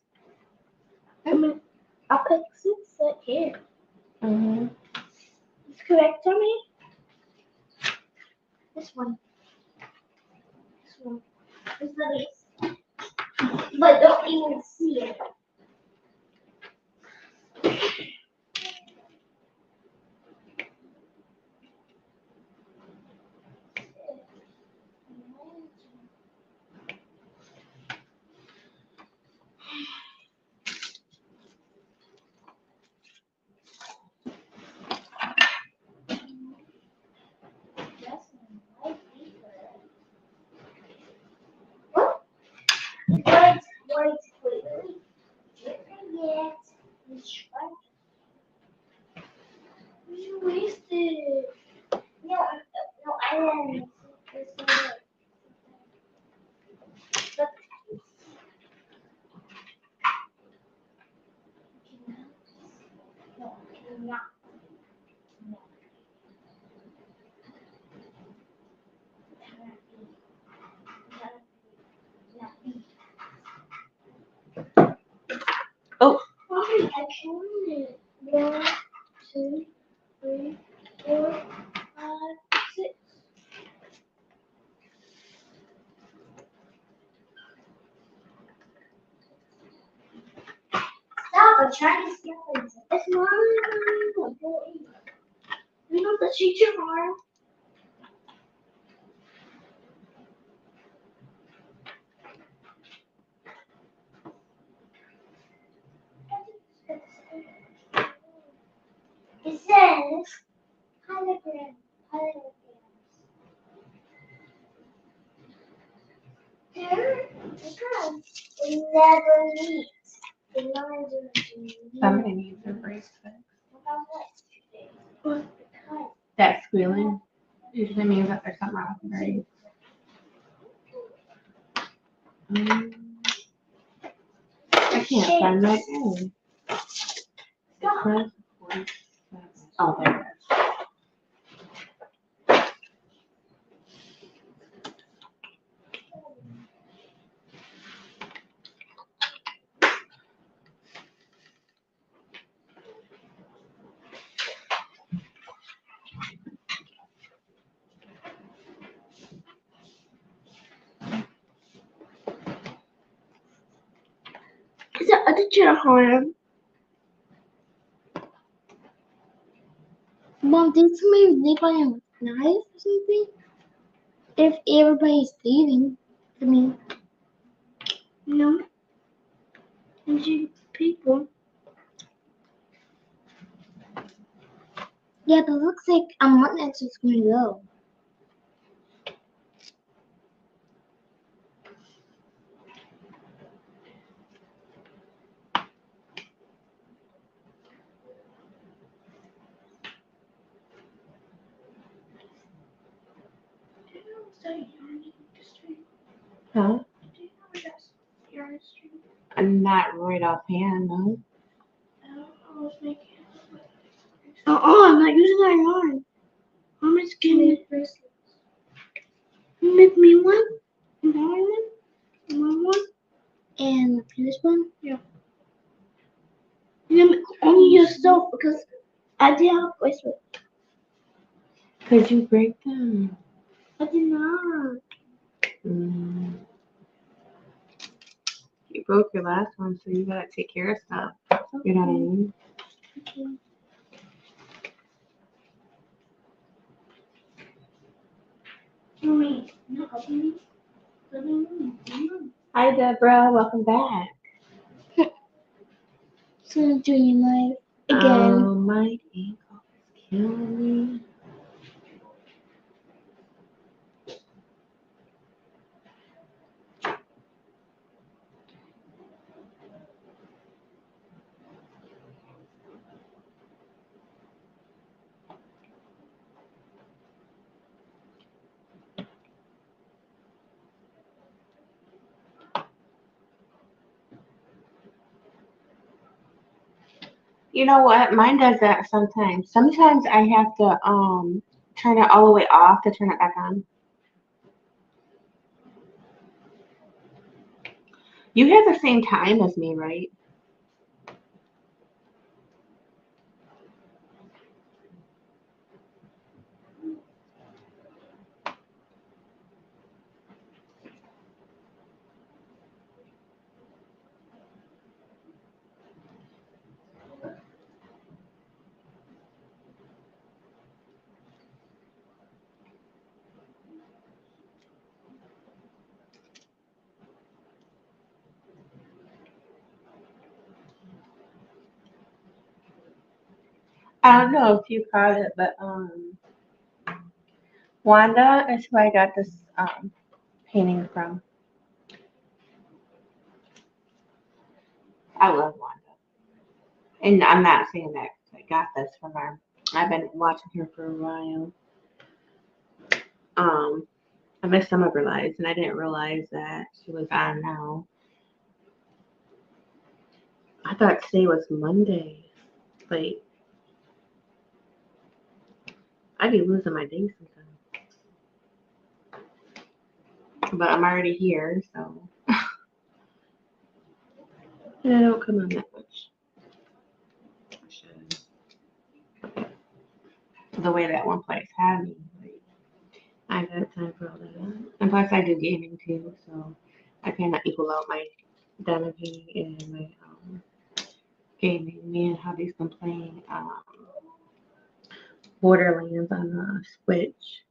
I mean, I'll put 6 right here. Mm-hmm. It's correct, Tommy? This one. This one. This one is. But don't even see it. What? Wait. Yet. You wasted. No, I didn't. But no, not. Oh. Mommy, I counted. 1, 2, 3, 4, 5, 6. Stop! I'm trying to steal it. It's not. You know the teacher arm. It says holograms. There, because it never meets. The lines are meet. Somebody needs a bracelet. Because That squealing usually means that there's something wrong with the brain. I can't find my A. Oh, there it is. it's the other chair arm. Mom, did somebody leave by a knife or something? If everybody's leaving, I mean, no. And you people. Yeah, but it looks like I'm not actually going to go. Huh? I'm not right offhand, no. I'm not using that yarn. Mama's giving me bracelets. You make me one? You want one? You want one? And this one? You make only yourself because I did have a bracelet. Could you break them? I did not. Mm. You broke your last one, so you gotta take care of stuff. You know what I mean? Mommy, no, helping me. Hi, Deborah. Welcome back. So doing live again. Oh, my ankle is killing me. You know what? Mine does that sometimes. Sometimes I have to turn it all the way off to turn it back on. You have the same time as me, right? I don't know if you caught it, but Wanda is who I got this painting from. I love Wanda. And I'm not saying that 'cause I got this from her. I've been watching her for a while. I missed some of her lives and I didn't realize that she was on now. I thought today was Monday. Like, I'd be losing my day sometimes. But I'm already here, so. And I don't come on that much. I should. The way that one place had me. Like, I got time for all that. And plus, I do gaming too, so I kind of equal out my damaging and my gaming. Me and hubby's been playing Borderlands on the Switch.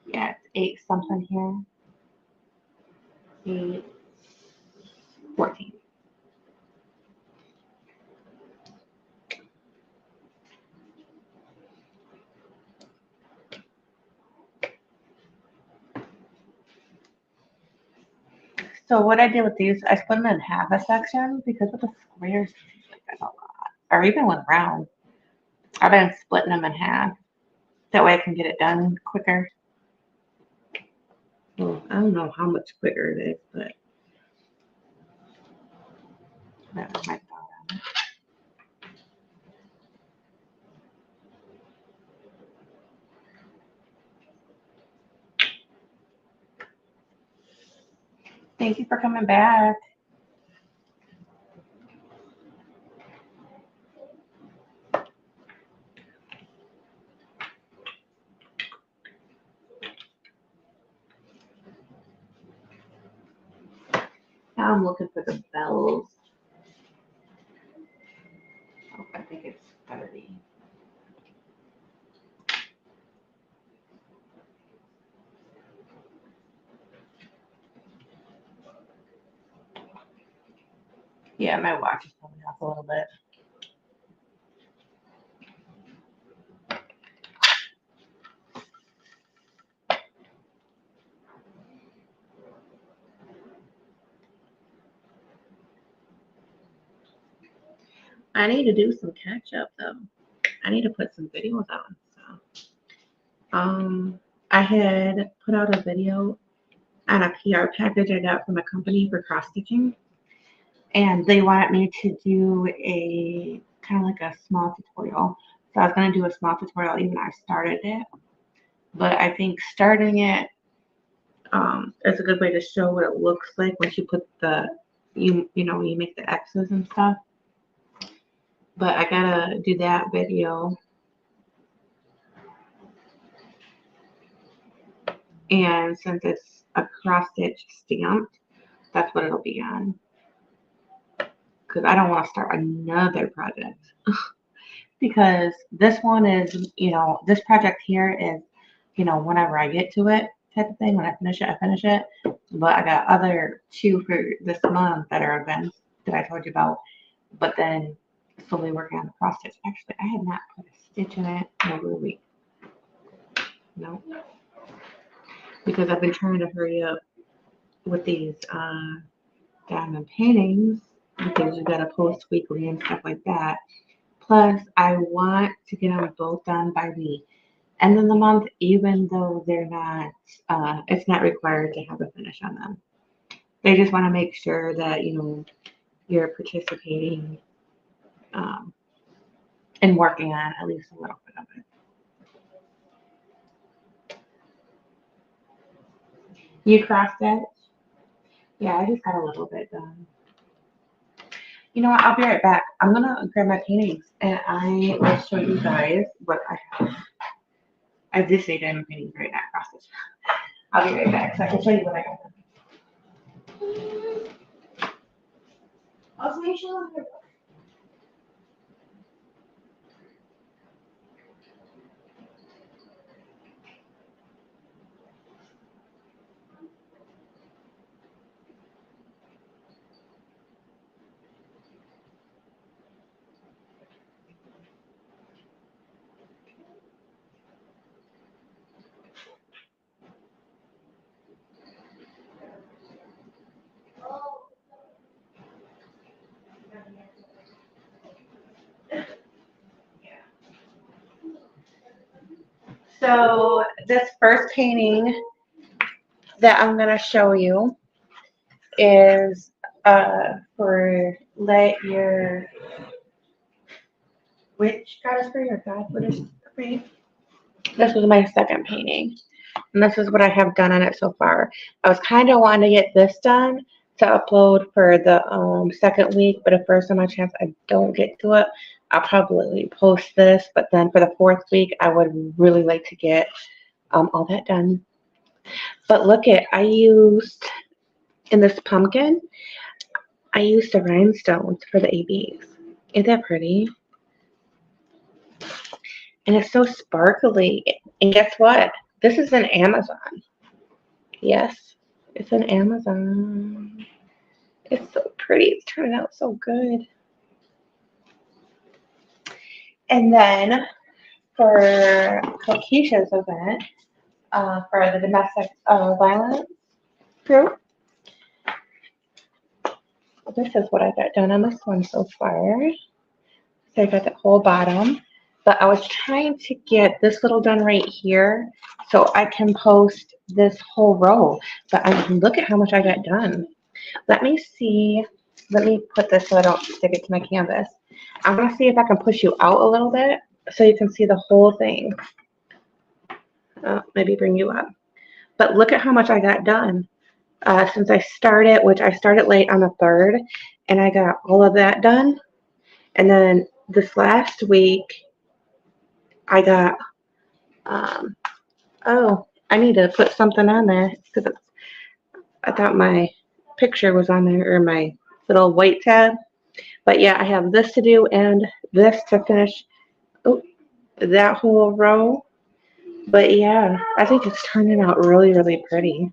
Yeah, it's 8 something here. 8:14. So what I did with these, I split them in half a section because with the squares, like that's a lot. Or even with round, I've been splitting them in half. That way I can get it done quicker. Well, I don't know how much quicker it is, but that's my thought on it. Thank you for coming back. Now I'm looking for the bells. Oh, I think it's 30. Yeah, my watch is coming off a little bit. I need to do some catch up though. I need to put some videos out and stuff. I had put out a video on a PR package I got from a company for cross stitching, and they wanted me to do a kind of like a small tutorial. So I was gonna do a small tutorial, even I started it, but I think starting it is a good way to show what it looks like once you put the you know you make the X's and stuff. But I gotta do that video. And since it's a cross stitch stamped, that's what it'll be on. Because I don't want to start another project. Because this one is, this project here is, whenever I get to it type of thing. When I finish it, I finish it. But I got other 2 for this month that are events that I told you about. But then slowly working on the cross stitch. Actually, I had not put a stitch in it in over a week. No. Because I've been trying to hurry up with these diamond paintings because you gotta post weekly and stuff like that. Plus, I want to get them both done by the end of the month, even though they're not, it's not required to have a finish on them. They just want to make sure that, you're participating and working on at least a little bit of it. You cross stitch? Yeah, I just got a little bit done. You know what? I'll be right back. I'm gonna grab my paintings and I will show you guys what I have. I did say diamond paintings right now, cross stitch. I'll be right back so I can show you what I got. Also, make sure that So this first painting that I'm gonna show you is for let your which God is free or God what is free. This was my second painting, and this is what I have done on it so far. I was kind of wanting to get this done to upload for the second week, but if for some chance I don't get to it, I'll probably post this. But then for the 4th week, I would really like to get all that done. But look I used in this pumpkin, I used the rhinestones for the ABs. Isn't that pretty? And it's so sparkly. And guess what? This is an Amazon. Yes, it's an Amazon. It's so pretty. It's turning out so good. And then for Keisha's event, for the domestic violence group, this is what I got done on this one so far. So I got the whole bottom, but I was trying to get this little done right here so I can post this whole row. But look at how much I got done. Let me see. Let me put this so I don't stick it to my canvas. I'm gonna see if I can push you out a little bit so you can see the whole thing. Maybe bring you up. But look at how much I got done since I started, which I started late on the 3rd, and I got all of that done. And then this last week, I got, oh, I need to put something on there because I thought my picture was on there, or my little white tab. But yeah, I have this to do and this to finish that whole row. But yeah, I think it's turning out really, really pretty.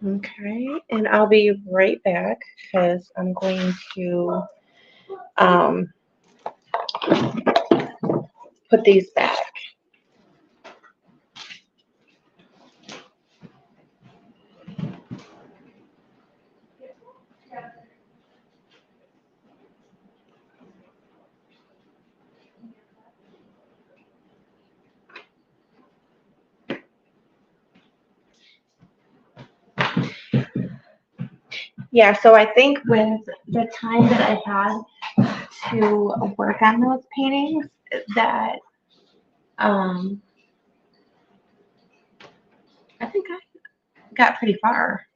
Okay, and I'll be right back because I'm going to put these back. Yeah, so I think with the time that I had to work on those paintings, that um, I think I got pretty far.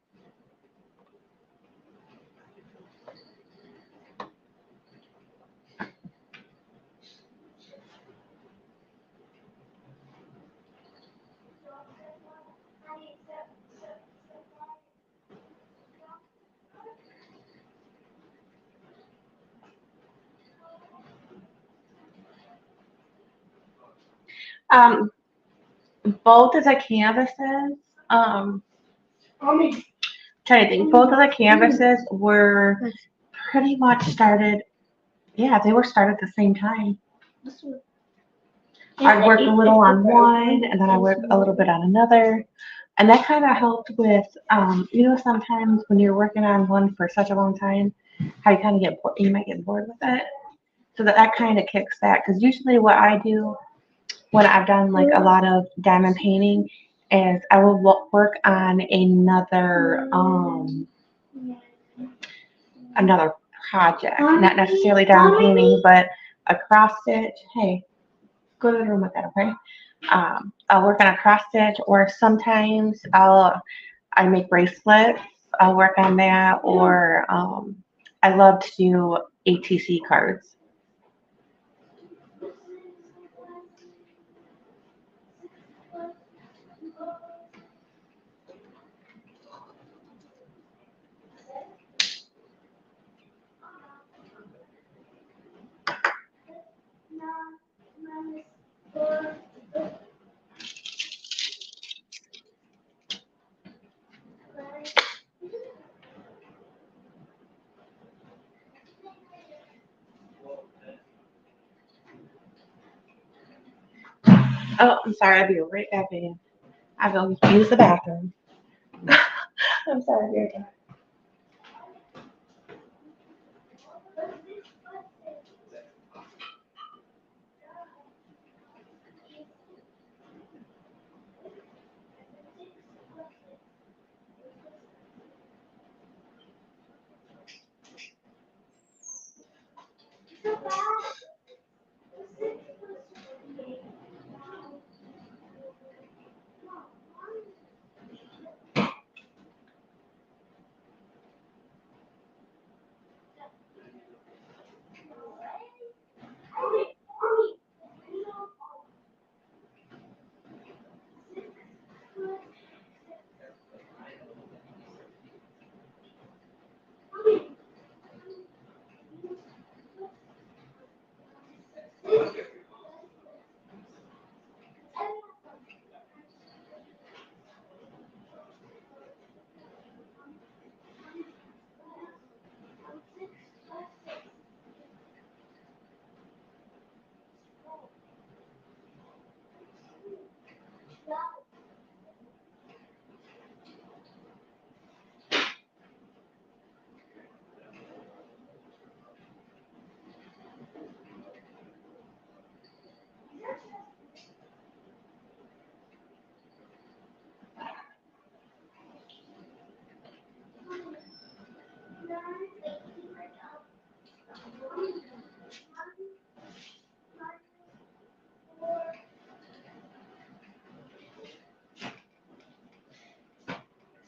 Um, both of the canvases, trying to think, both of the canvases were pretty much started. Yeah, they were started at the same time. This one. I worked a little on one, and then I worked a little bit on another. And that kind of helped with, sometimes when you're working on one for such a long time, how you kind of you might get bored with it. So that kind of kicks that. Because usually what I do when I've done like a lot of diamond painting is I will work on another project, not necessarily diamond painting, but a cross stitch. Hey, go to the room with that, okay? I'll work on a cross stitch, or sometimes I make bracelets. I'll work on that, or I love to do ATC cards. Oh, I'm sorry. I'll be right back in. I will use the bathroom. I'm sorry, dear.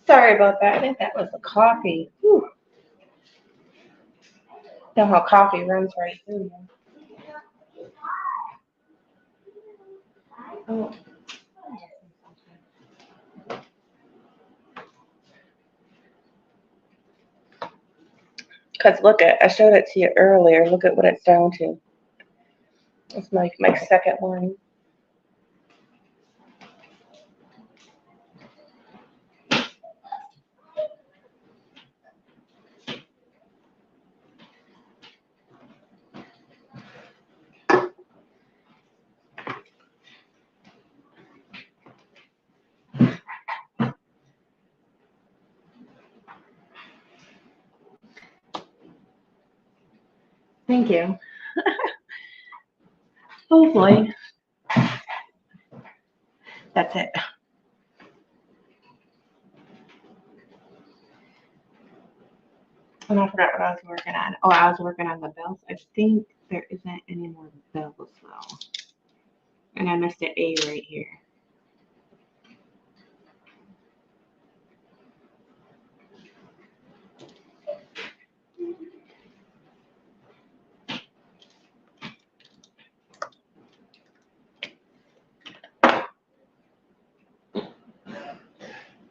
Sorry about that. I think that was the coffee. Whew. Know how coffee runs right through you. Oh. Because look at, I showed it to you earlier. Look at what it's down to. It's like my second one. Thank you. Hopefully. That's it. And I forgot what I was working on. Oh, I was working on the bells. I think there isn't any more bells though. And I missed an A right here.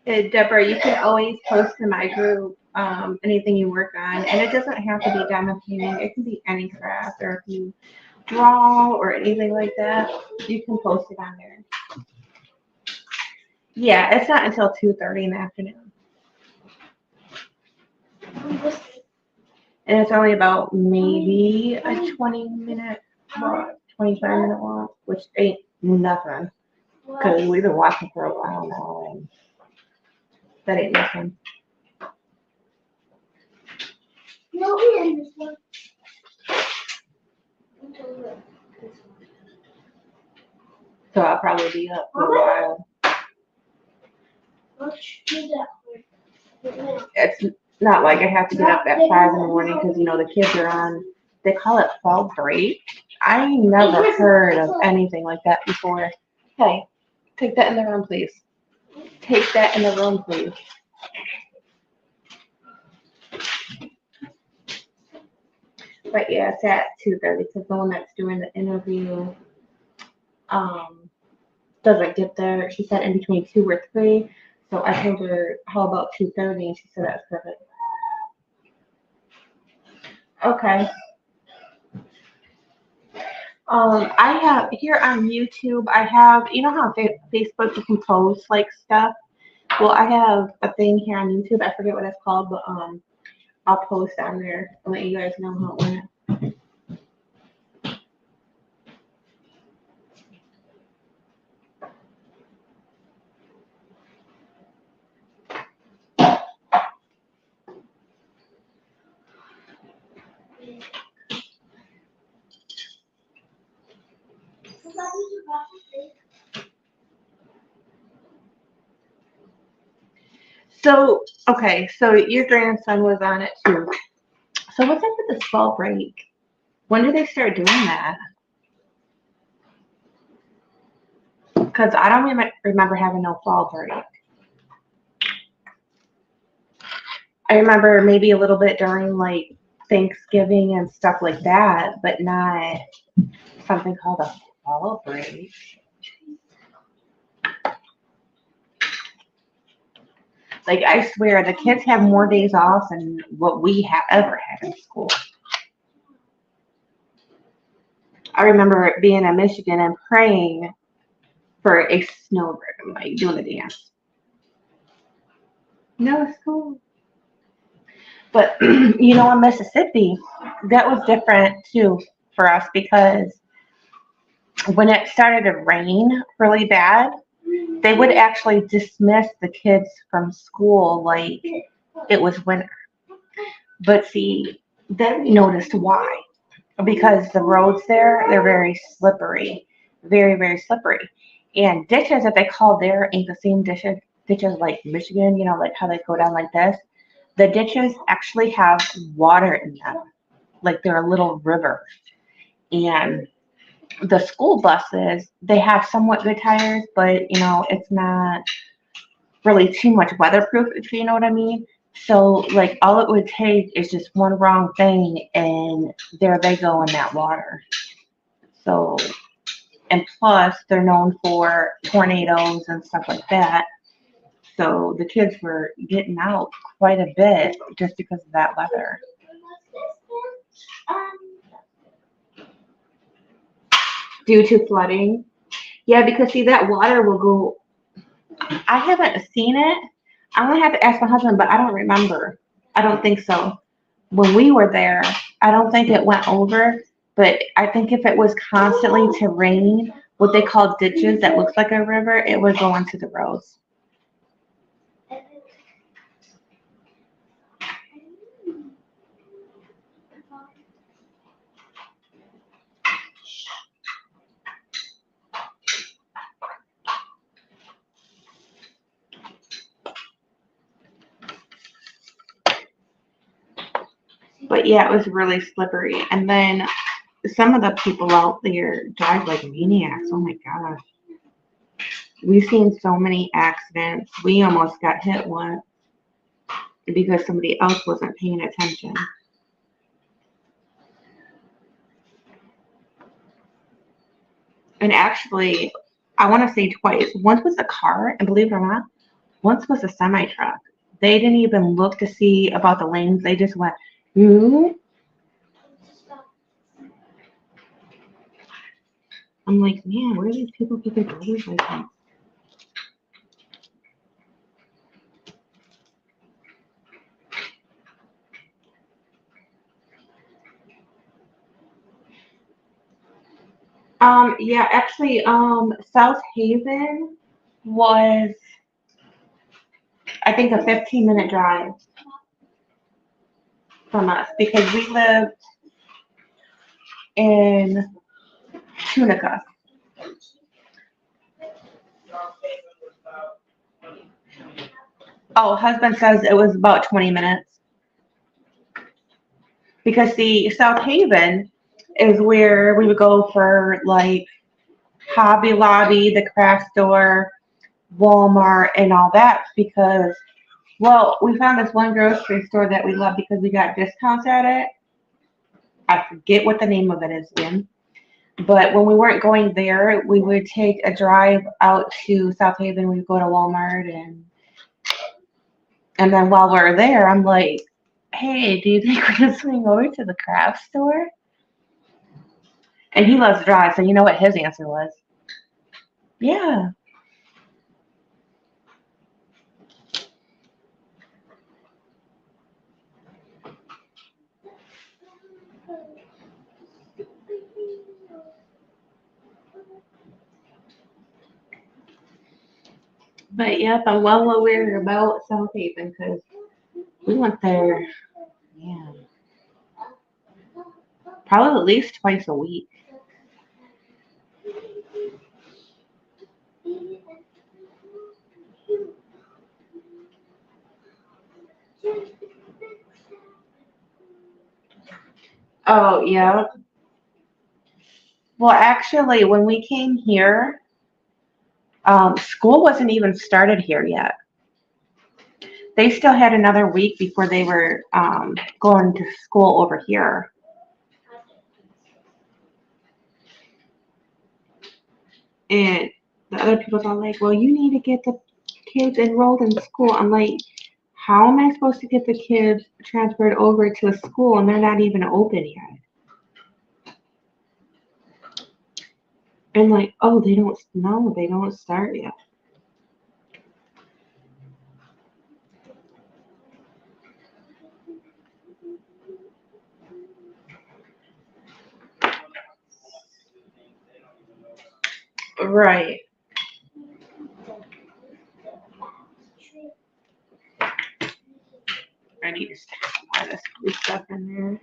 Deborah, you can always post in my group anything you work on, and it doesn't have to be diamond painting. It can be any craft, or if you draw or anything like that, you can post it on there. Yeah, it's not until 2:30 in the afternoon, and it's only about maybe a 20-minute walk, 25-minute walk, which ain't nothing because we've been walking for a while now, and that ain't nothing. No, we end this one. So I'll probably be up for a while. Let's do that for It's not like I have to get up at 5 in the morning because, you know, the kids are on, they call it fall break. I never heard of anything like that before. Hey, take that in the room, please. Take that in the room, please. But yeah, it's at 2:30 because the one that's doing the interview doesn't get there. She said in between 2 or 3. So I told her, how about 2:30? And she said that's perfect. Okay. I have here on YouTube, I have, you know how Facebook you can post like stuff? Well, I have a thing here on YouTube. I forget what it's called, but I'll post on there and let you guys know how it went. So, okay, so your grandson was on it too. So what's up with this fall break? When did they start doing that? Because I don't remember having no fall break. I remember maybe a little bit during like Thanksgiving and stuff like that, but not something called a fall break. Like I swear, the kids have more days off than what we have ever had in school. I remember being in Michigan and praying for a snow break, like doing the dance. No, it's cool. But you know, in Mississippi, that was different too for us because when it started to rain really bad, they would actually dismiss the kids from school like it was winter. But see, then we noticed why. Because the roads there, they're very slippery. Very, very slippery. And ditches that they call there ain't the same ditches like Michigan, you know, like how they go down like this. The ditches actually have water in them. Like they're a little river. And the school buses, they have somewhat good tires, but you know, it's not really too much weatherproof, if you know what I mean. So like all it would take is just one wrong thing and there they go in that water. So, and plus they're known for tornadoes and stuff like that. So the kids were getting out quite a bit just because of that weather. Due to flooding. Yeah, because see that water will go, I haven't seen it. I'm gonna have to ask my husband, but I don't remember. I don't think so. When we were there, I don't think it went over, but I think if it was constantly to rain, what they call ditches that looks like a river, it would go onto the roads. But yeah, it was really slippery. And then some of the people out there drive like maniacs. Oh my gosh. We've seen so many accidents. We almost got hit once because somebody else wasn't paying attention. And actually, I want to say twice. Once was a car, and believe it or not, once was a semi truck. They didn't even look to see about the lanes. They just went, ooh. I'm like, man, where do these people get their driver's license? Yeah, actually, South Haven was, I think, a 15-minute drive from us because we lived in Tunica. Oh, husband says it was about 20 minutes. Because the South Haven is where we would go for like Hobby Lobby, the craft store, Walmart, and all that. Because, well, we found this one grocery store that we love because we got discounts at it. I forget what the name of it is again. But when we weren't going there, we would take a drive out to South Haven. We'd go to Walmart and then while we're there, I'm like, hey, do you think we can swing over to the craft store? And he loves to drive, so you know what his answer was? Yeah. But yep, I'm well aware about South Haven because we went there, yeah, probably at least twice a week. Oh, yeah. Well, actually, when we came here, school wasn't even started here yet. They still had another week before they were going to school over here. And the other people are like, well, you need to get the kids enrolled in school. I'm like, how am I supposed to get the kids transferred over to a school and they're not even open yet? And like, oh, they don't start yet. Right. I need to stick some more of this blue stuff in there.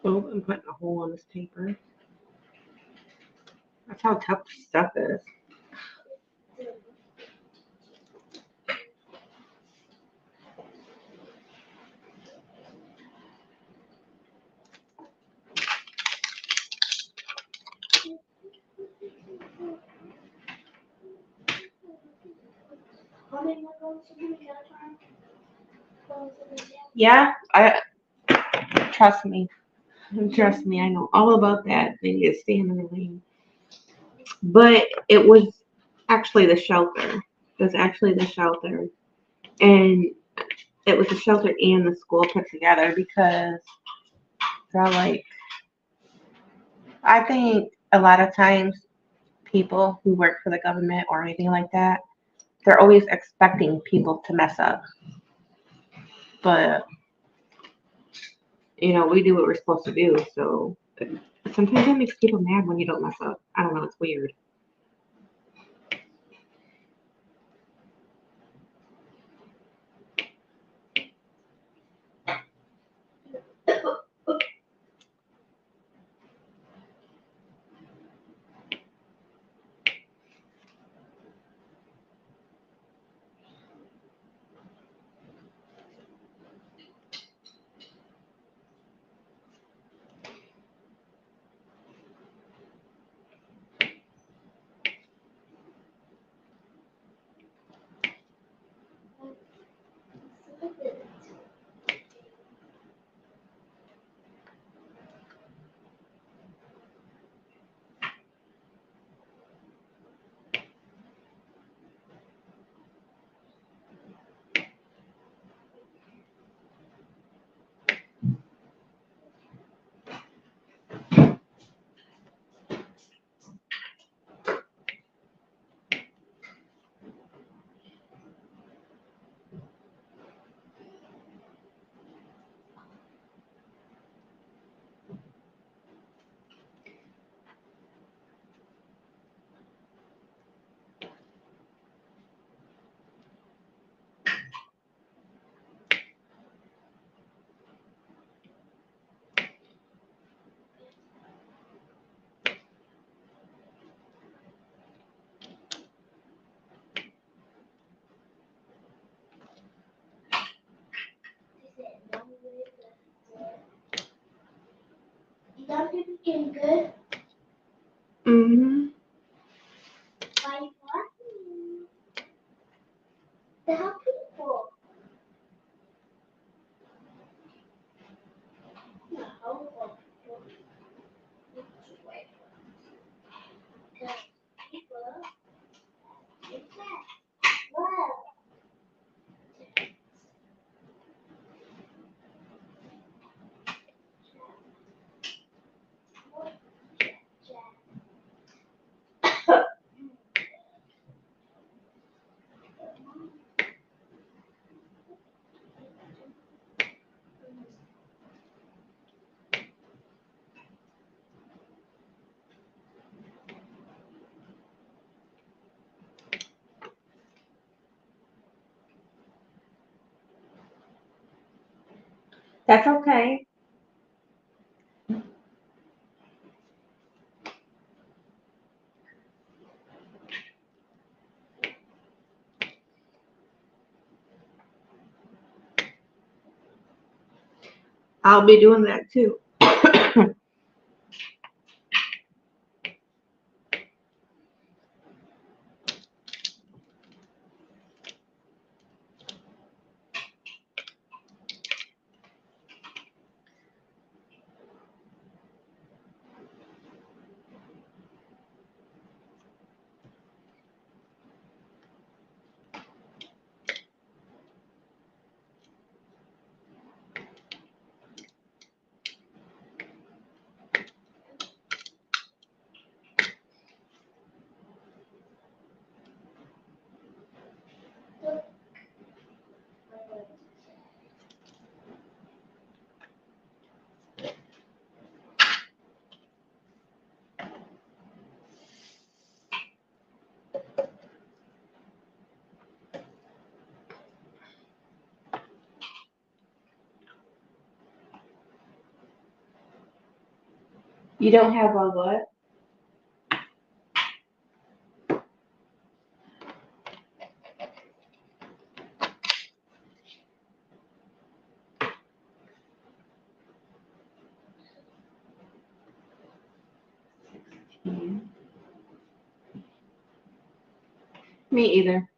Oh, I'm putting a hole on this paper. That's how tough this stuff is. Yeah, trust me. Trust me, I know all about that. They need to stay in the lane. But it was actually the shelter. It was actually the shelter. And it was the shelter and the school put together because they're like, I think a lot of times people who work for the government or anything like that, they're always expecting people to mess up. But, we do what we're supposed to do. So sometimes it makes people mad when you don't mess up. I don't know, it's weird. Getting good. Mm-hmm. Why you laughing? To help people. No, help people. Because people get that. Well, That's okay. I'll be doing that too. You don't have a what? Me either.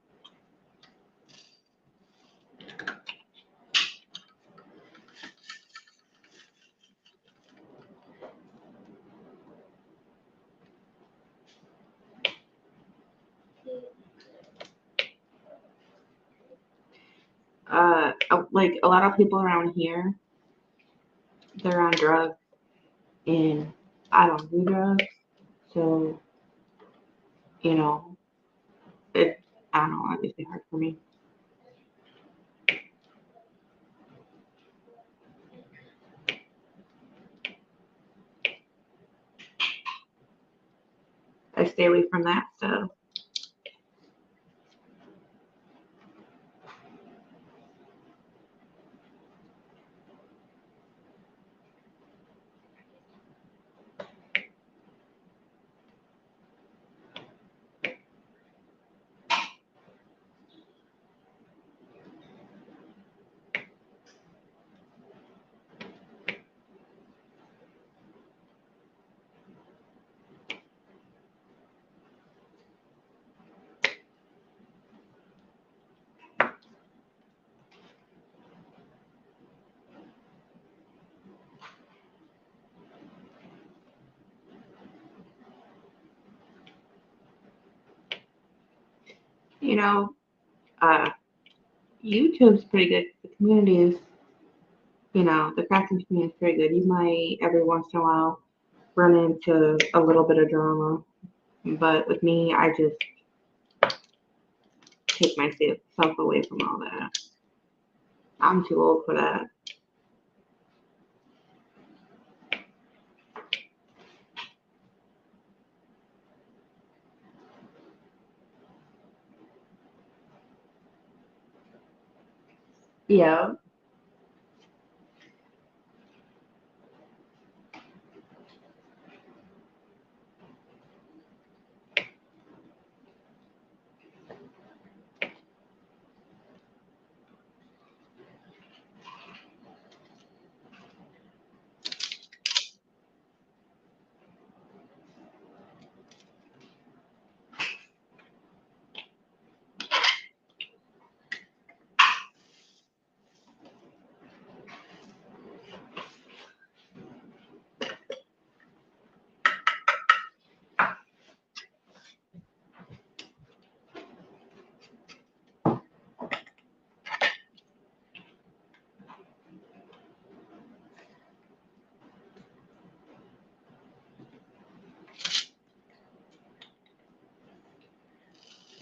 Like a lot of people around here, they're on drugs, and I don't do drugs, so you know, it. I don't know. It makes it hard for me. I stay away from that stuff. You know, uh, YouTube's pretty good. The community is, the crafting community is pretty good. You might every once in a while run into a little bit of drama, but with me, I just take myself away from all that. I'm too old for that. Yeah.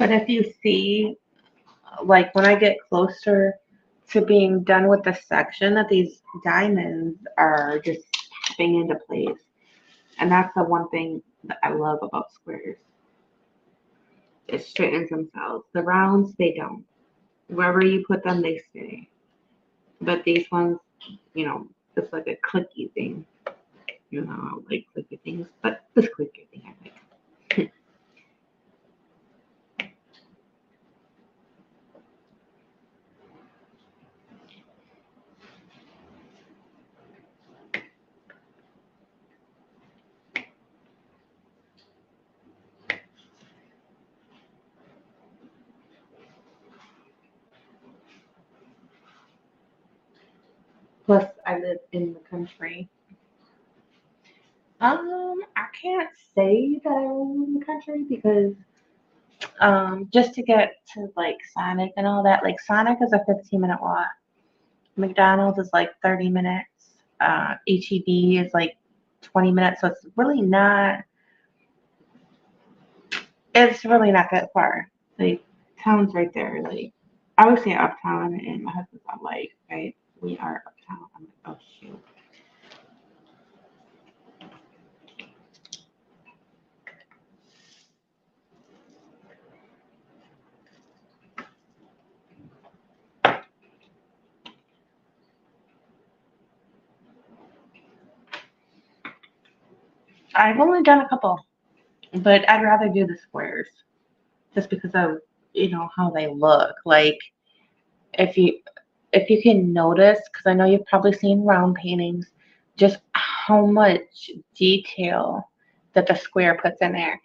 But if you see, like when I get closer to being done with the section, that these diamonds are just popping into place. And that's the one thing that I love about squares. It straightens themselves. The rounds, they don't. Wherever you put them, they stay. But these ones, it's like a clicky thing. I don't like clicky things, but this clicky thing I like. Plus, I live in the country. I can't say that I live in the country because just to get to like Sonic and all that, like Sonic is a 15-minute walk. McDonald's is like 30 minutes. HEB is like 20 minutes. So it's really not that far. Like town's right there. Like I would say uptown and my husband's all like, right, we are uptown. I'm like, oh shoot. I've only done a couple, but I'd rather do the squares just because of how they look. Like if you if you can notice, because I know you've probably seen round paintings, just how much detail that the square puts in there.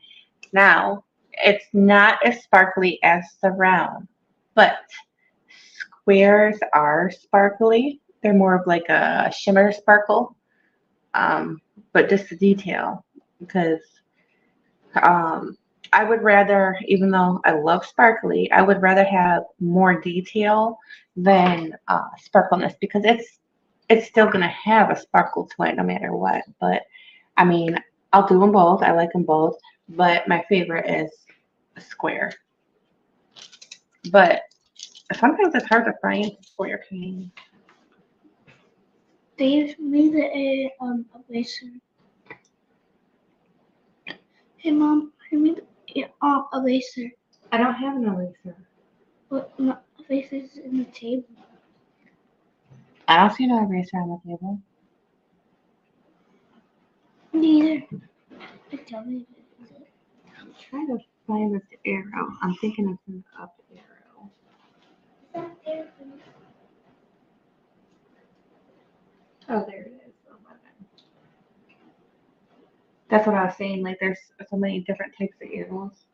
Now, it's not as sparkly as the round, but squares are sparkly. They're more of like a shimmer sparkle, but just the detail. Because um, I would rather, even though I love sparkly, I would rather have more detail than sparkleness because it's still gonna have a sparkle to it no matter what. But I mean, I'll do them both. I like them both, but my favorite is a square. But sometimes it's hard to find square painting. They made a eraser. Hey mom, I made a eraser. I don't have an eraser. What eraser's in the table? I don't see no eraser on the table. Neither. Tell me. I'm trying to find this arrow. I'm thinking it's an up arrow. Oh, there it is. 11. That's what I was saying. Like, there's so many different types of arrows.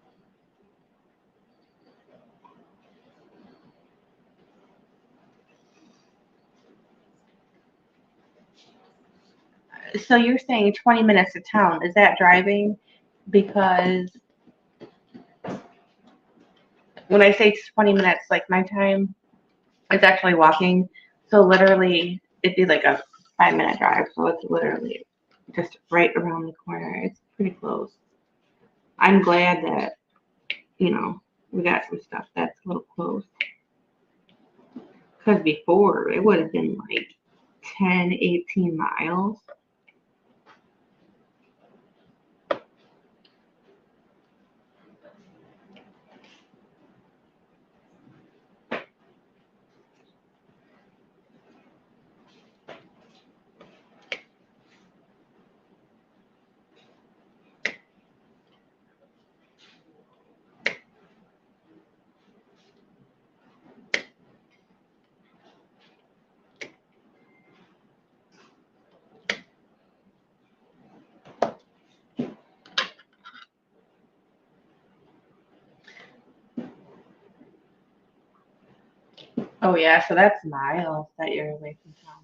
So you're saying 20 minutes to town. Is that driving? Because when I say 20 minutes, like my time, it's actually walking. So literally, it'd be like a 5-minute drive. So it's literally just right around the corner. It's pretty close. I'm glad that, we got some stuff that's a little close. Because before, it would have been like 10, 18 miles. Oh yeah, so that's miles that you're away from town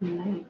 then. Nice.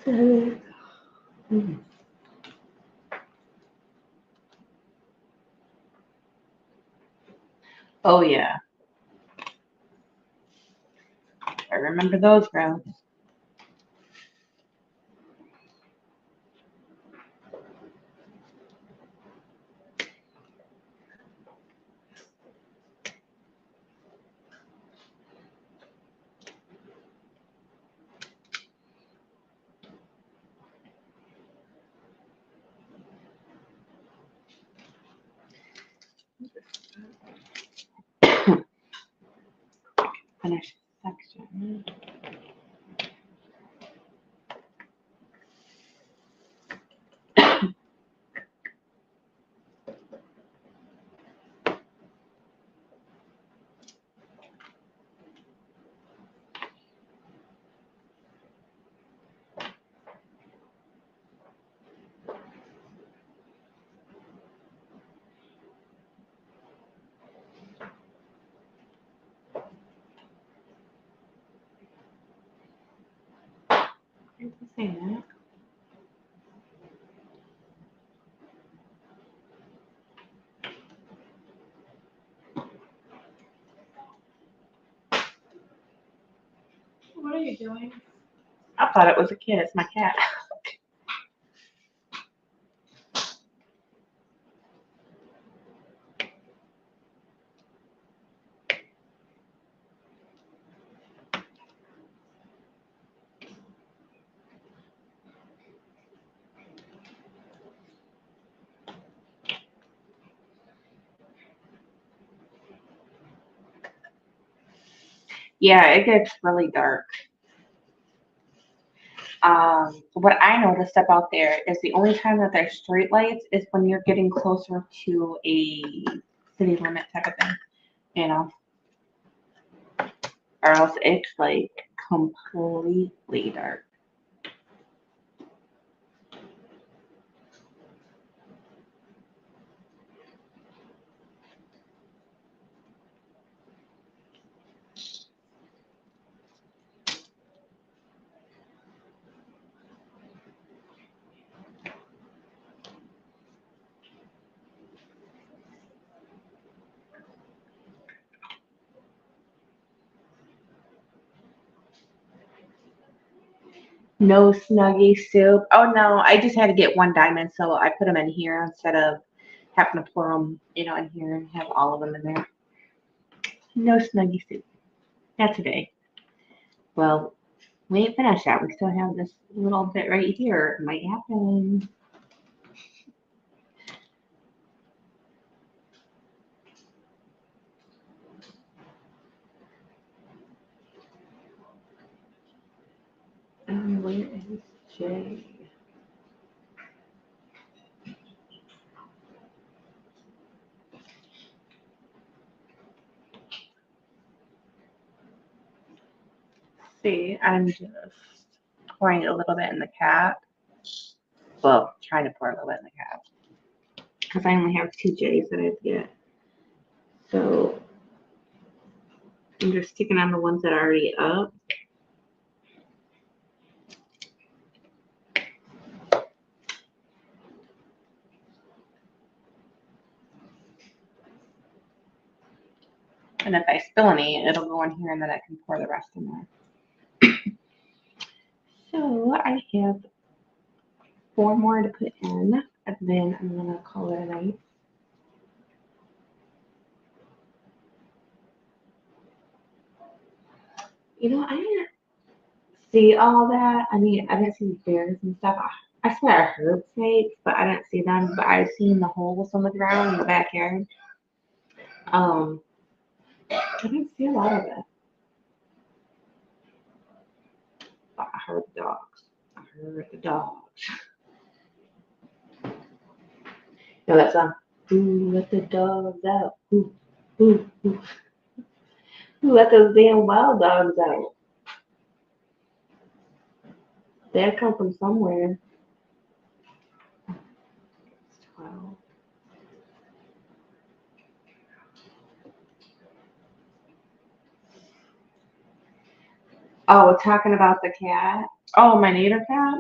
Oh yeah, I remember those rounds. Finish section. Where's the same at? What are you doing? I thought it was a kid. It's my cat. Yeah, it gets really dark. What I noticed about there is the only time that there's street lights is when you're getting closer to a city limit type of thing, you know, or else it's like completely dark. No Snuggie soup. Oh no, I just had to get one diamond, so I put them in here instead of having to pour them, in here and have all of them in there. No Snuggie soup. Not today. Well, we ain't finished yet. We still have this little bit right here. It might happen. Where is Jay? See, I'm just pouring a little bit in the cap. Well, trying to pour a little bit in the cap. Because I only have 2 J's that I have to get. So I'm just sticking on the ones that are already up. And if I spill any, it'll go in here and then I can pour the rest in there. So I have 4 more to put in, and then I'm gonna call it a night. I didn't see all that. I mean, I didn't see bears and stuff. I swear I heard snakes, but I didn't see them. But I've seen the holes on the ground in the backyard. I didn't see a lot of it. But I heard the dogs. I heard the dogs. That song. Ooh, let the dogs out. Ooh, ooh, ooh. Ooh, let those damn wild dogs out. They come from somewhere. It's 12. Oh, talking about the cat. Oh, my neighbor cat.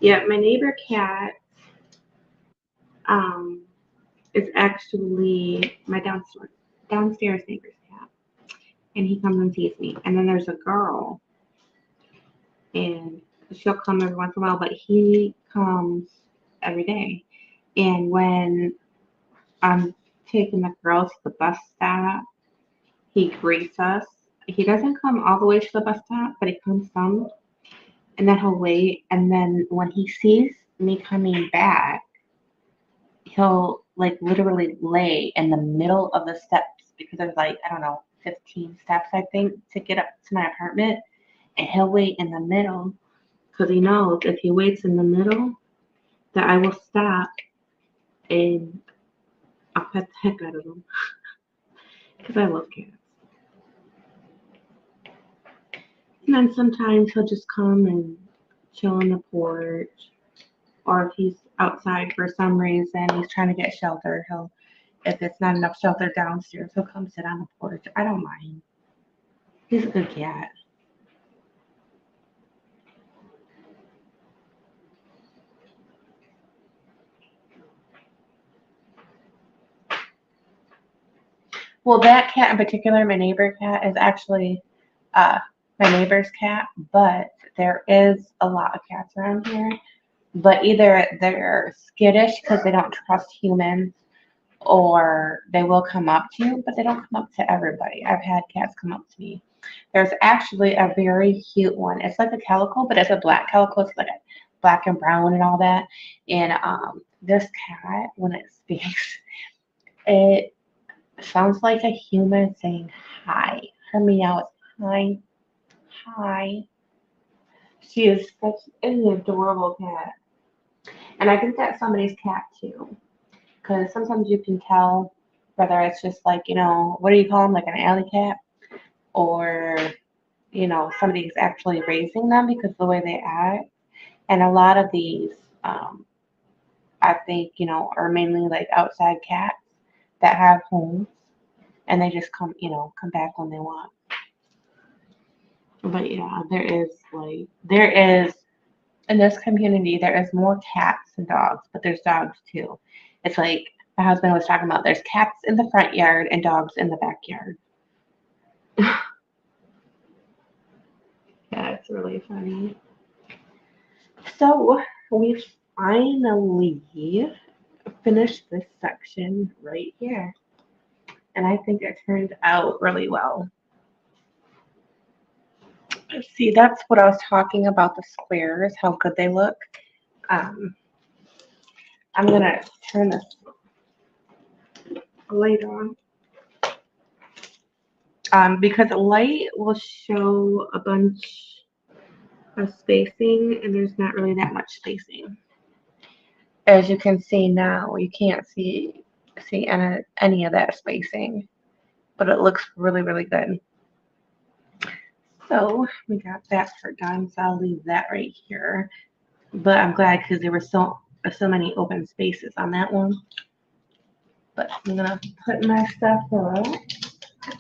Yeah, my neighbor cat um is actually my downstairs neighbor's cat, and he comes and sees me. And then there's a girl, and she'll come every once in a while, but he comes every day. And when I'm taking the girl to the bus stop, he greets us. He doesn't come all the way to the bus stop, but he comes some, and then he'll wait. And then when he sees me coming back, he'll like literally lay in the middle of the steps because there's like, I don't know, 15 steps, I think, to get up to my apartment. And he'll wait in the middle because he knows if he waits in the middle, that I will stop and I'll pet the heck out of him because I love cats. And then sometimes he'll just come and chill on the porch, or if he's outside for some reason, he's trying to get shelter, if it's not enough shelter downstairs, he'll come sit on the porch. I don't mind. He's a good cat. Well, that cat in particular, my neighbor cat, is actually my neighbor's cat, but there is a lot of cats around here. But either they're skittish because they don't trust humans, or they will come up to you, but they don't come up to everybody. I've had cats come up to me. There's actually a very cute one. It's like a calico, but it's a black calico. It's like a black and brown and all that. And this cat, when it speaks, it sounds like a human saying hi. Her meow is hi, hi. She is such an adorable cat. And I think that's somebody's cat too. Because sometimes you can tell whether it's just like, what do you call them, like an alley cat, or, somebody's actually raising them because of the way they act. And a lot of these, I think, are mainly like outside cats that have homes and they just come back when they want. But yeah, there is, in this community, there is more cats than dogs, but there's dogs too. It's like my husband was talking about, there's cats in the front yard and dogs in the backyard. Yeah, it's really funny. So we finally finished this section right here. And I think it turned out really well. See, that's what I was talking about, the squares, how good they look. I'm gonna turn this light on. Because light will show a bunch of spacing, and there's not really that much spacing. As you can see now, you can't see any of that spacing, but it looks really, really good. So we got that part done, so I'll leave that right here. But I'm glad because there were so many open spaces on that one. But I'm gonna put my stuff up.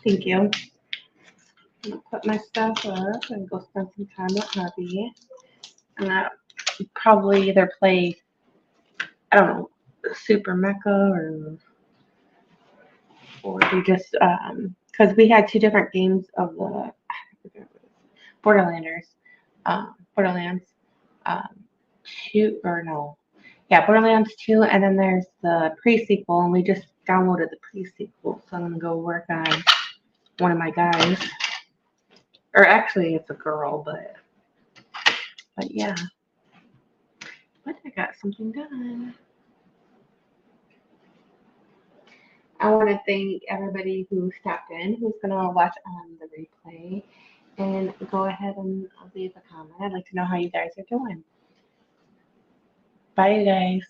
Thank you. I'm gonna put my stuff up and go spend some time with hubby. And I'll probably either play, I don't know, Super Mecha or we just because we had two different games of the Borderlands, Borderlands 2 or no, yeah, Borderlands 2, and then there's the pre-sequel, and we just downloaded the pre-sequel, so I'm gonna go work on one of my guys, or actually it's a girl, but yeah, but I got something done. I want to thank everybody who stopped in, who's gonna watch on the replay, and go ahead and leave a comment. I'd like to know how you guys are doing. Bye, you guys.